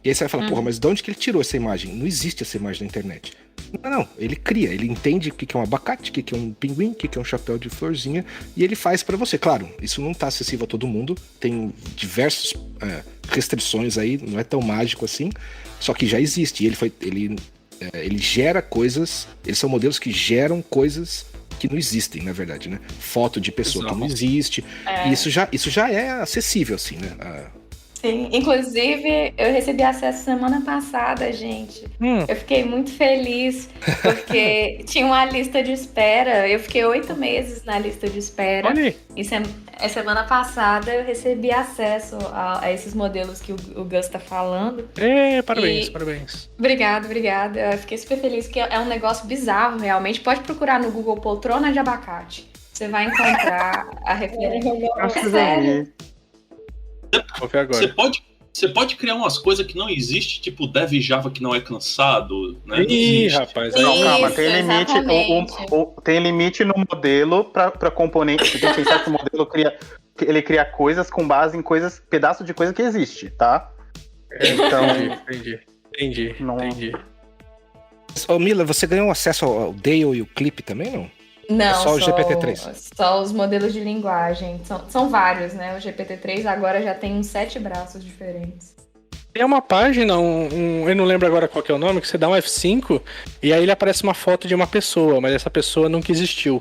E: E aí você vai falar, porra, mas de onde que ele tirou essa imagem? Não existe essa imagem na internet. Não, ele cria, ele entende o que é um abacate, o que é um pinguim, o que é um chapéu de florzinha, e ele faz pra você. Claro, isso não tá acessível a todo mundo, tem diversas restrições aí, não é tão mágico assim, só que já existe. E ele gera coisas, eles são modelos que geram coisas que não existem, na verdade, né? Foto de pessoa que não existe. E isso já é acessível, assim, né?
D: Sim, inclusive eu recebi acesso semana passada, gente. Eu fiquei muito feliz, porque tinha uma lista de espera. Eu fiquei 8 meses na lista de espera.
B: Olha aí.
D: E semana passada eu recebi acesso a esses modelos que o Gus tá falando.
B: Parabéns.
D: Obrigada. Eu fiquei super feliz, porque é um negócio bizarro, realmente. Pode procurar no Google poltrona de abacate. Você vai encontrar a referência. É sério.
C: Você pode criar umas coisas que não existem, tipo Dev Java que não é cansado, né?
B: Ih, rapaz.
F: Não, calma, tem
D: Isso,
F: limite. Tem limite no modelo para componente. Você tem que pensar que o modelo cria coisas com base em pedaço de coisa que existe, tá? Então.
B: Entendi.
E: Mila, você ganhou acesso ao Dale e o Clip também, não?
D: Não,
E: só o GPT-3.
D: Só os modelos de linguagem. São vários, né? O GPT-3 agora já tem uns 7 braços diferentes.
B: Tem uma página, eu não lembro agora qual que é o nome, que você dá um F5 e aí ele aparece uma foto de uma pessoa, mas essa pessoa nunca existiu.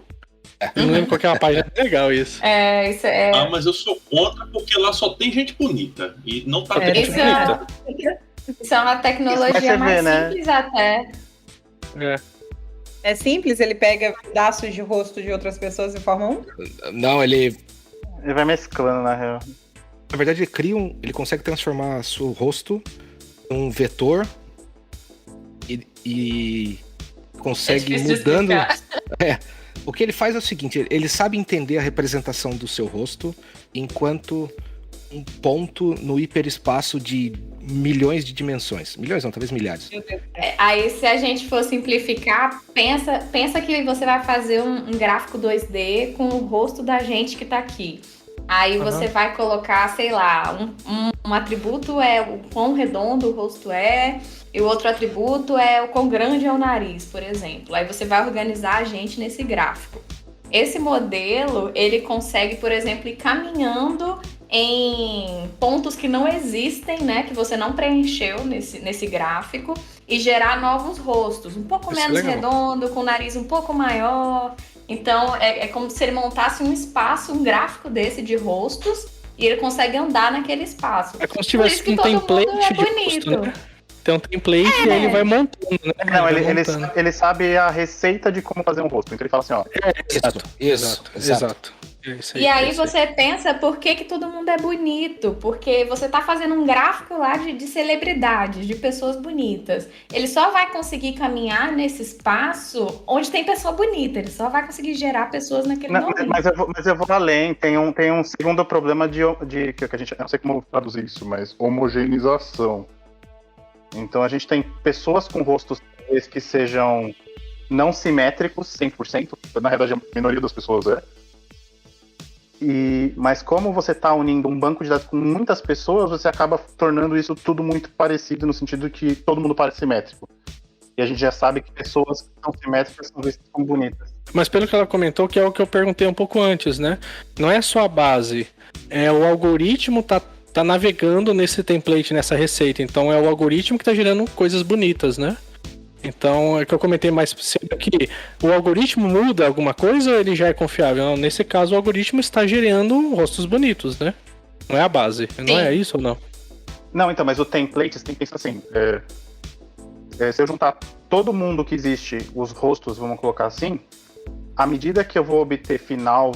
B: Eu não lembro qual que é uma página. É legal isso.
D: Isso é...
C: mas eu sou contra porque lá só tem gente bonita. E não tá
B: gente bonita.
D: Isso é uma tecnologia mais simples até.
A: É simples? Ele pega pedaços de rosto de outras pessoas e forma um?
E: Não, ele
F: vai mesclando, na real.
E: Na verdade, ele consegue transformar seu rosto em um vetor e consegue ir mudando. O que ele faz é o seguinte, ele sabe entender a representação do seu rosto enquanto um ponto no hiperespaço de milhões de dimensões. Milhões não, talvez milhares.
D: Aí, se a gente for simplificar, pensa que você vai fazer um gráfico 2D com o rosto da gente que tá aqui. Aí você vai colocar, sei lá, um atributo é o quão redondo o rosto é, e o outro atributo é o quão grande é o nariz, por exemplo. Aí você vai organizar a gente nesse gráfico. Esse modelo, ele consegue, por exemplo, ir caminhando em pontos que não existem, né, que você não preencheu nesse gráfico, e gerar novos rostos, um pouco menos redondo, com o nariz um pouco maior. Então, é como se ele montasse um gráfico desse de rostos, e ele consegue andar naquele espaço.
B: É como se tivesse um template de rosto, né? Tem um template e ele vai montando, né?
F: Não, ele sabe a receita de como fazer um rosto. Então ele fala assim, ó.
E: Exato.
B: É isso
D: E aí
B: é isso aí.
D: você pensa por que todo mundo é bonito, porque você tá fazendo um gráfico lá de celebridades, de pessoas bonitas. Ele só vai conseguir caminhar nesse espaço onde tem pessoa bonita, ele só vai conseguir gerar pessoas naquele
F: Não,
D: momento.
F: mas eu vou além. Tem um segundo problema de que a gente, eu não sei como traduzir isso, mas homogeneização. Então a gente tem pessoas com rostos que sejam não simétricos 100%, na verdade a maioria das pessoas é. Mas como você está unindo um banco de dados com muitas pessoas, você acaba tornando isso tudo muito parecido, no sentido que todo mundo parece simétrico. E a gente já sabe que pessoas que são simétricas são vistas como bonitas.
B: Mas pelo que ela comentou, que é o que eu perguntei um pouco antes, né? Não é só a base, é o algoritmo tá navegando nesse template, nessa receita. Então é o algoritmo que tá gerando coisas bonitas, né? Então, é que eu comentei mais cedo que o algoritmo muda alguma coisa ou ele já é confiável? Não, nesse caso, o algoritmo está gerando rostos bonitos, né? Não é a base. Não é isso ou não?
F: Não, então, mas o template, você tem que pensar assim, se eu juntar todo mundo que existe, os rostos, vamos colocar assim, a medida que eu vou obter final,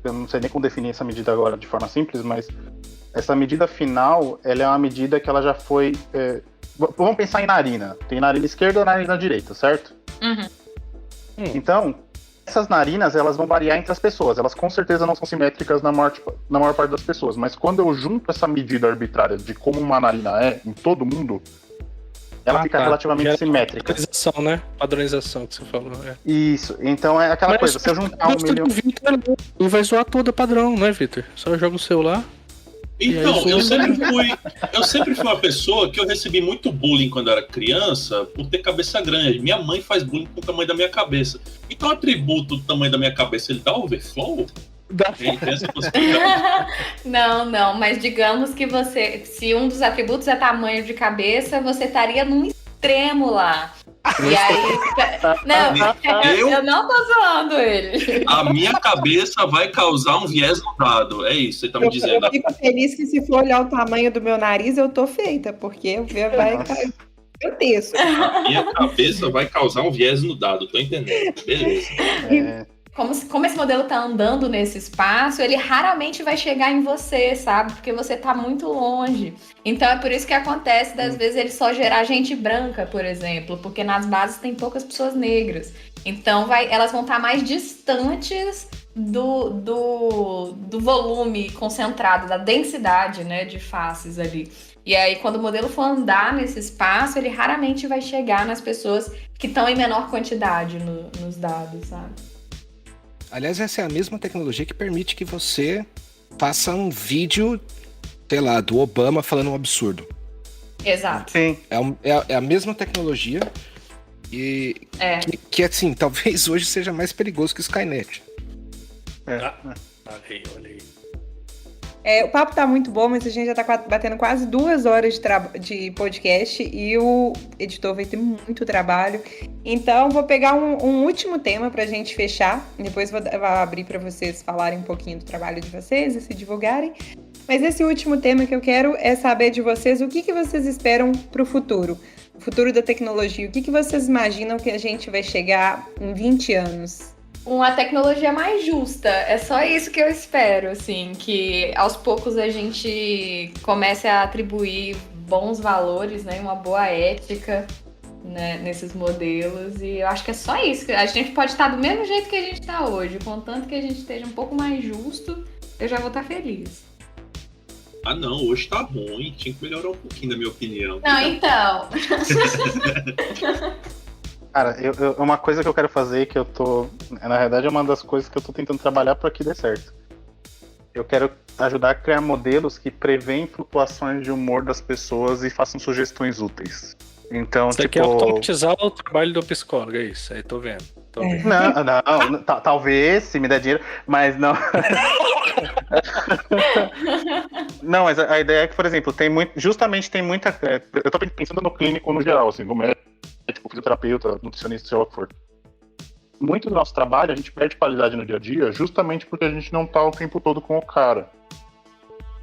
F: eu não sei nem como definir essa medida agora de forma simples, mas essa medida final, ela é uma medida que ela já foi... vamos pensar em narina. Tem narina esquerda e narina direita, certo?
D: Uhum.
F: Então, essas narinas, elas vão variar entre as pessoas. Elas com certeza não são simétricas na maior parte das pessoas. Mas quando eu junto essa medida arbitrária de como uma narina é em todo mundo, ela fica relativamente simétrica.
B: Padronização, né? Padronização que você falou.
F: Isso. Então é aquela coisa. Se eu juntar 1 milhão...
B: Ele vai zoar todo padrão, né, Vitor? Só joga o seu lá.
C: Então, eu sempre fui uma pessoa que eu recebi muito bullying quando eu era criança por ter cabeça grande. Minha mãe faz bullying com o tamanho da minha cabeça. Então, o atributo do tamanho da minha cabeça, ele dá overflow? Ele tem essa possibilidade?
D: Não, mas digamos que se um dos atributos é tamanho de cabeça, você estaria num extremo lá. E aí, eu não tô zoando ele.
C: A minha cabeça vai causar um viés no dado. É isso, você tá me dizendo.
A: Eu fico feliz que se for olhar o tamanho do meu nariz, eu tô feita, porque vai cair grotesco.
C: A minha cabeça vai causar um viés no dado, tô entendendo. Beleza.
D: Como esse modelo tá andando nesse espaço, ele raramente vai chegar em você, sabe? Porque você tá muito longe. Então é por isso que acontece, das vezes, ele só gerar gente branca, por exemplo, porque nas bases tem poucas pessoas negras. Então elas vão estar mais distantes do volume concentrado, da densidade, né, de faces ali. E aí, quando o modelo for andar nesse espaço, ele raramente vai chegar nas pessoas que estão em menor quantidade nos dados, sabe?
E: Aliás, essa é a mesma tecnologia que permite que você faça um vídeo, sei lá, do Obama falando um absurdo.
D: Exato.
F: Sim.
E: É a mesma tecnologia e que assim, talvez hoje seja mais perigoso que o Skynet.
C: Olha aí.
A: O papo tá muito bom, mas a gente já tá batendo quase 2 horas de podcast e o editor vai ter muito trabalho. Então, vou pegar um último tema pra gente fechar. Depois vou abrir pra vocês falarem um pouquinho do trabalho de vocês e se divulgarem. Mas esse último tema que eu quero é saber de vocês o que vocês esperam pro futuro. O futuro da tecnologia. O que vocês imaginam que a gente vai chegar em 20 anos?
D: Uma tecnologia mais justa, é só isso que eu espero, assim, que aos poucos a gente comece a atribuir bons valores, né, uma boa ética, né, nesses modelos, e eu acho que é só isso, a gente pode estar do mesmo jeito que a gente está hoje, contanto que a gente esteja um pouco mais justo, eu já vou estar feliz.
C: Ah não, hoje tá ruim, tinha que melhorar um pouquinho, na minha opinião.
D: Não, então...
F: Cara, uma coisa que eu quero fazer, que eu tô... Na verdade, é uma das coisas que eu tô tentando trabalhar para que dê certo. Eu quero ajudar a criar modelos que preveem flutuações de humor das pessoas e façam sugestões úteis. Então,
B: Você quer automatizar o trabalho do psicólogo, é isso? Aí tô vendo.
F: Não, talvez, se me der dinheiro, mas não. Não, mas a ideia é que, por exemplo, tem muita. Eu tô pensando no clínico no geral, assim, como tipo, fisioterapeuta, nutricionista, sei lá o que for. Muito do nosso trabalho, a gente perde qualidade no dia a dia justamente porque a gente não tá o tempo todo com o cara.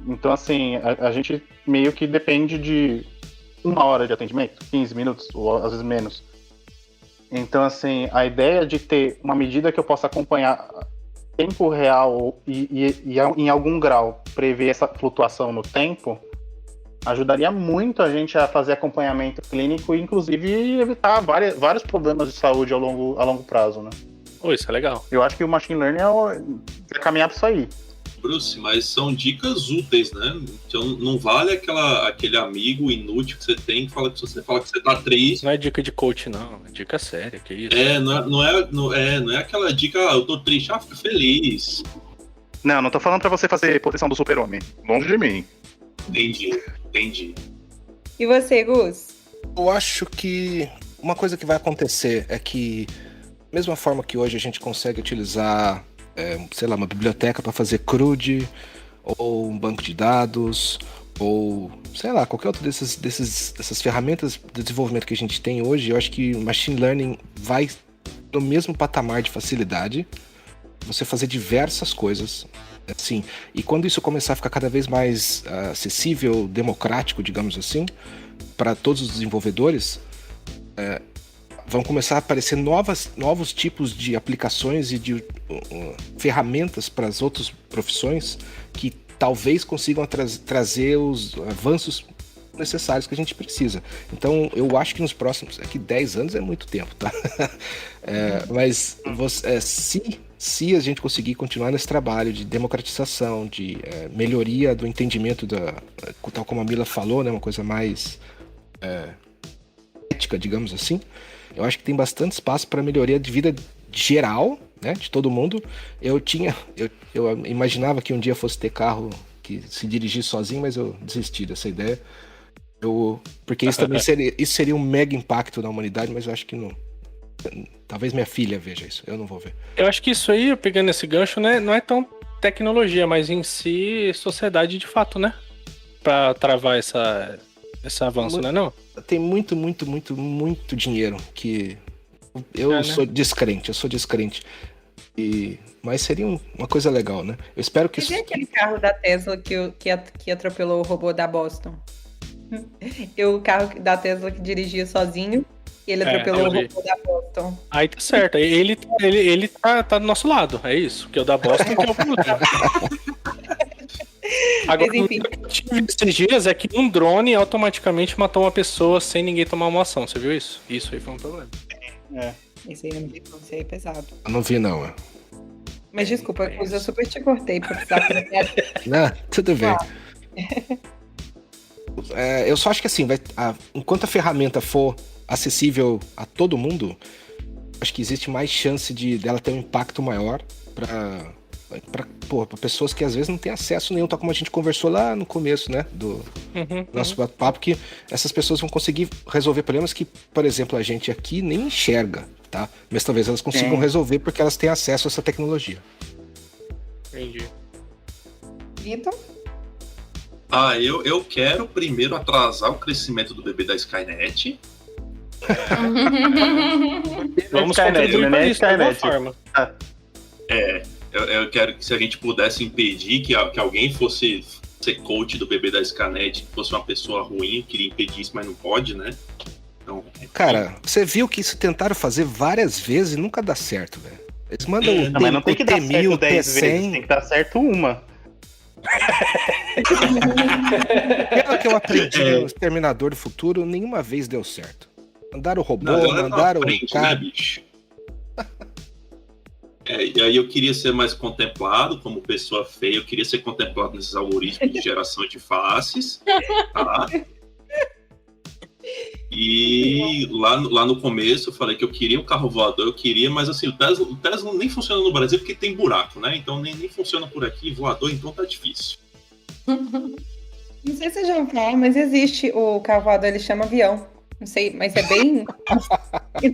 F: Então, assim, a gente meio que depende de 1 hora de atendimento, 15 minutos, ou às vezes menos. Então, assim, a ideia de ter uma medida que eu possa acompanhar tempo real e em algum grau prever essa flutuação no tempo, ajudaria muito a gente a fazer acompanhamento clínico e, inclusive, evitar vários problemas de saúde a longo prazo, né?
B: Isso é legal.
F: Eu acho que o machine learning vai caminhar para isso aí.
C: Bruce, mas são dicas úteis, né? Então não vale aquele amigo inútil que você tem que fala que você fala que você tá triste.
B: Não é dica de coach, não. É dica séria, que isso.
C: Não é aquela dica, eu tô triste, fica feliz.
F: Não tô falando para você fazer proteção do super-homem. Longe de mim.
C: Entendi.
A: E você, Gus?
E: Eu acho que uma coisa que vai acontecer é que, da mesma forma que hoje a gente consegue utilizar, sei lá, uma biblioteca para fazer CRUD, ou um banco de dados, ou, sei lá, qualquer outra dessas ferramentas de desenvolvimento que a gente tem hoje, eu acho que o machine learning vai no mesmo patamar de facilidade, você fazer diversas coisas. Assim, e quando isso começar a ficar cada vez mais acessível, democrático, digamos assim, para todos os desenvolvedores, vão começar a aparecer novos tipos de aplicações e de ferramentas para as outras profissões que talvez consigam trazer os avanços necessários que a gente precisa. Então, eu acho que nos próximos... Aqui 10 anos é muito tempo, tá? Mas se a gente conseguir continuar nesse trabalho de democratização, de melhoria do entendimento, tal como a Mila falou, né, uma coisa mais ética, digamos assim, eu acho que tem bastante espaço para melhoria de vida geral, né, de todo mundo. Eu imaginava que um dia fosse ter carro que se dirigir sozinho, mas eu desisti dessa ideia. Porque isso também seria um mega impacto na humanidade, mas eu acho que não. Talvez minha filha veja isso, eu não vou ver.
B: Eu acho que isso aí, pegando esse gancho, né, não é tão tecnologia, mas em si sociedade de fato, né? Pra travar esse avanço, né, não?
E: Tem muito dinheiro que eu sou descrente, mas seria uma coisa legal, né? Eu espero que
A: E aquele carro da Tesla que atropelou o robô da Boston? O carro da Tesla que dirigia sozinho e ele atropelou o robô da Boston.
B: Aí tá certo, ele tá do nosso lado, é isso, que é o da Boston que é o problema. Agora,
A: Mas, enfim.
B: o que eu tive esses dias é que um drone automaticamente matou uma pessoa sem ninguém tomar uma ação, você viu isso? Isso aí foi um problema.
A: Esse aí não vi, não sei, é pesado.
E: Eu não vi, não.
A: Mas desculpa, eu super te cortei pra precisar que
E: Não, tudo bem. Eu só acho que assim, enquanto a ferramenta for acessível a todo mundo, acho que existe mais chance dela ter um impacto maior para pessoas que às vezes não têm acesso nenhum, tal como a gente conversou lá no começo, né, do nosso bate-papo, que essas pessoas vão conseguir resolver problemas que, por exemplo, a gente aqui nem enxerga, tá? Mas talvez elas consigam resolver porque elas têm acesso a essa tecnologia.
B: Entendi.
A: Vitor?
C: Eu quero primeiro atrasar o crescimento do bebê da Skynet.
B: Vamos contribuir para isso de alguma forma.
C: Eu quero que se a gente pudesse impedir que alguém fosse ser coach do bebê da Skynet, que fosse uma pessoa ruim, eu queria impedir isso, mas não pode, né? Então,
E: cara, você viu que isso tentaram fazer várias vezes e nunca dá certo, velho. Eles mandam
F: mas não tem que dar certo
E: T1000,
F: 10
E: T100.
F: vezes, tem que dar certo uma.
E: Pelo que eu aprendi no Exterminador do Futuro, nenhuma vez deu certo. Mandaram o robô, mandaram o cara.
C: Né, bicho? E aí eu queria ser mais contemplado como pessoa feia, eu queria ser contemplado nesses algoritmos de geração de faces, tá? E lá no começo eu falei que eu queria um carro voador, mas assim, o Tesla nem funciona no Brasil porque tem buraco, né? Então nem funciona por aqui, voador, então tá difícil.
A: Não sei se você já ouviu falar, mas existe o carro voador, ele chama avião. Não sei, mas é bem...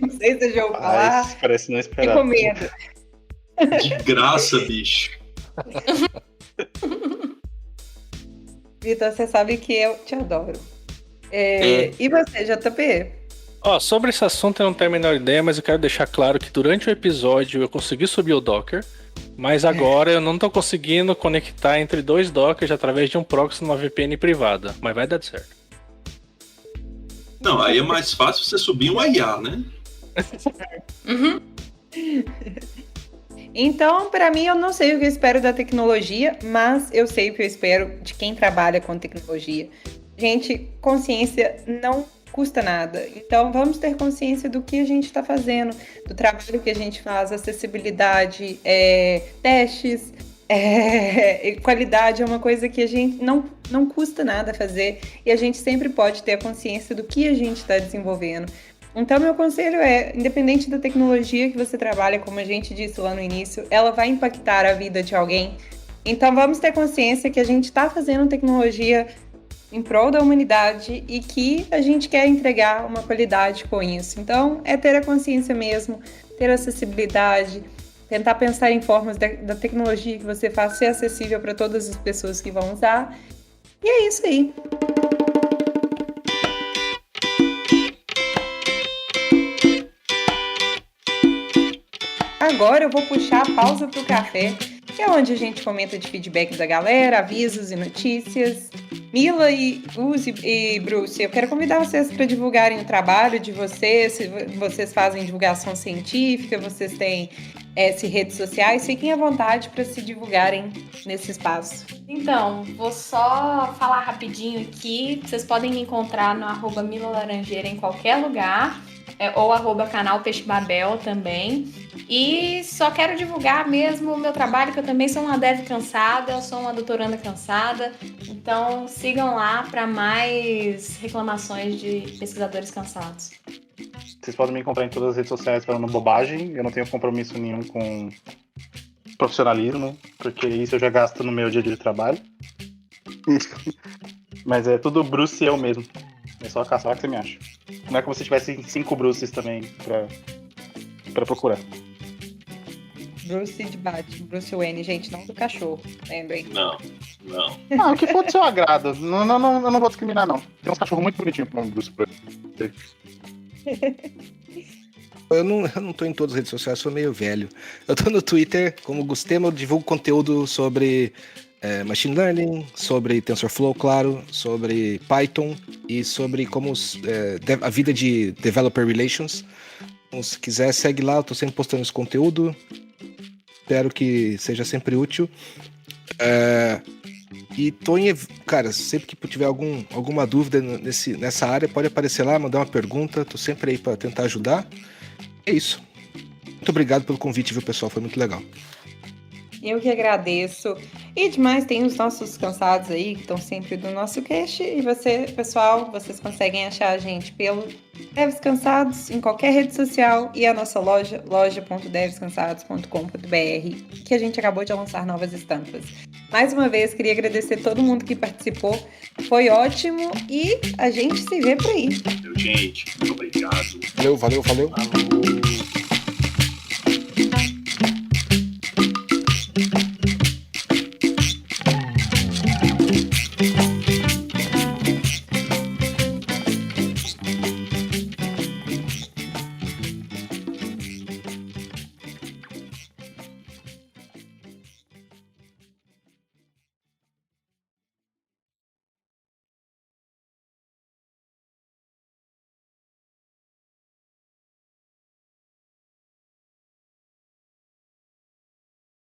A: não sei se você já ouviu falar.
F: Isso parece não esperar.
A: Fico com medo.
C: De graça, bicho.
A: Vitor, você sabe que eu te adoro. E você, JP?
B: Sobre esse assunto eu não tenho a menor ideia, mas eu quero deixar claro que durante o episódio eu consegui subir o Docker, mas agora eu não tô conseguindo conectar entre dois Dockers através de um proxy numa VPN privada, mas vai dar certo.
C: Não, aí é mais fácil você subir um IA, né?
A: Então, para mim, eu não sei o que eu espero da tecnologia, mas eu sei o que eu espero de quem trabalha com tecnologia. Gente, consciência não custa nada. Então, vamos ter consciência do que a gente está fazendo, do trabalho que a gente faz, acessibilidade, testes, qualidade é uma coisa que a gente não custa nada fazer e a gente sempre pode ter a consciência do que a gente está desenvolvendo. Então, meu conselho é, independente da tecnologia que você trabalha, como a gente disse lá no início, ela vai impactar a vida de alguém. Então, vamos ter consciência que a gente está fazendo tecnologia em prol da humanidade e que a gente quer entregar uma qualidade com isso. Então, é ter a consciência mesmo, ter acessibilidade, tentar pensar em formas da tecnologia que você faz ser acessível para todas as pessoas que vão usar. E é isso aí. Agora eu vou puxar a pausa para o café, que é onde a gente comenta de feedback da galera, avisos e notícias. Mila e Uzi e Bruce, eu quero convidar vocês para divulgarem o trabalho de vocês, se vocês fazem divulgação científica, vocês têm redes sociais, fiquem à vontade para se divulgarem nesse espaço.
D: Então, vou só falar rapidinho aqui, vocês podem me encontrar no @milalaranjeira em qualquer lugar, ou @canal Peixe Babel também. E só quero divulgar mesmo o meu trabalho, que eu também sou uma dev cansada, eu sou uma doutoranda cansada. Então sigam lá para mais reclamações de pesquisadores cansados.
F: Vocês podem me encontrar em todas as redes sociais falando bobagem. Eu não tenho compromisso nenhum com profissionalismo, porque isso eu já gasto no meu dia a dia de trabalho. Mas é tudo Bruce e eu mesmo. É só caçar que você me acha. Não é como se tivesse 5 Bruces também pra procurar.
A: Bruce de Batman, Bruce Wayne, gente, não do cachorro, lembrem.
C: Não.
F: Ah, o que for do seu agrado. Não, eu não vou discriminar, não. Tem uns cachorros muito bonitinhos com o nome Bruce.
E: Eu não tô em todas as redes sociais, sou meio velho. Eu tô no Twitter, como Gustavo, eu divulgo conteúdo sobre Machine Learning, sobre TensorFlow, claro, sobre Python e sobre como a vida de Developer Relations. Então, se quiser, segue lá, eu tô sempre postando esse conteúdo. Espero que seja sempre útil. E tô cara, sempre que tiver alguma dúvida nessa área, pode aparecer lá, mandar uma pergunta. Tô sempre aí para tentar ajudar. É isso. Muito obrigado pelo convite, viu, pessoal? Foi muito legal.
A: Eu que agradeço. E demais, tem os nossos cansados aí, que estão sempre do nosso cast. E você, pessoal, vocês conseguem achar a gente pelo Devs Cansados em qualquer rede social e a nossa loja.devscansados.com.br, que a gente acabou de lançar novas estampas. Mais uma vez, queria agradecer todo mundo que participou. Foi ótimo e a gente se vê por aí.
C: Gente, muito obrigado.
E: Valeu.
C: Falou.